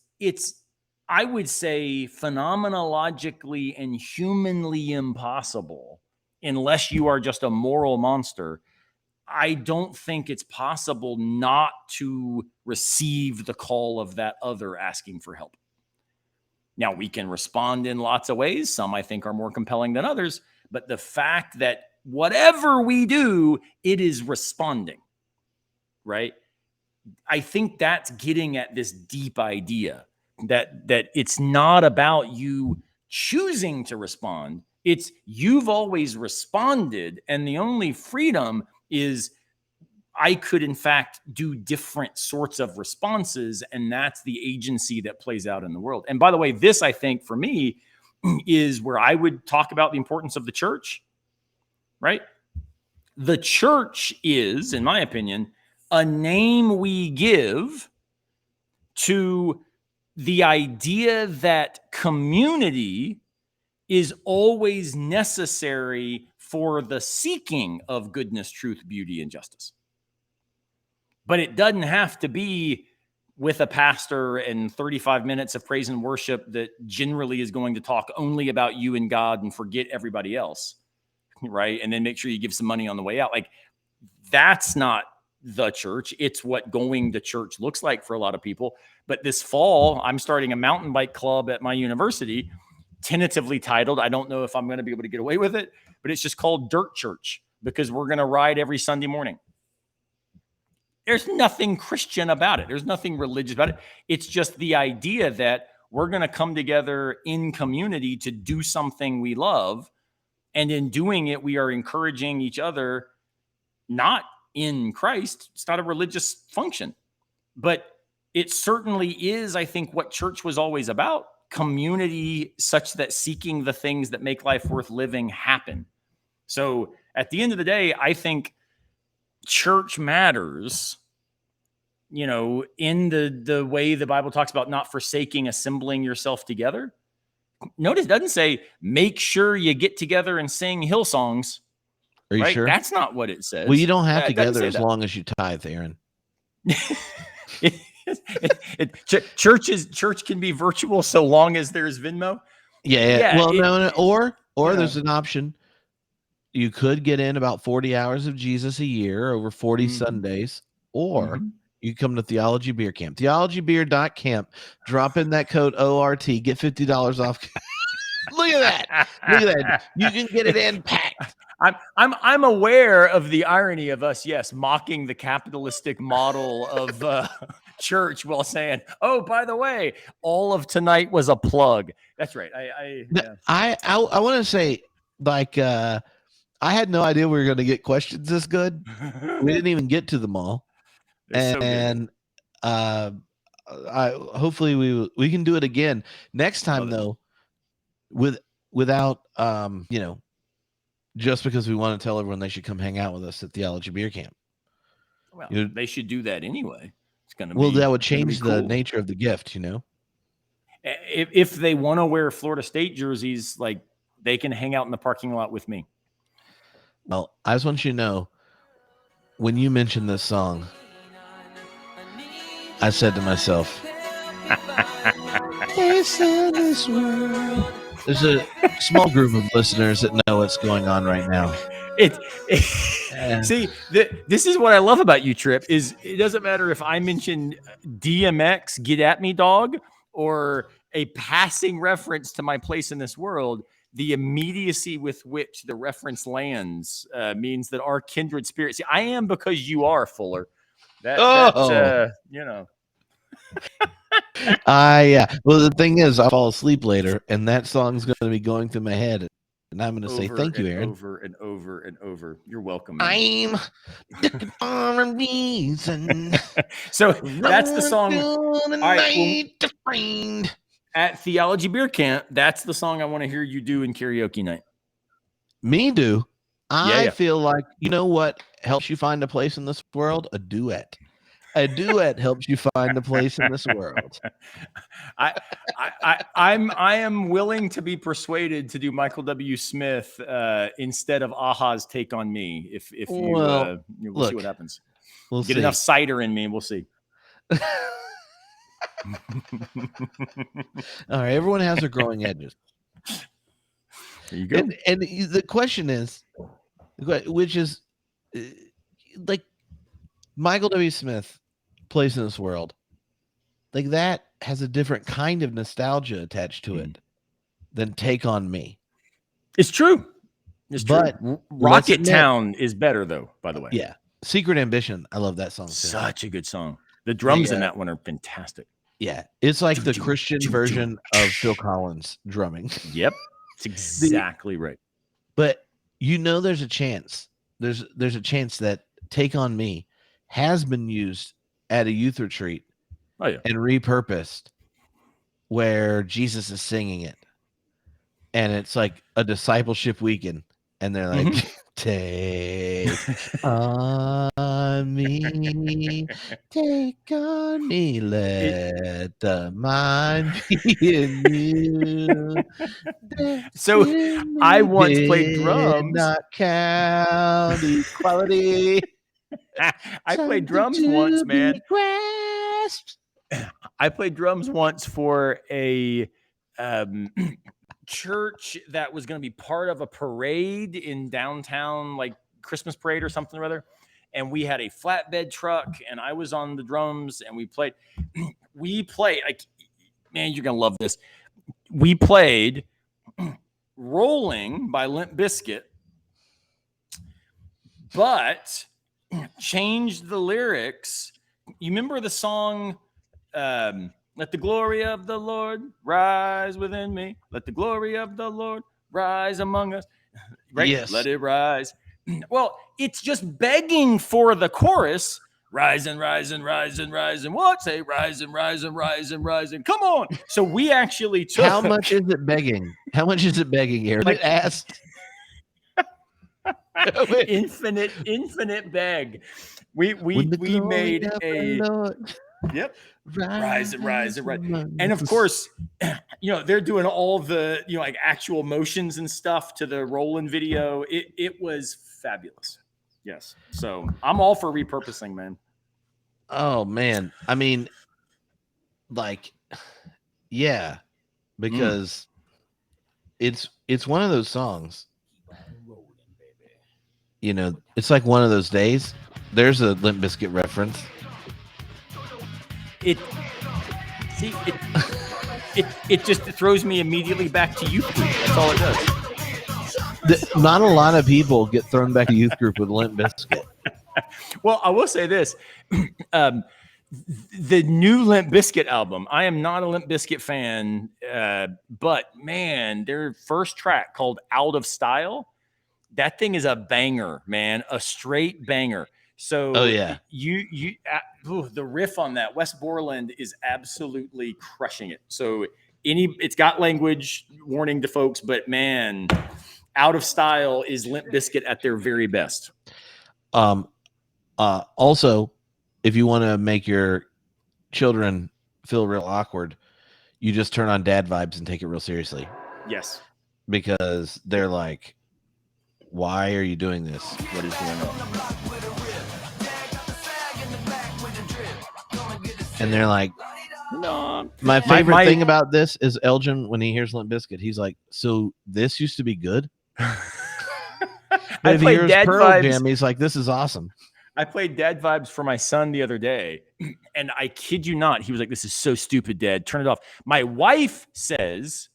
I would say phenomenologically and humanly impossible unless you are just a moral monster. I don't think it's possible not to receive the call of that other asking for help. Now, we can respond in lots of ways. Some I think are more compelling than others, but the fact that whatever we do, it is responding, right? I think that's getting at this deep idea that it's not about you choosing to respond. It's you've always responded, and the only freedom is I could, in fact, do different sorts of responses, and that's the agency that plays out in the world. And by the way, this, I think, for me, is where I would talk about the importance of the church, right? The church is, in my opinion, a name we give to the idea that community is always necessary for the seeking of goodness, truth, beauty, and justice. But it doesn't have to be with a pastor and 35 minutes of praise and worship that generally is going to talk only about you and God and forget everybody else, right? And then make sure you give some money on the way out. Like, that's not the church. It's what going to church looks like for a lot of people. But this fall, I'm starting a mountain bike club at my university, tentatively titled, I don't know if I'm going to be able to get away with it, but it's just called Dirt Church. because we're going to ride every Sunday morning. There's nothing Christian about it. There's nothing religious about it. It's just the idea that we're going to come together in community to do something we love. And in doing it, we are encouraging each other, not in Christ. It's not a religious function, but it certainly is, I think, what church was always about. Community such that seeking the things that make life worth living happen. So at the end of the day, I think church matters, in the way the Bible talks about not forsaking assembling yourself together. Notice it doesn't say make sure you get together and sing Hillsongs. Are you sure? That's not what it says. Well, you don't have to gather as long as you tithe, Aaron. Church can be virtual so long as there's Venmo. Yeah. Well, no, or there's an option. You could get in about 40 hours of Jesus a year over 40 Sundays, or you come to Theology Beer Camp. theologybeer.camp. Drop in that code ORT. Get $50 off. Look at that. Look at that. You can get it in packed. I'm aware of the irony of us, mocking the capitalistic model of church while saying, "Oh, by the way, all of tonight was a plug." That's right. I want to say, like, I had no idea we were going to get questions this good. We didn't even get to them all, and hopefully we can do it again next time, though, without just because we want to tell everyone they should come hang out with us at Theology Beer Camp. Well, they should do that anyway. It's going to be that would change the nature of the gift, If they want to wear Florida State jerseys, like, they can hang out in the parking lot with me. Well, I just want you to know, when you mentioned this song, I said to myself, there's a small group of listeners that know what's going on right now. See, this is what I love about you, Trip, is it doesn't matter if I mention DMX, Get At Me Dog, or a passing reference to my place in this world. The immediacy with which the reference lands means that our kindred spirits. See, I am because you are, Fuller. Yeah. Well, the thing is, I'll fall asleep later, and that song's going to be going through my head, and I'm going to say thank you, Aaron. Over and over and over. You're welcome, man. I'm looking for a reason. So that's the song. All right, to find. At Theology Beer Camp, that's the song I want to hear you do in karaoke night. Me do. I feel like, you know what helps you find a place in this world? A duet. A duet helps you find a place in this world. I am willing to be persuaded to do Michael W. Smith instead of Aha's Take on Me. If we'll see what happens. We'll get see. Enough cider in me, and we'll see. All right, everyone has their growing edges. There you go. And the question is, which is, like, Michael W. Smith, Place in This World, like, that has a different kind of nostalgia attached to it than Take on Me. It's true. True. Rocket Town is better, though, by the way. Yeah. Secret Ambition. I love that song too. Such a good song. The drums in that one are fantastic. Yeah. It's like the Christian version of Phil Collins drumming. Yep. It's exactly right. But there's a chance. There's a chance that Take on Me has been used at a youth retreat and repurposed where Jesus is singing it. And it's like a discipleship weekend. And they're like, take on me, take on me, let the mind be in you. So I once played drums. Not count equality. I played drums once, man. I played drums once for a church that was going to be part of a parade in downtown, like Christmas parade or something or other. And we had a flatbed truck, and I was on the drums, and we played. Like, man, you're going to love this. We played Rolling by Limp Bizkit. but changed the lyrics. You remember the song, let the glory of the Lord rise within me. Let the glory of the Lord rise among us. Right? Yes. Let it rise. Well, it's just begging for the chorus. Rise and rise and rise and rise and what? Say rise and rise and rise and rise and come on. So we actually took. How much is it begging? How much is it begging, Aaron? Like, it asked. infinite beg. We made a yep. Rise and rise and rise. And of course, they're doing all the, like actual motions and stuff to the Roland video. It was fabulous. Yes. So I'm all for repurposing, man. Oh man. I mean, like, yeah, because it's one of those songs. It's like one of those days. There's a Limp Bizkit reference. It just throws me immediately back to youth group. That's all it does. Not a lot of people get thrown back to youth group with Limp Bizkit. Well, I will say this. The new Limp Bizkit album, I am not a Limp Bizkit fan, but man, their first track called Out of Style, that thing is a banger, man, a straight banger. So oh yeah, the riff on that, Wes Borland is absolutely crushing it. So it's got language warning to folks, but man, Out of Style is Limp Bizkit at their very best. Also, if you want to make your children feel real awkward, you just turn on Dad Vibes and take it real seriously. Yes. Because they're like, why are you doing this? What is going on? And they're like, no. My favorite thing about this is Elgin, when he hears Limp Bizkit, he's like, so this used to be good? But if he hears Pearl Jam, he's like, this is awesome. I played Dad Vibes for my son the other day, and I kid you not, he was like, this is so stupid, Dad. Turn it off. My wife says,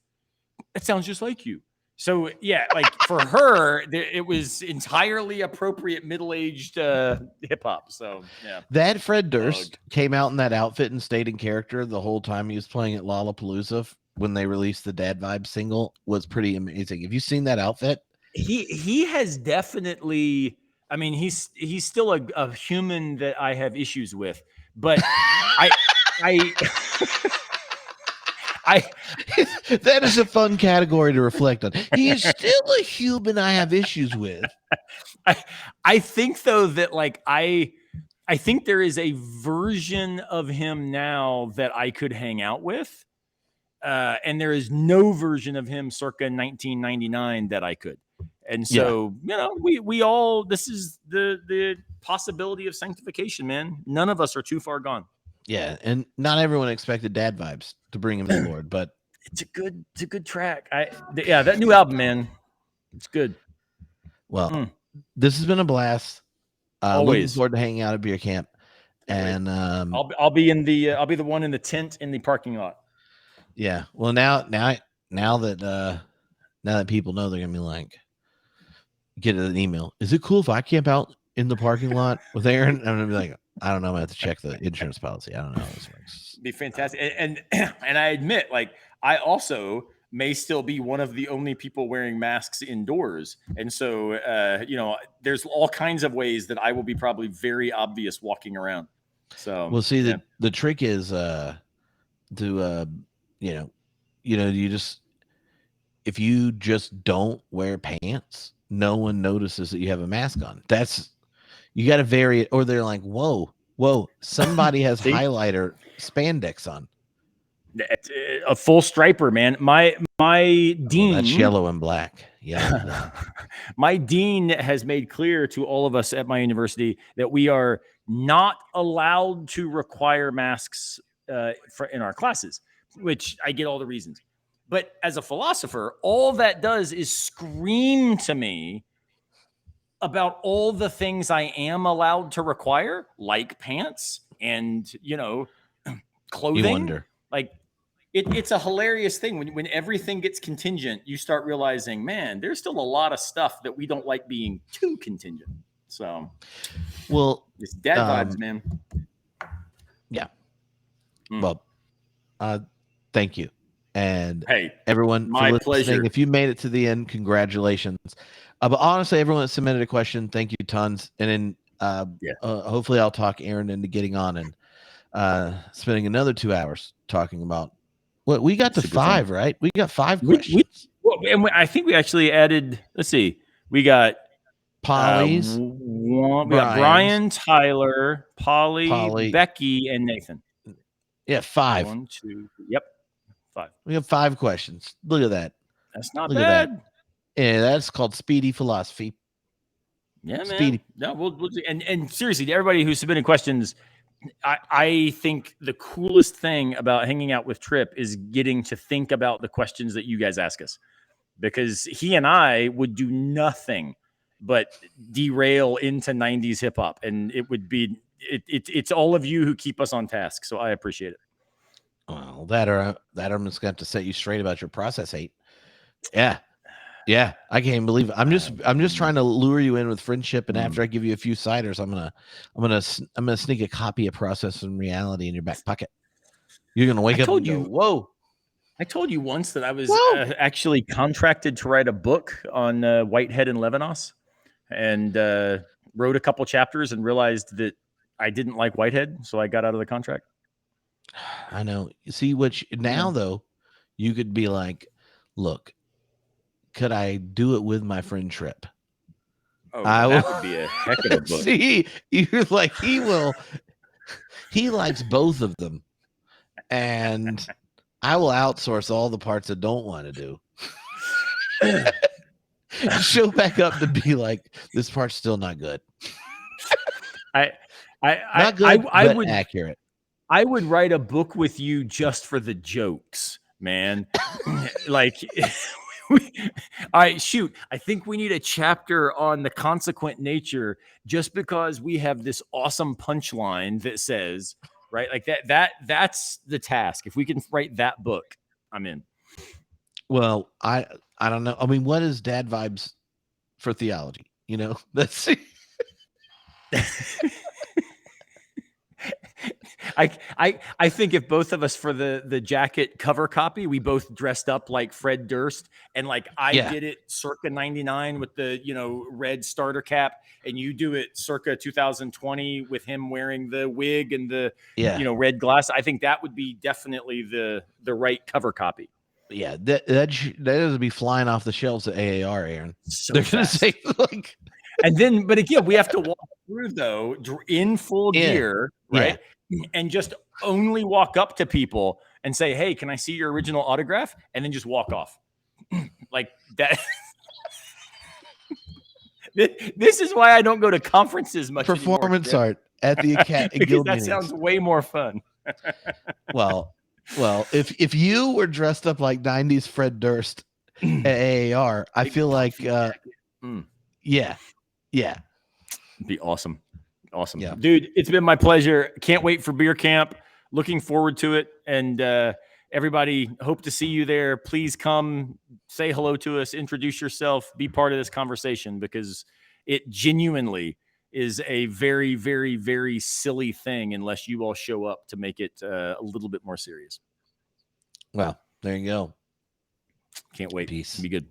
it sounds just like you. So, yeah, like for her, it was entirely appropriate middle-aged hip-hop. So, yeah. That Fred Durst came out in that outfit and stayed in character the whole time he was playing at Lollapalooza when they released the Dad Vibes single was pretty amazing. Have you seen that outfit? He has definitely... I mean, he's still a human that I have issues with, but I that is a fun category to reflect on. He is still a human I have issues with. I think though that like I think there is a version of him now that I could hang out with, and there is no version of him circa 1999 that I could. And so, we all, this is the possibility of sanctification, man. None of us are too far gone. Yeah. And not everyone expected Dad Vibes to bring him to the Lord, but it's a good track. That new album, man, it's good. Well, this has been a blast. Always. Looking forward to hanging out at beer camp. And I'll be the one in the tent in the parking lot. Yeah. Well, now that people know, they're gonna be like, get an email. Is it cool if I camp out in the parking lot with Aaron? I'm gonna be like, I don't know. I have to check the insurance policy. I don't know how this works. Be fantastic. And I admit, like, I also may still be one of the only people wearing masks indoors. And so, there's all kinds of ways that I will be probably very obvious walking around. So, well, see, the trick is if you just don't wear pants, no one notices that you have a mask on. You got to vary it, or they're like, whoa, somebody has highlighter spandex on. A full striper, man. My dean. That's yellow and black. Yeah. My dean has made clear to all of us at my university that we are not allowed to require masks in our classes, which I get all the reasons. But as a philosopher, all that does is scream to me about all the things I am allowed to require, like pants and, clothing. You wonder. Like, it's a hilarious thing. When everything gets contingent, you start realizing, man, there's still a lot of stuff that we don't like being too contingent. So, well, it's dad vibes, man. Yeah. Well, thank you. And hey, everyone my for listening, pleasure. if you made it to the end, congratulations. But honestly, everyone that submitted a question, thank you tons. And then hopefully I'll talk Aaron into getting on and spending another 2 hours talking about what we got to Super 5, fun. right? We got 5 questions. I think we actually added, let's see, we got Polly's, we got Bryan, Tyler, Polly, Becky, and Nathan. Yeah, 5. 1, 2, yep, 5. We have 5 questions. Look at that. That's not bad. At that. Yeah, that's called speedy philosophy. Yeah, man. No, we'll and seriously, to everybody who submitted questions, I think the coolest thing about hanging out with Trip is getting to think about the questions that you guys ask us, because he and I would do nothing but derail into 90s hip hop, and it would be it's all of you who keep us on task. So I appreciate it. Well, that or I'm just gonna have to set you straight about your process hate. Yeah, I can't believe it. I'm just trying to lure you in with friendship, and after I give you a few ciders, I'm gonna sneak a copy of Process and Reality in your back pocket. You're gonna wake up and go, whoa. I told you once that I was actually contracted to write a book on Whitehead and Levinas, and wrote a couple chapters and realized that I didn't like Whitehead, so I got out of the contract. I know. You see, though, you could be like, look, could I do it with my friend Trip? Oh, that would be a heck of a book. See, you're like, he likes both of them, and I will outsource all the parts I don't want to do. Show back up to be like, this part's still not good. Not good, but accurate. I would write a book with you just for the jokes, man. Like, all right, shoot. I think we need a chapter on the consequent nature, just because we have this awesome punchline that says, right, like that's the task. If we can write that book, I'm in. Well, I don't know. I mean, what is dad vibes for theology? You know, let's see. I think if both of us, for the jacket cover copy, we both dressed up like Fred Durst, and like I did it circa 99 with the red starter cap, and you do it circa 2020 with him wearing the wig and the red glass. I think that would be definitely the right cover copy. Yeah, that would be flying off the shelves at AAR, Aaron. So they're going to say like, and then, but again, we have to walk through though in full gear, right? And just only walk up to people and say, "Hey, can I see your original autograph?" And then just walk off like that. This is why I don't go to conferences much. Performance art at the Academy. Because that sounds way more fun. Well, if you were dressed up like 90s Fred Durst at AAR, I feel like, yeah. It'd be awesome. Awesome. Yeah. Dude, it's been my pleasure. Can't wait for beer camp. Looking forward to it. And everybody, hope to see you there. Please come say hello to us, introduce yourself, be part of this conversation, because it genuinely is a very, very, very silly thing unless you all show up to make it a little bit more serious. Well, there you go. Can't wait. Peace. Be good.